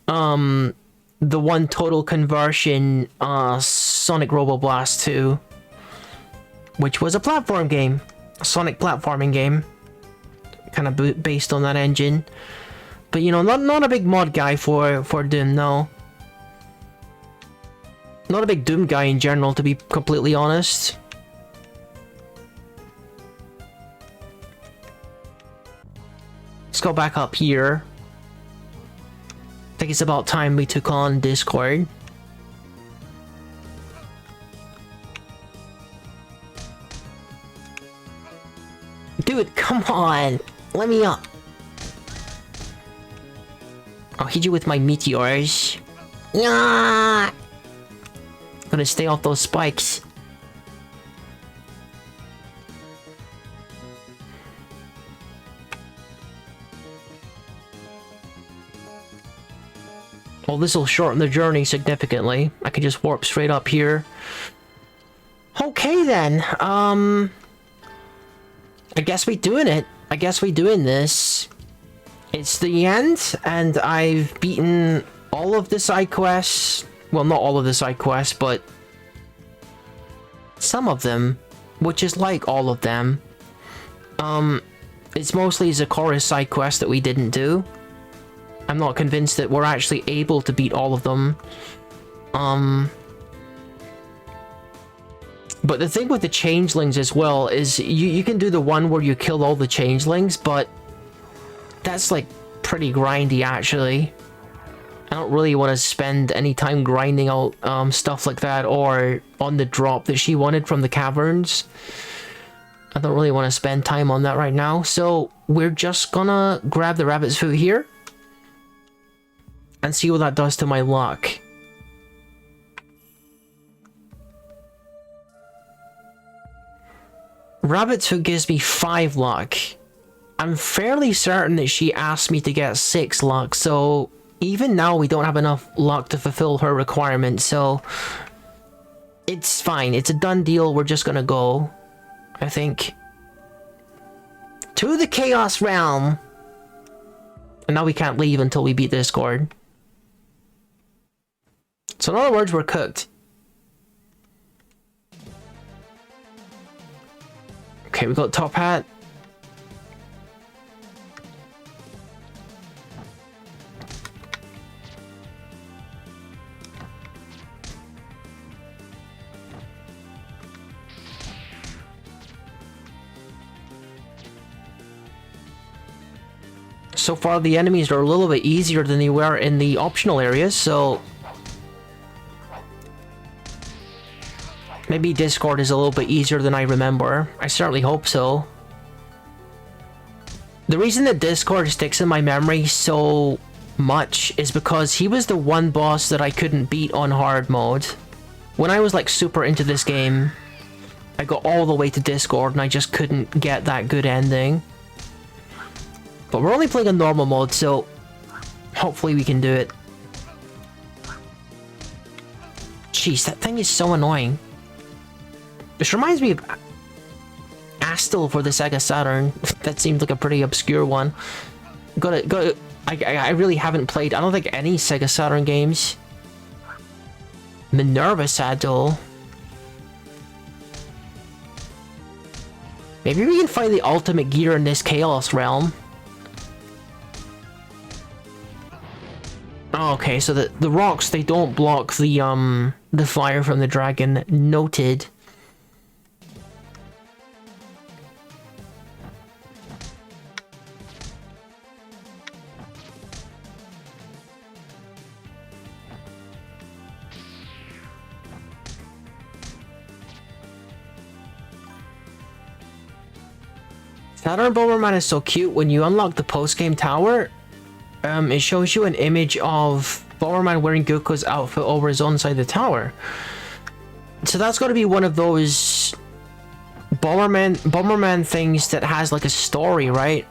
the one total conversion Sonic Robo Blast 2, which was a platform game, a Sonic platforming game, kind of based on that engine. But you know, not a big mod guy for Doom, no. Not a big Doom guy in general, to be completely honest. Let's go back up here. I think it's about time we took on Discord. Dude, come on! Let me up! I'll hit you with my meteors. Yeah. Gonna stay off those spikes. Well, this will shorten the journey significantly. I can just warp straight up here. Okay then, I guess we doing it. I guess we doing this. It's the end, and I've beaten all of the side quests. Well, not all of the side quests, but some of them, which is like all of them. It's mostly Zakura's side quest that we didn't do. I'm not convinced that we're actually able to beat all of them. But the thing with the changelings as well is you can do the one where you kill all the changelings, but that's like pretty grindy actually. I don't really want to spend any time grinding out stuff like that, or on the drop that she wanted from the caverns. I don't really want to spend time on that right now, so we're just gonna grab the rabbit's foot here and see what that does to my luck. Rabbit's foot gives me 5 luck. I'm fairly certain that she asked me to get 6 luck, so even now we don't have enough luck to fulfill her requirement, so it's fine. It's a done deal. We're just gonna go, I think, to the Chaos Realm. And now we can't leave until we beat Discord. So in other words, we're cooked. Okay, we got top hat. So far, the enemies are a little bit easier than they were in the optional areas, so maybe Discord is a little bit easier than I remember. I certainly hope so. The reason that Discord sticks in my memory so much is because he was the one boss that I couldn't beat on hard mode. When I was like super into this game, I got all the way to Discord and I just couldn't get that good ending. But we're only playing on normal mode, so hopefully we can do it. Jeez, that thing is so annoying. This reminds me of Astel for the Sega Saturn. That seemed like a pretty obscure one. I really haven't played, I don't think, any Sega Saturn games. Minerva Saddle. Maybe we can find the ultimate gear in this Chaos Realm. Oh, okay, so the rocks, they don't block the fire from the dragon. Noted. That our Bomberman is so cute. When you unlock the post-game tower, it shows you an image of Bomberman wearing Goku's outfit over his own side of the tower. So that's got to be one of those Bomberman things that has like a story, right?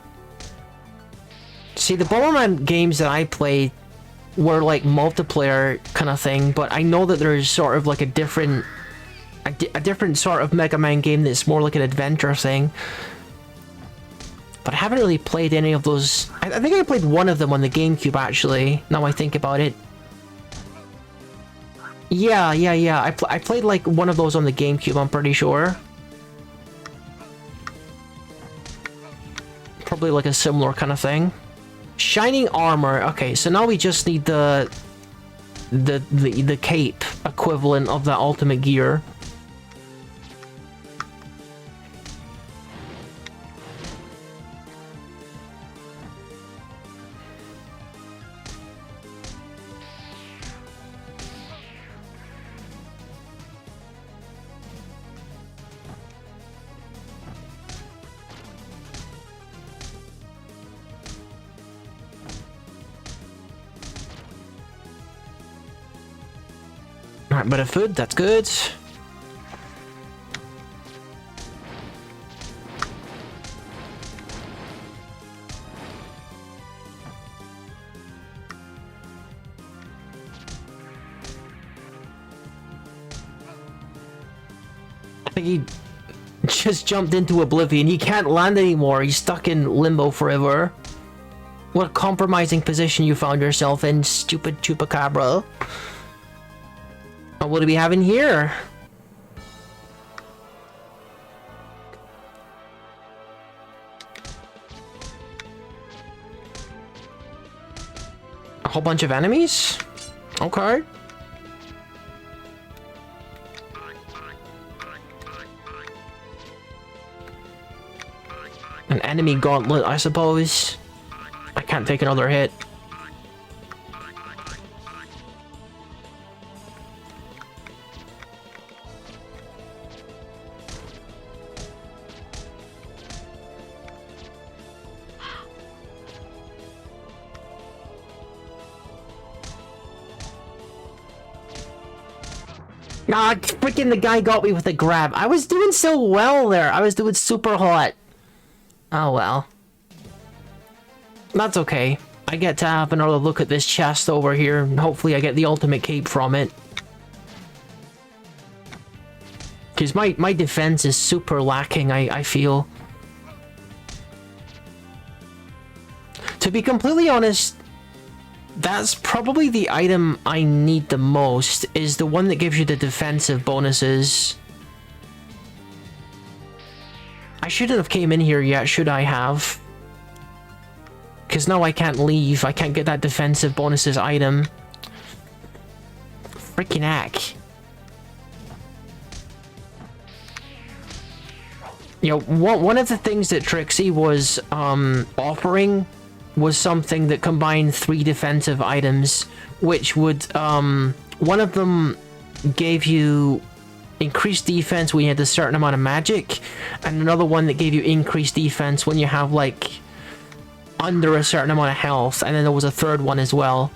See, the Bomberman games that I played were like multiplayer kind of thing, but I know that there's sort of like a different sort of Mega Man game that's more like an adventure thing. But I haven't really played any of those. I think I played one of them on the GameCube, actually, now I think about it. Yeah. I played like one of those on the GameCube, I'm pretty sure. Probably like a similar kind of thing. Shining armor. Okay, so now we just need the cape equivalent of the ultimate gear. Alright, bit of food, that's good. I think he just jumped into oblivion. He can't land anymore. He's stuck in limbo forever. What a compromising position you found yourself in, stupid Chupacabra. What do we have in here? A whole bunch of enemies? Okay. An enemy gauntlet, I suppose. I can't take another hit. Ah, freaking the guy got me with a grab. I was doing so well there. I was doing super hot. Oh well. That's okay. I get to have another look at this chest over here, and hopefully I get the ultimate cape from it. Because my defense is super lacking, I feel. To be completely honest, that's probably the item I need the most, is the one that gives you the defensive bonuses. I shouldn't have came in here yet, should I have? Because now I can't leave. I can't get that defensive bonuses item. Freaking heck. You know, one of the things that Trixie was offering was something that combined 3 defensive items, which would, one of them gave you increased defense when you had a certain amount of magic, and another one that gave you increased defense when you have, like, under a certain amount of health, and then there was a third one as well.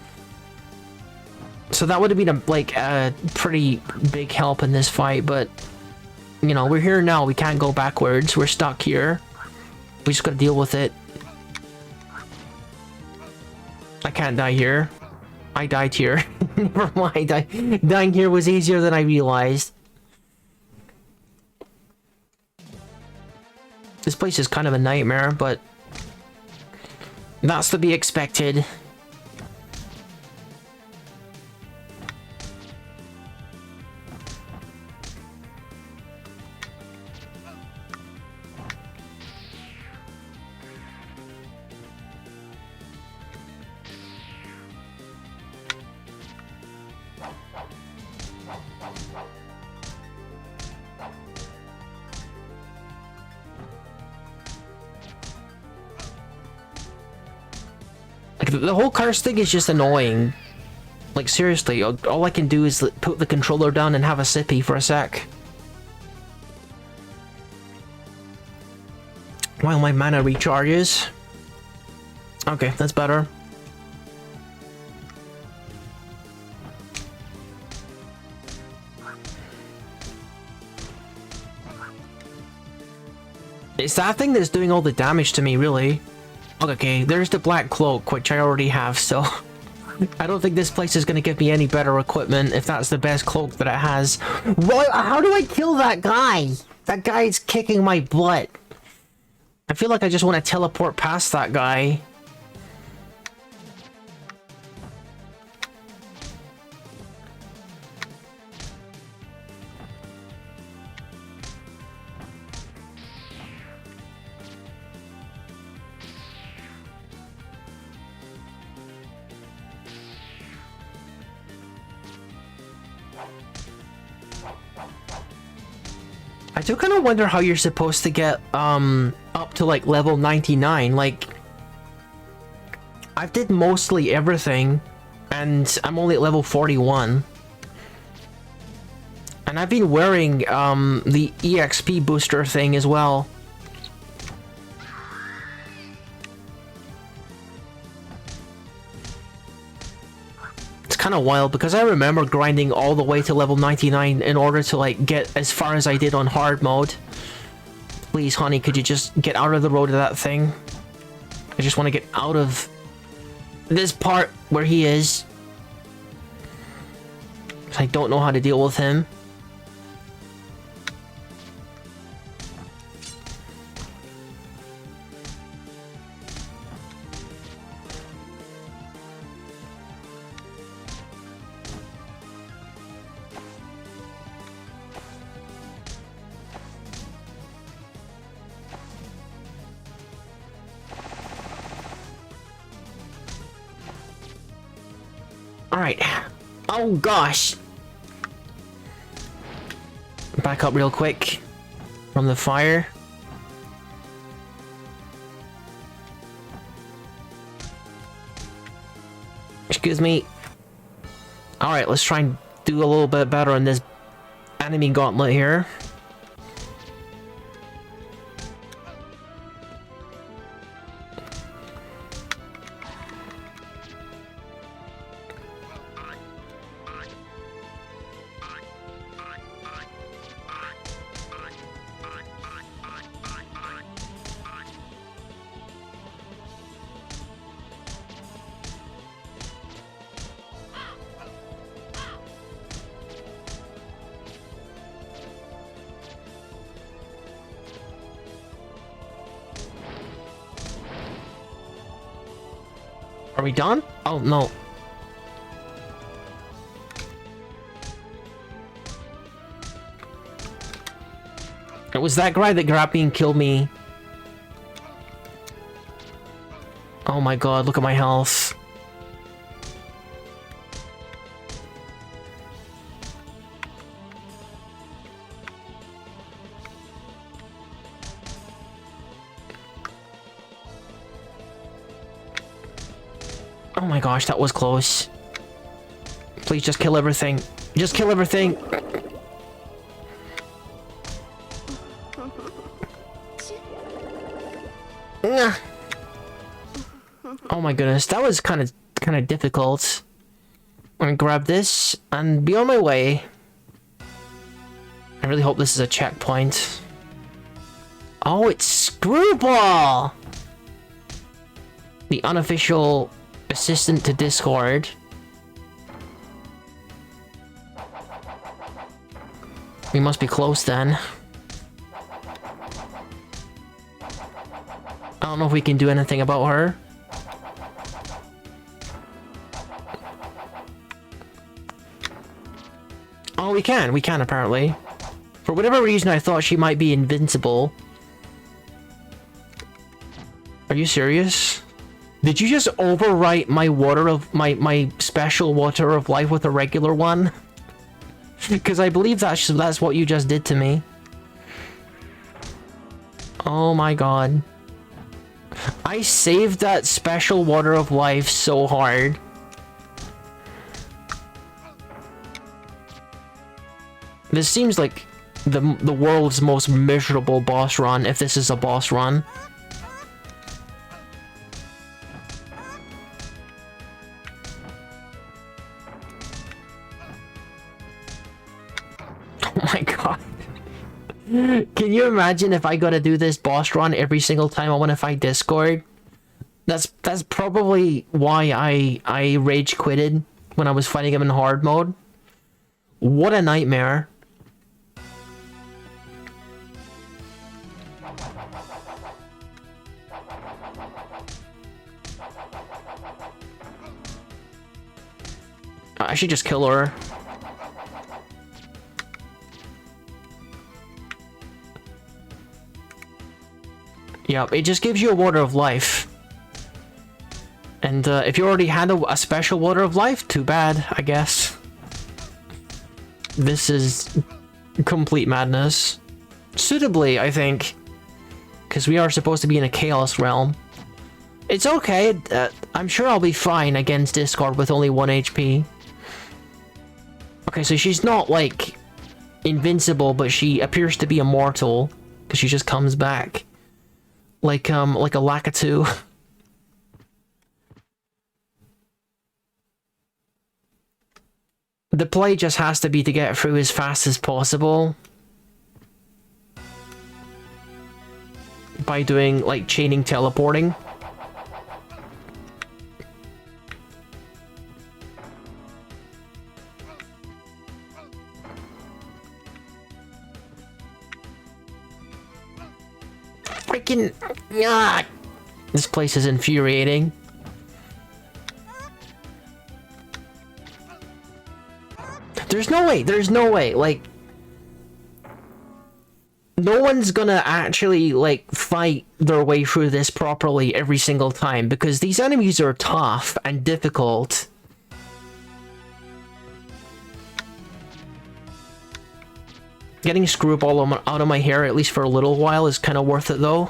So that would have been, a pretty big help in this fight, but, you know, we're here now, we can't go backwards, we're stuck here. We just gotta deal with it. I can't die here. I died here. Never mind. Dying here was easier than I realized. This place is kind of a nightmare, but that's to be expected. The whole curse thing is just annoying. Like, seriously, all I can do is put the controller down and have a sippy for a sec. while my mana recharges. Okay, that's better. It's that thing that's doing all the damage to me, really. Okay, there's the black cloak, which I already have, so... I don't think this place is going to give me any better equipment if that's the best cloak that it has. What? How do I kill that guy? That guy's kicking my butt. I feel like I just want to teleport past that guy. I do kind of wonder how you're supposed to get up to like level 99. Like, I did mostly everything and I'm only at level 41. And I've been wearing the EXP booster thing as well. Kind of wild because I remember grinding all the way to level 99 in order to like get as far as I did on hard mode. Please, honey, could you just get out of the road of that thing? I just want to get out of this part where he is. I don't know how to deal with him. Alright. Oh gosh. Back up real quick from the fire. Excuse me. Alright, let's try and do a little bit better on this enemy gauntlet here. Are we done? Oh, no. It was that guy that grabbed me and killed me. Oh my god, look at my health. Oh my gosh, that was close. Please just kill everything. Just kill everything. Oh my goodness, that was kind of difficult. I'm gonna grab this and be on my way. I really hope this is a checkpoint. Oh, it's Screwball! The unofficial assistant to Discord. We must be close then. I don't know if we can do anything about her. Oh, we can apparently. For whatever reason, I thought she might be invincible. Are you serious? Did you just overwrite my water of my special water of life with a regular one? Because I believe that's what you just did to me. Oh my god. I saved that special water of life so hard. This seems like the world's most miserable boss run, if this is a boss run. my god. Can you imagine if I gotta do this boss run every single time I want to fight Discord? That's probably why I rage quitted when I was fighting him in hard mode. What a nightmare. I should just kill her. Yep, it just gives you a water of life. And if you already had a special water of life, too bad, I guess. This is complete madness. Suitably, I think. Because we are supposed to be in a chaos realm. It's okay, I'm sure I'll be fine against Discord with only 1 HP. Okay, so she's not, like, invincible, but she appears to be immortal. Because she just comes back. Like a Lakitu. The play just has to be to get through as fast as possible. By doing, like, chaining teleporting. Freaking... Ah! This place is infuriating. There's no way, like... No one's gonna actually, like, fight their way through this properly every single time, because these enemies are tough and difficult. Getting Screwball out of my hair, at least for a little while, is kind of worth it, though.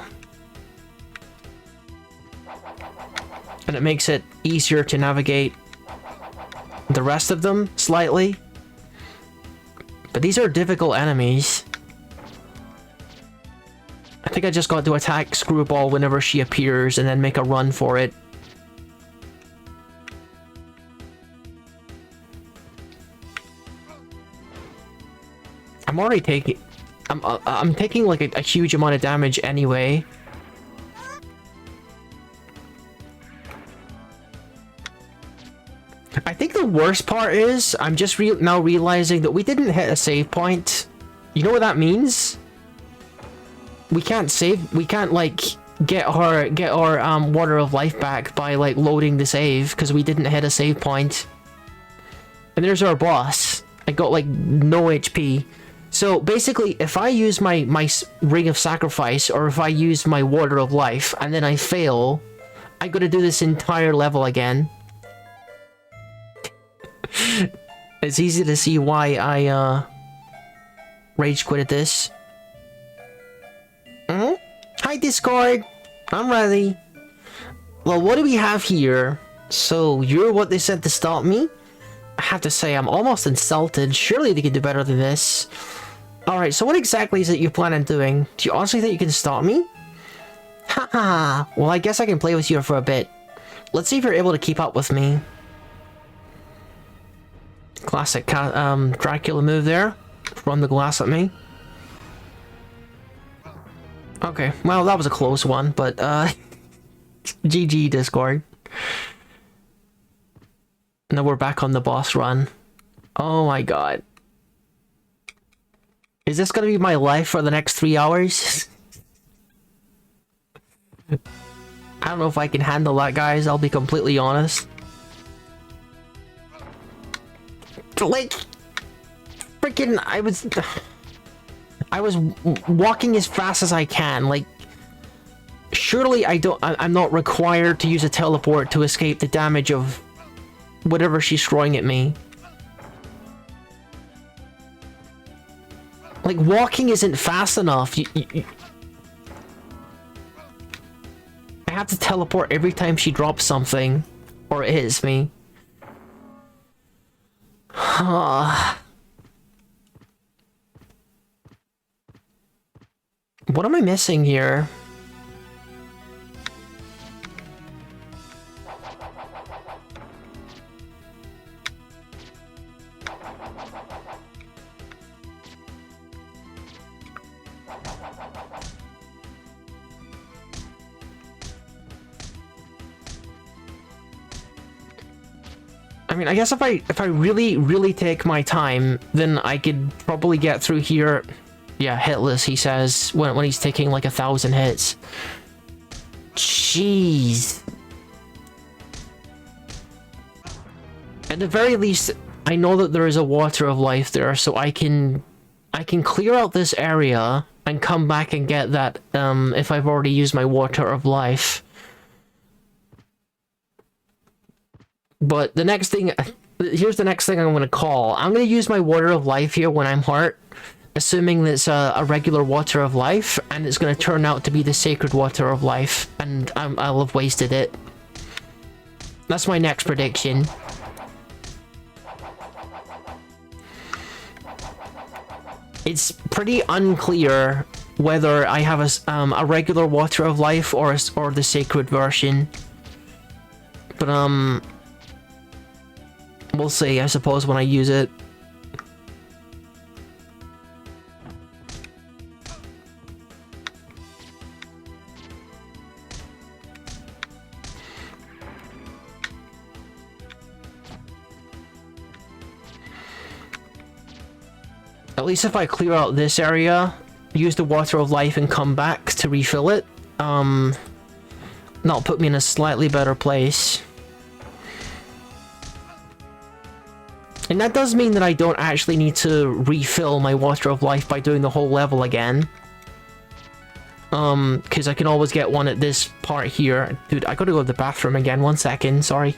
And it makes it easier to navigate the rest of them, slightly. But these are difficult enemies. I think I just got to attack Screwball whenever she appears and then make a run for it. I'm already taking... I'm taking like a huge amount of damage anyway. I think the worst part is I'm just now realizing that we didn't hit a save point. You know what that means? We can't save. We can't like get our water of life back by like loading the save because we didn't hit a save point. And there's our boss. I got like no HP. So basically, if I use my ring of sacrifice or if I use my water of life and then I fail, I gotta do this entire level again. It's easy to see why I rage quit at this. Hi Discord, I'm ready. Well, what do we have here? So you're what they said to stop me? I have to say I'm almost insulted. Surely they could do better than this. Alright, so what exactly is it you plan on doing? Do you honestly think you can stop me? Haha, well I guess I can play with you for a bit. Let's see if you're able to keep up with me. Classic Dracula move there. Run the glass at me. Okay, well that was a close one, but GG Discord. Now we're back on the boss run. Oh my god. Is this gonna be my life for the next 3 hours? I don't know if I can handle that, guys, I'll be completely honest. Like, freaking, I was walking as fast as I can, like, surely I'm not required to use a teleport to escape the damage of whatever she's throwing at me. Like, walking isn't fast enough. I have to teleport every time she drops something, or it hits me. What am I missing here? mean, I guess if I really take my time, then I could probably get through here. Yeah, hitless, he says, when he's taking like 1,000 hits. Jeez. At the very least, I know that there is a water of life there, so I can clear out this area and come back and get that if I've already used my water of life. But the next thing, here's the next thing I'm going to call. I'm going to use my water of life here when I'm hurt, assuming that it's a regular water of life, and it's going to turn out to be the sacred water of life, and I'll have wasted it. That's my next prediction. It's pretty unclear whether I have a regular water of life or the sacred version. But we'll see, I suppose, when I use it. At least if I clear out this area, use the water of life and come back to refill it, that'll put me in a slightly better place. And that does mean that I don't actually need to refill my water of life by doing the whole level again. Because I can always get one at this part here. Dude, I gotta go to the bathroom again, 1 second, sorry.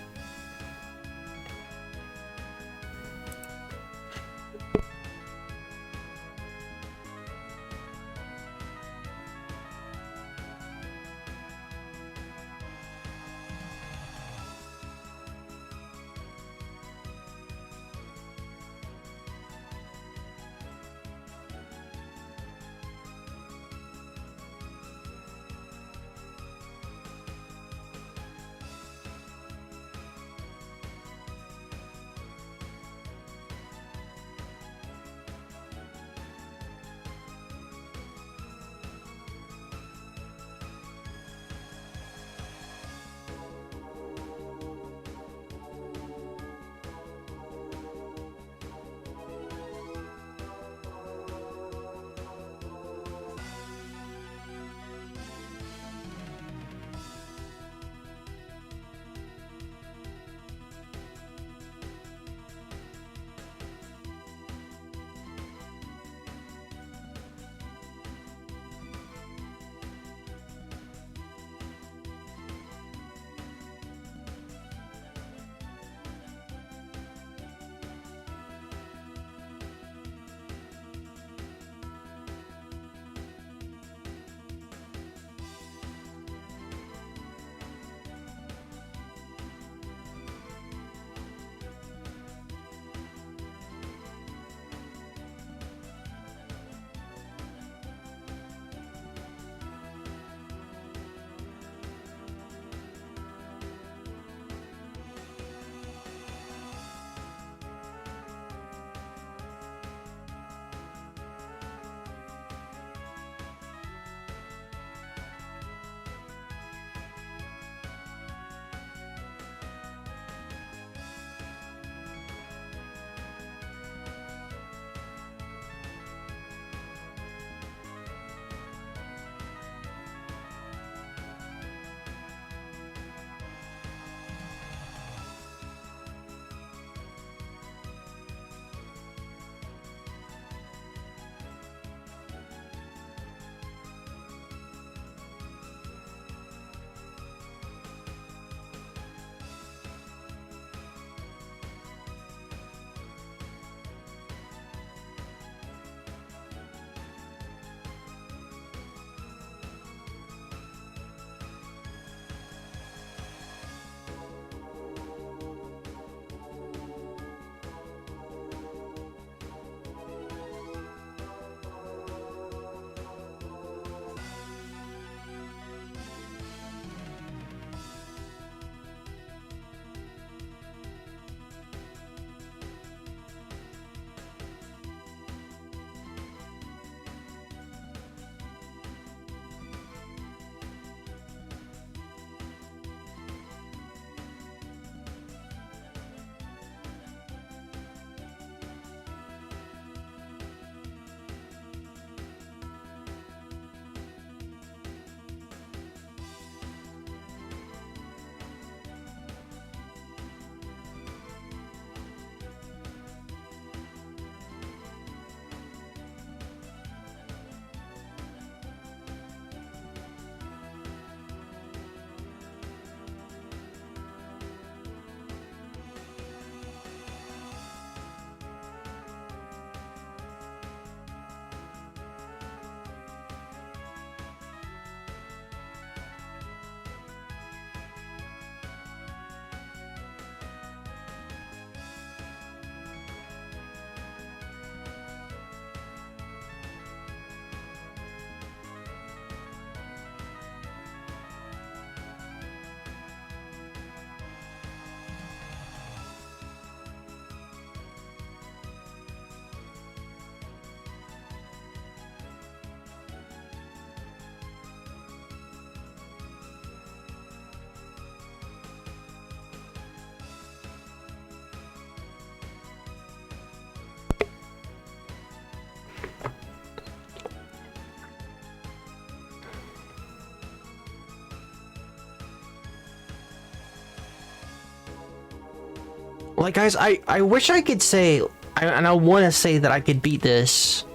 Like, guys, I wish I could say, and I want to say that I could beat this.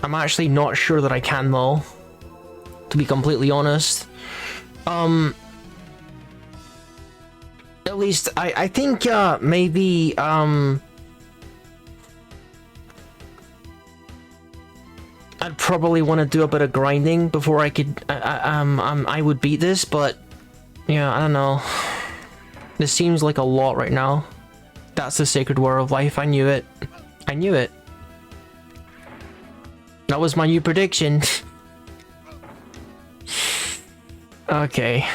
I'm actually not sure that I can, though. To be completely honest. At least, I think, maybe, I'd probably want to do a bit of grinding before I could, I would beat this, but, yeah, I don't know. This seems like a lot right now. That's the sacred war of life. I knew it. I knew it. That was my new prediction. Okay.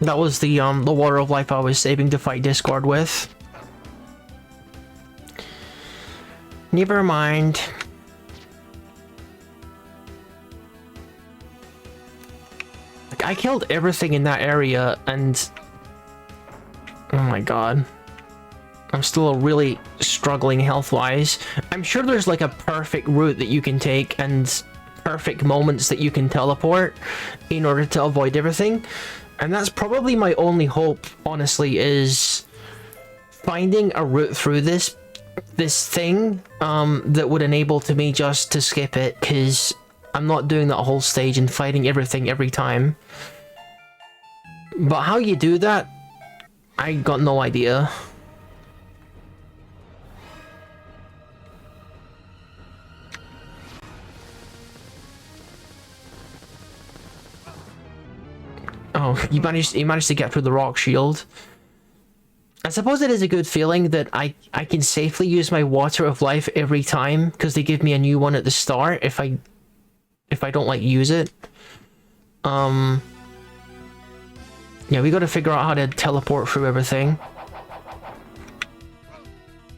That was the water of life I was saving to fight Discord with. Never mind. Like, I killed everything in that area and... Oh my god. I'm still really struggling health-wise. I'm sure there's like a perfect route that you can take and perfect moments that you can teleport in order to avoid everything. And that's probably my only hope, honestly, is finding a route through this thing that would enable to me just to skip it, because I'm not doing that whole stage and fighting everything every time. But how you do that, I got no idea. Oh, you managed to get through the rock shield. I suppose it is a good feeling that I can safely use my water of life every time, because they give me a new one at the start if I don't like use it. Yeah, we gotta figure out how to teleport through everything.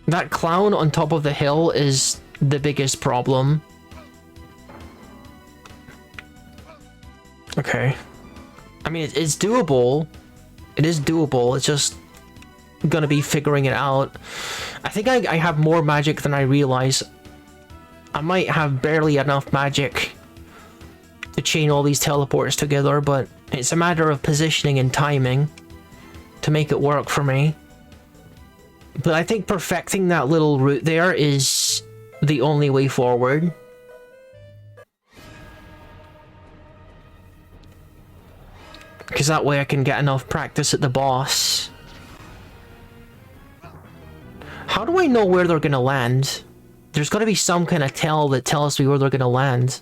That clown on top of the hill is the biggest problem. Okay. I mean, it's doable. It is doable. It's just gonna be figuring it out. I think I have more magic than I realize. I might have barely enough magic to chain all these teleports together, but it's a matter of positioning and timing to make it work for me. But I think perfecting that little route there is the only way forward. Because that way I can get enough practice at the boss. How do I know where they're gonna land? There's gotta be some kind of tell that tells me where they're gonna land.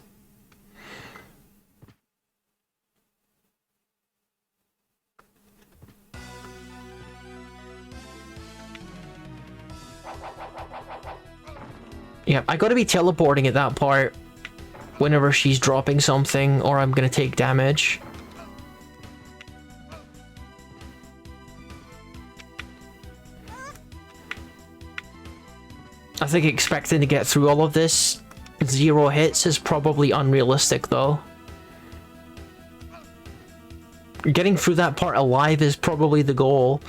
Yeah, I gotta be teleporting at that part whenever she's dropping something, or I'm gonna take damage. I think expecting to get through all of this 0 hits is probably unrealistic, though. Getting through that part alive is probably the goal.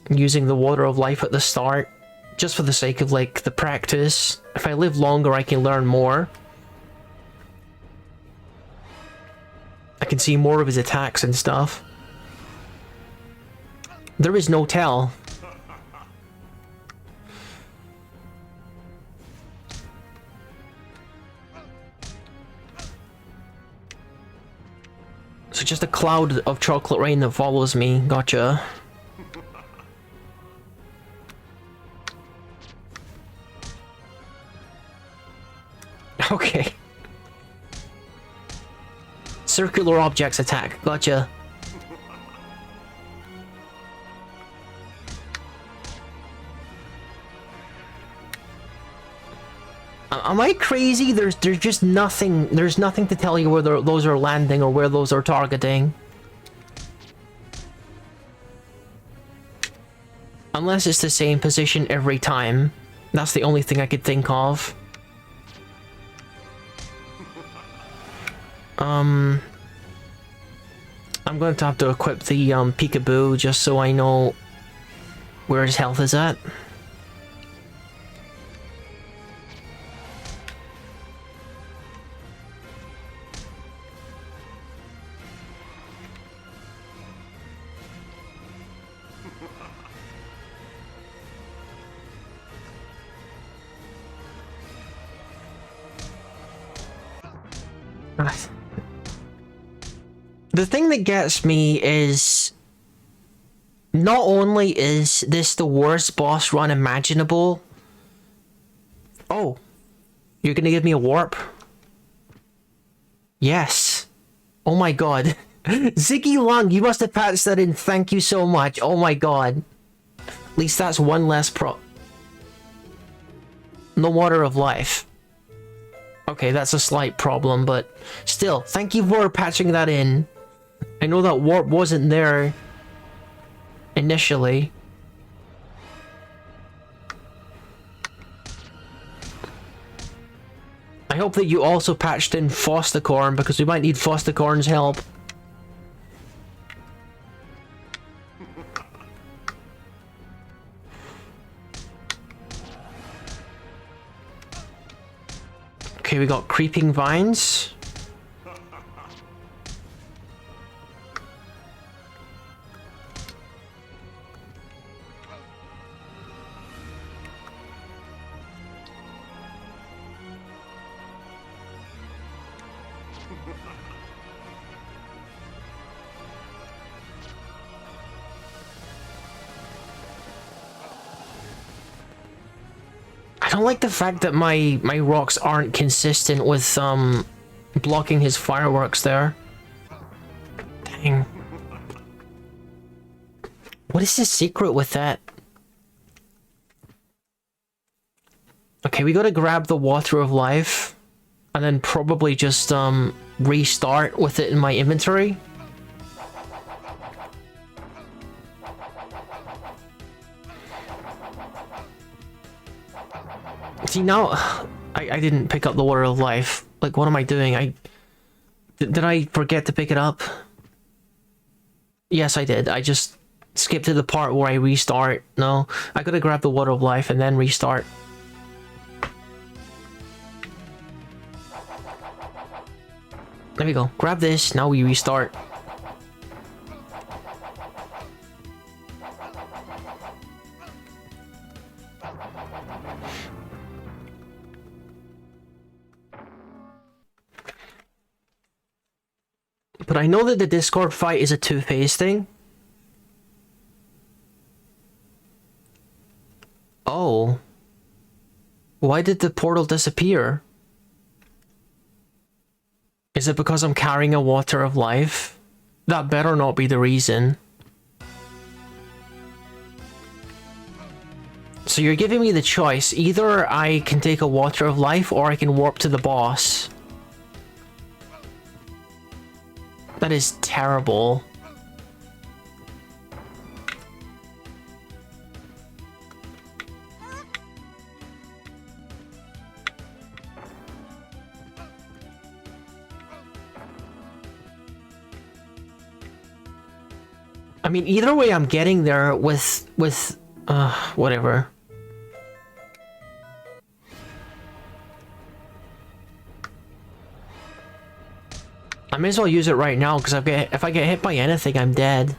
Using the water of life at the start, just for the sake of, like, the practice. If I live longer, I can learn more. I can see more of his attacks and stuff. There is no tell. So just a cloud of chocolate rain that follows me. Gotcha. Okay. Circular objects attack. Gotcha. Am I crazy? There's just nothing. There's nothing to tell you where those are landing or where those are targeting. Unless it's the same position every time. That's the only thing I could think of. I'm going to have to equip the peekaboo just so I know where his health is at. The thing that gets me is not only is this the worst boss run imaginable. Oh, you're gonna give me a warp? Yes. Oh my god. Ziggy Lung, you must have patched that in. Thank you so much. Oh my god. At least that's one less No water of life. Okay, that's a slight problem, but still, thank you for patching that in. I know that warp wasn't there initially. I hope that you also patched in Fostercorn, because we might need Fostercorn's help. Okay, we got creeping vines. I don't like the fact that my rocks aren't consistent with blocking his fireworks there. Dang. What is his secret with that? Okay, we gotta grab the water of life and then probably just restart with it in my inventory. See, now I didn't pick up the water of life. Like, what am I doing? Did I forget to pick it up? Yes, I did. I just skipped to the part where I restart. No, I gotta grab the water of life and then restart. There we go. Grab this. Now we restart. But I know that the Discord fight is a two-phase thing. Oh. Why did the portal disappear? Is it because I'm carrying a water of life? That better not be the reason. So you're giving me the choice. Either I can take a water of life or I can warp to the boss. That is terrible. I mean, either way, I'm getting there with whatever. I may as well use it right now, because if I get hit by anything, I'm dead.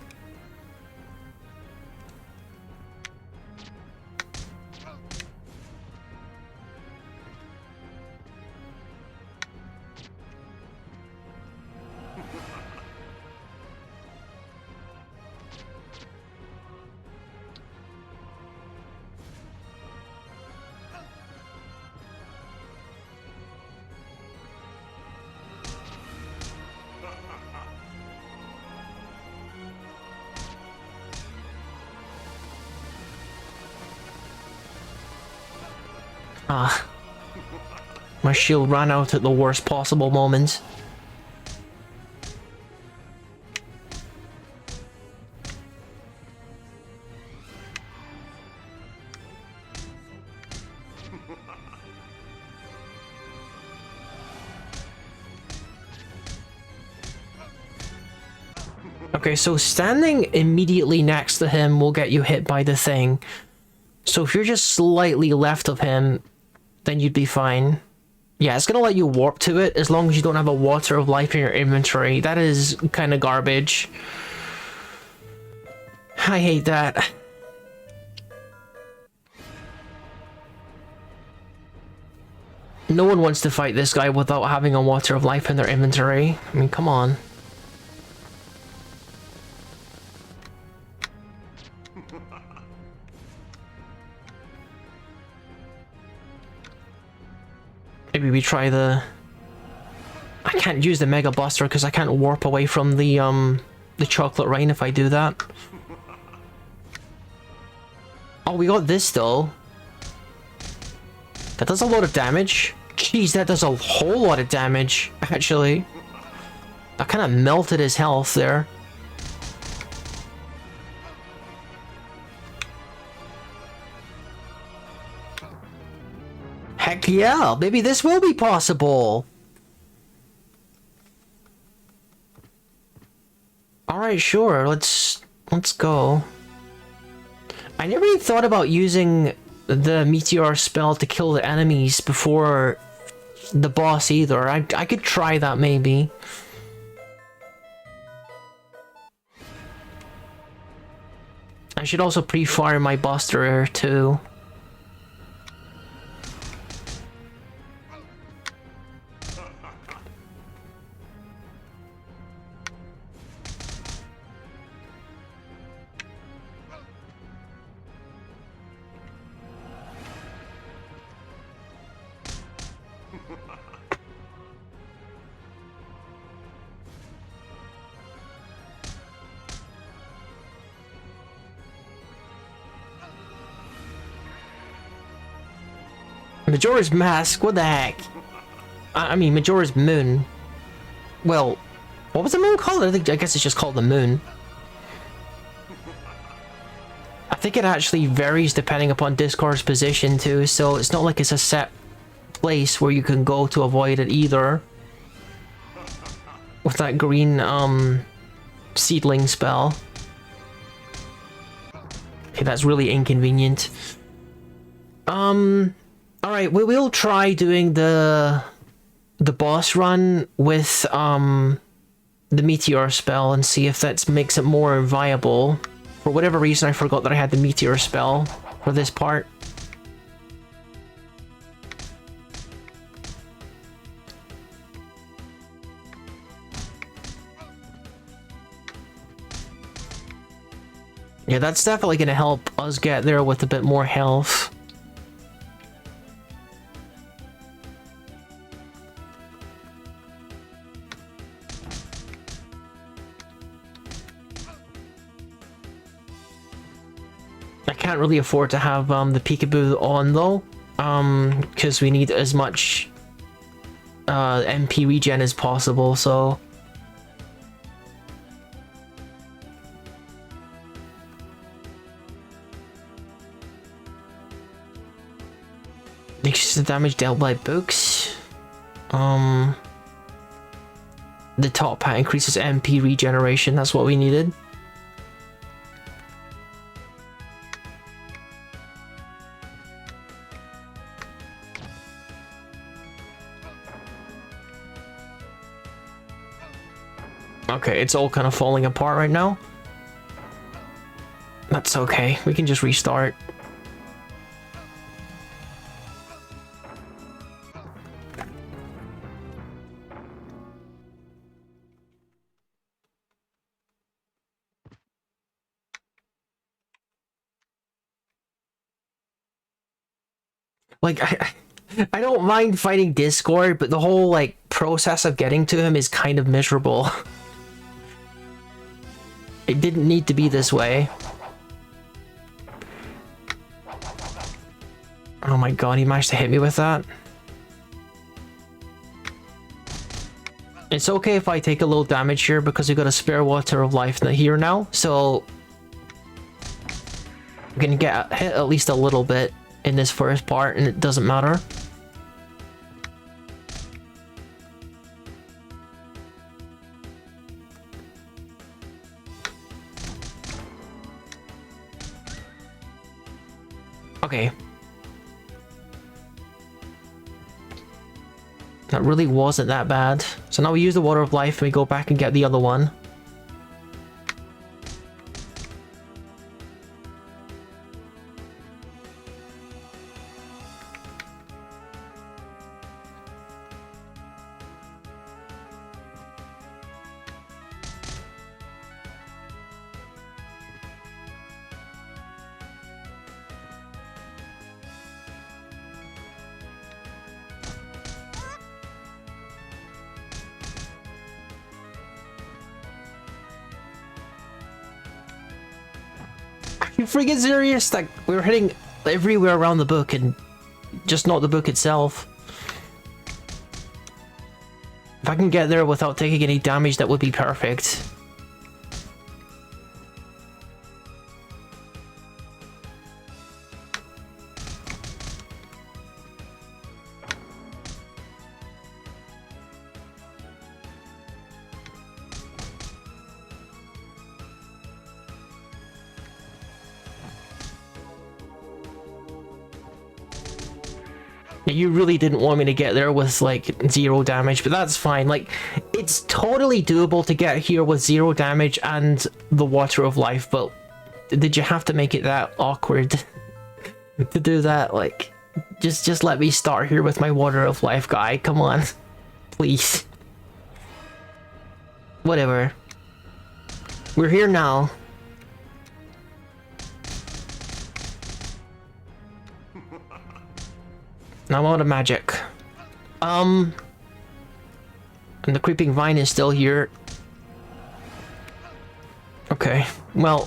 My shield ran out at the worst possible moment. Okay, so standing immediately next to him will get you hit by the thing. So if you're just slightly left of him, then you'd be fine. Yeah, it's gonna let you warp to it as long as you don't have a water of life in your inventory. That is kind of garbage. I hate that. No one wants to fight this guy without having a water of life in their inventory. I mean, come on. Maybe we try the... I can't use the Mega Buster because I can't warp away from the Chocolate Rain if I do that. Oh, we got this though. That does a lot of damage. Jeez, that does a whole lot of damage, actually. I kind of melted his health there. Heck yeah, maybe this will be possible. Alright, sure, let's go. I never even thought about using the Meteor spell to kill the enemies before the boss either. I could try that maybe. I should also pre-fire my Buster too. Majora's Mask, what the heck? I mean, Majora's Moon. Well, what was the moon called? I guess it's just called the moon. I think it actually varies depending upon Discord's position too, so it's not like it's a set place where you can go to avoid it either. With that green, seedling spell. Okay, that's really inconvenient. Alright, we will try doing the boss run with the Meteor spell and see if that makes it more viable. For whatever reason, I forgot that I had the Meteor spell for this part. Yeah, that's definitely going to help us get there with a bit more health. I can't really afford to have the peekaboo on though, because we need as much MP regen as possible, so... Increases the damage dealt by books. The top hat increases MP regeneration, that's what we needed. Okay, it's all kind of falling apart right now. That's okay, we can just restart. Like, I don't mind fighting Discord, but the whole, like, process of getting to him is kind of miserable. It didn't need to be this way. Oh my god, he managed to hit me with that. It's okay if I take a little damage here because we got a spare water of life here now, so... I'm gonna get hit at least a little bit in this first part, and it doesn't matter. Okay. That really wasn't that bad. So now we use the Water of Life and we go back and get the other one. You freaking serious? Like, we were hitting everywhere around the book and just not the book itself. If I can get there without taking any damage, that would be perfect. You really didn't want me to get there with like 0 damage, but that's fine. Like, it's totally doable to get here with 0 damage and the Water of Life, but did you have to make it that awkward to do that? Like, just let me start here with my Water of Life guy. Come on, please. Whatever. We're here now. Now I'm out of magic. And the creeping vine is still here. Okay, well.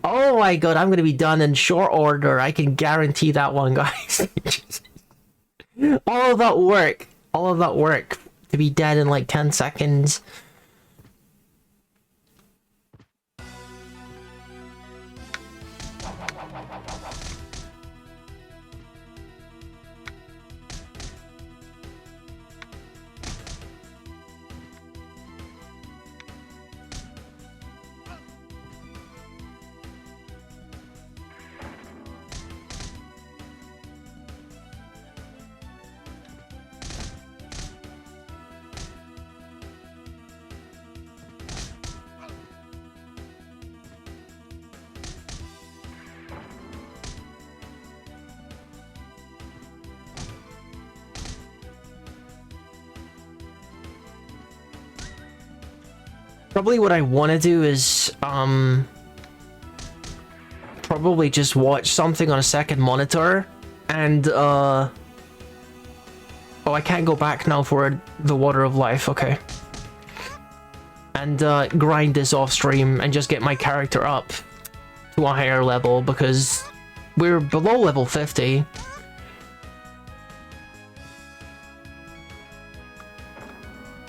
Oh my god, I'm gonna be done in short order. I can guarantee that one, guys. All of that work to be dead in like 10 seconds. Probably what I want to do is, probably just watch something on a second monitor, and, oh, I can't go back now for the Water of Life, okay. And, grind this off stream and just get my character up to a higher level, because we're below level 50.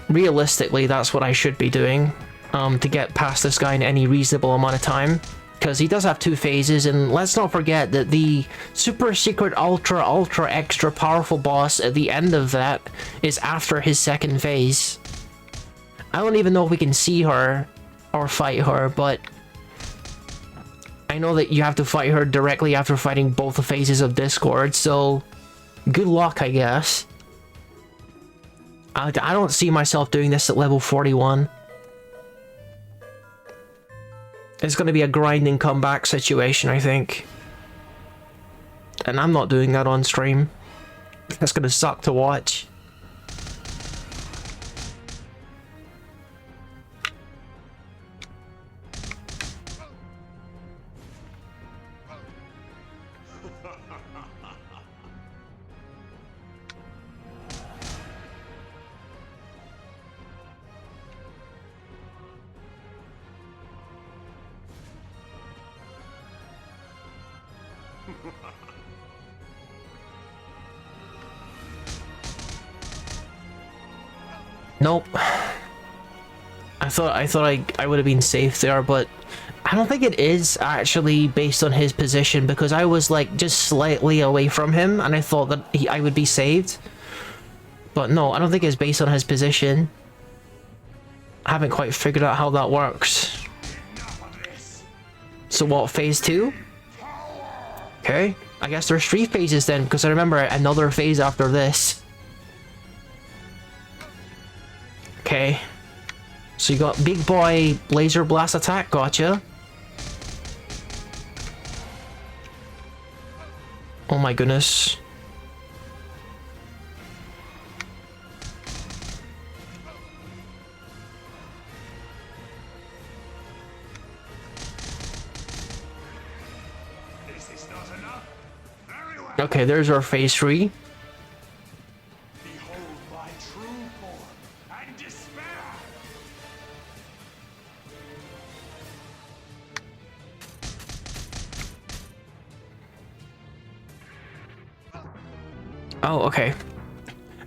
Realistically, that's what I should be doing. To get past this guy in any reasonable amount of time, because he does have 2 phases, and let's not forget that the super secret ultra extra powerful boss at the end of that is after his 2nd phase. I don't even know if we can see her or fight her, but I know that you have to fight her directly after fighting both the phases of Discord, so good luck, I guess. I don't see myself doing this at level 41. It's going to be a grinding comeback situation, I think. And I'm not doing that on stream. That's going to suck to watch. Nope. I thought I would have been safe there, but I don't think it is actually based on his position, because I was like just slightly away from him and I thought that I would be saved. But no, I don't think it's based on his position. I haven't quite figured out how that works. So what, phase 2? Okay, I guess there's 3 phases then, because I remember another phase after this. Okay, so you got big boy laser blast attack, gotcha. Oh my goodness. Okay, there's our phase 3. Oh, okay.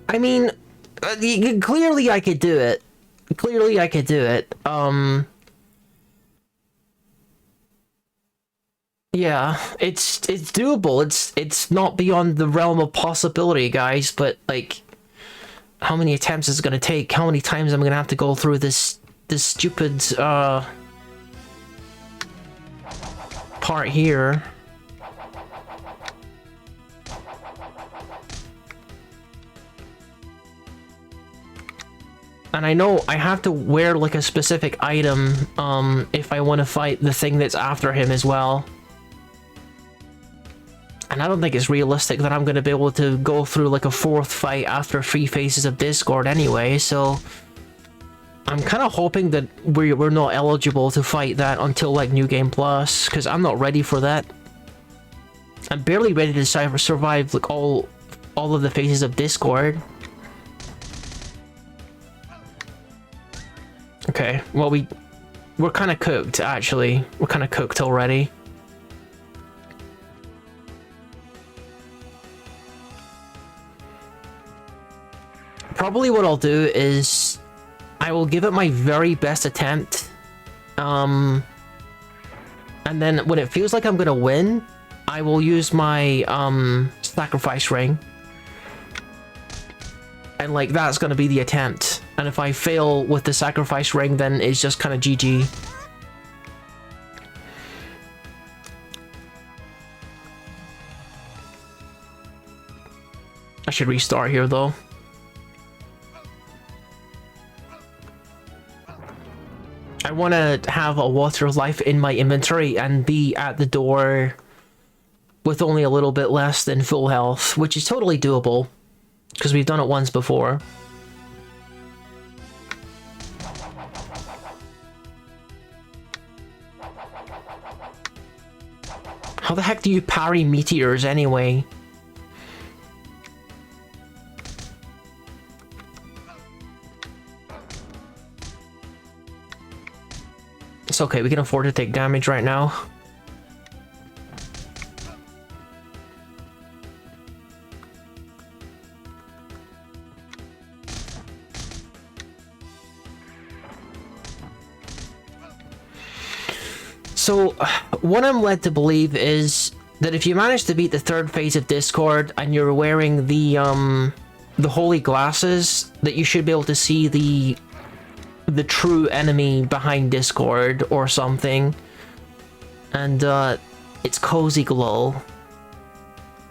I mean, clearly I could do it. Clearly I could do it. Yeah, it's doable. It's not beyond the realm of possibility, guys, but like how many attempts is it gonna take? How many times I'm gonna have to go through this stupid part here? And I know I have to wear like a specific item if I want to fight the thing that's after him as well. And I don't think it's realistic that I'm going to be able to go through like a fourth fight after 3 Faces of Discord anyway, so I'm kind of hoping that we're not eligible to fight that until like New Game Plus, because I'm not ready for that. I'm barely ready to survive like all of the Faces of Discord. Okay, well we're kind of cooked actually. We're kind of cooked already. Probably what I'll do is I will give it my very best attempt. And then when it feels like I'm gonna win, I will use my sacrifice ring. And like that's gonna be the attempt. And if I fail with the sacrifice ring, then it's just kind of GG. I should restart here though. I want to have a water of life in my inventory and be at the door with only a little bit less than full health, which is totally doable because we've done it once before. How the heck do you parry meteors anyway? It's okay, we can afford to take damage right now. So, what I'm led to believe is that if you manage to beat the 3rd phase of Discord and you're wearing the holy glasses, that you should be able to see the true enemy behind Discord or something. And it's Cozy Glow.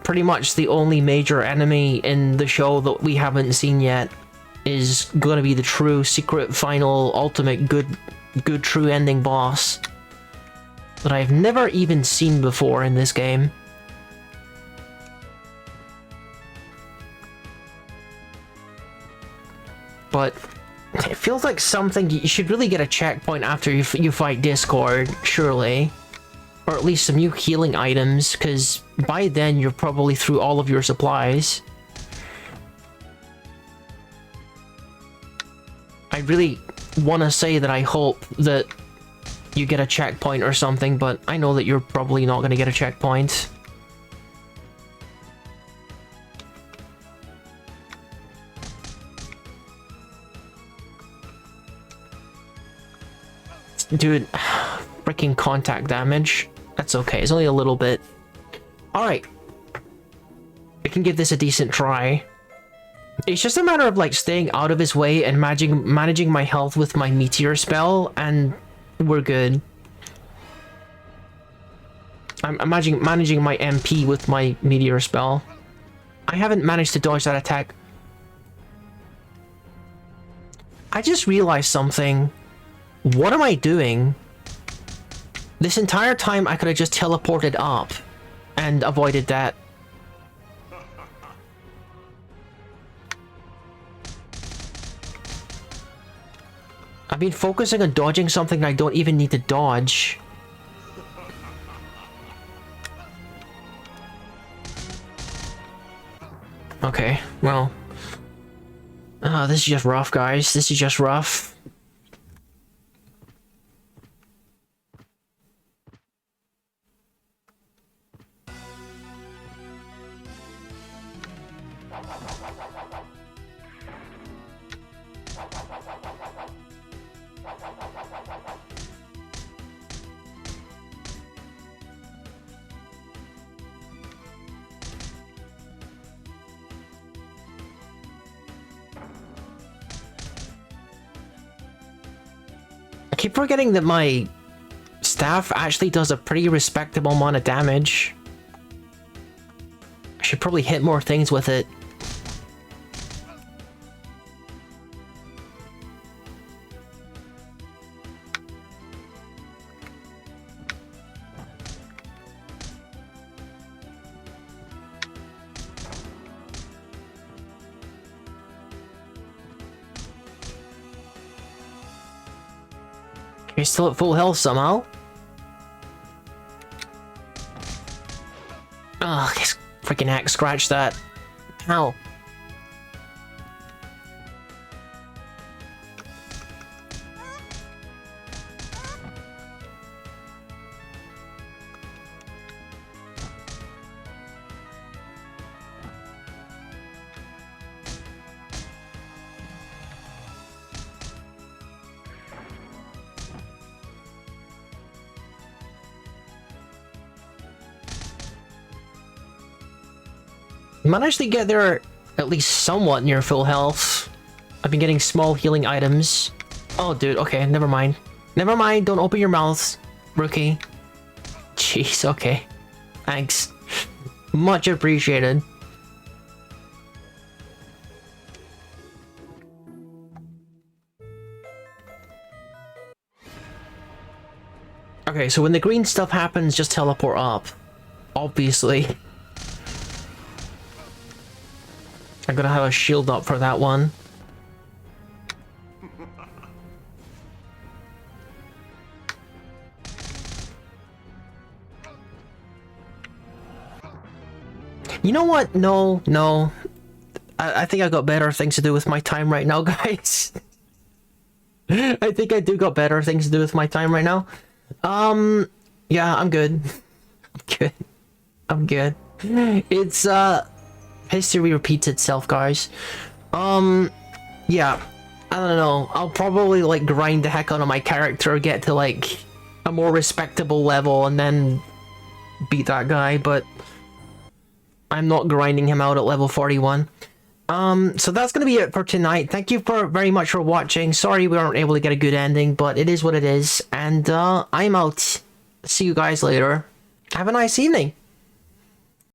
Pretty much the only major enemy in the show that we haven't seen yet is gonna be the true secret final ultimate good true ending boss that I've never even seen before in this game. But it feels like something you should really get a checkpoint after you fight Discord, surely. Or at least some new healing items, because by then you're probably through all of your supplies. I really want to say that I hope that you get a checkpoint or something, but I know that you're probably not going to get a checkpoint. Dude, freaking contact damage. That's okay, it's only a little bit. Alright. We can give this a decent try. It's just a matter of like staying out of his way and managing my health with my meteor spell, and we're good. I'm managing my MP with my meteor spell. I haven't managed to dodge that attack. I just realized something. What am I doing? This entire time I could have just teleported up and avoided that. I've been focusing on dodging something I don't even need to dodge. Okay, well. This is just rough, guys. This is just rough. I keep forgetting that my staff actually does a pretty respectable amount of damage. I should probably hit more things with it. You're still at full health somehow. Ugh, this freaking axe scratched that. Ow. Managed to get there at least somewhat near full health. I've been getting small healing items. Oh, dude, okay, never mind. Never mind, don't open your mouth, rookie. Jeez, okay. Thanks. Much appreciated. Okay, so when the green stuff happens, just teleport up. Obviously. I'm gonna have a shield up for that one. You know what? No. I think I got better things to do with my time right now, guys. I think I do got better things to do with my time right now. Yeah, I'm good. I'm good. It's, history repeats itself, guys. Yeah. I don't know. I'll probably, like, grind the heck out of my character, get to, like, a more respectable level, and then beat that guy, but I'm not grinding him out at level 41. So that's gonna be it for tonight. Thank you very much for watching. Sorry we weren't able to get a good ending, but it is what it is. And, I'm out. See you guys later. Have a nice evening.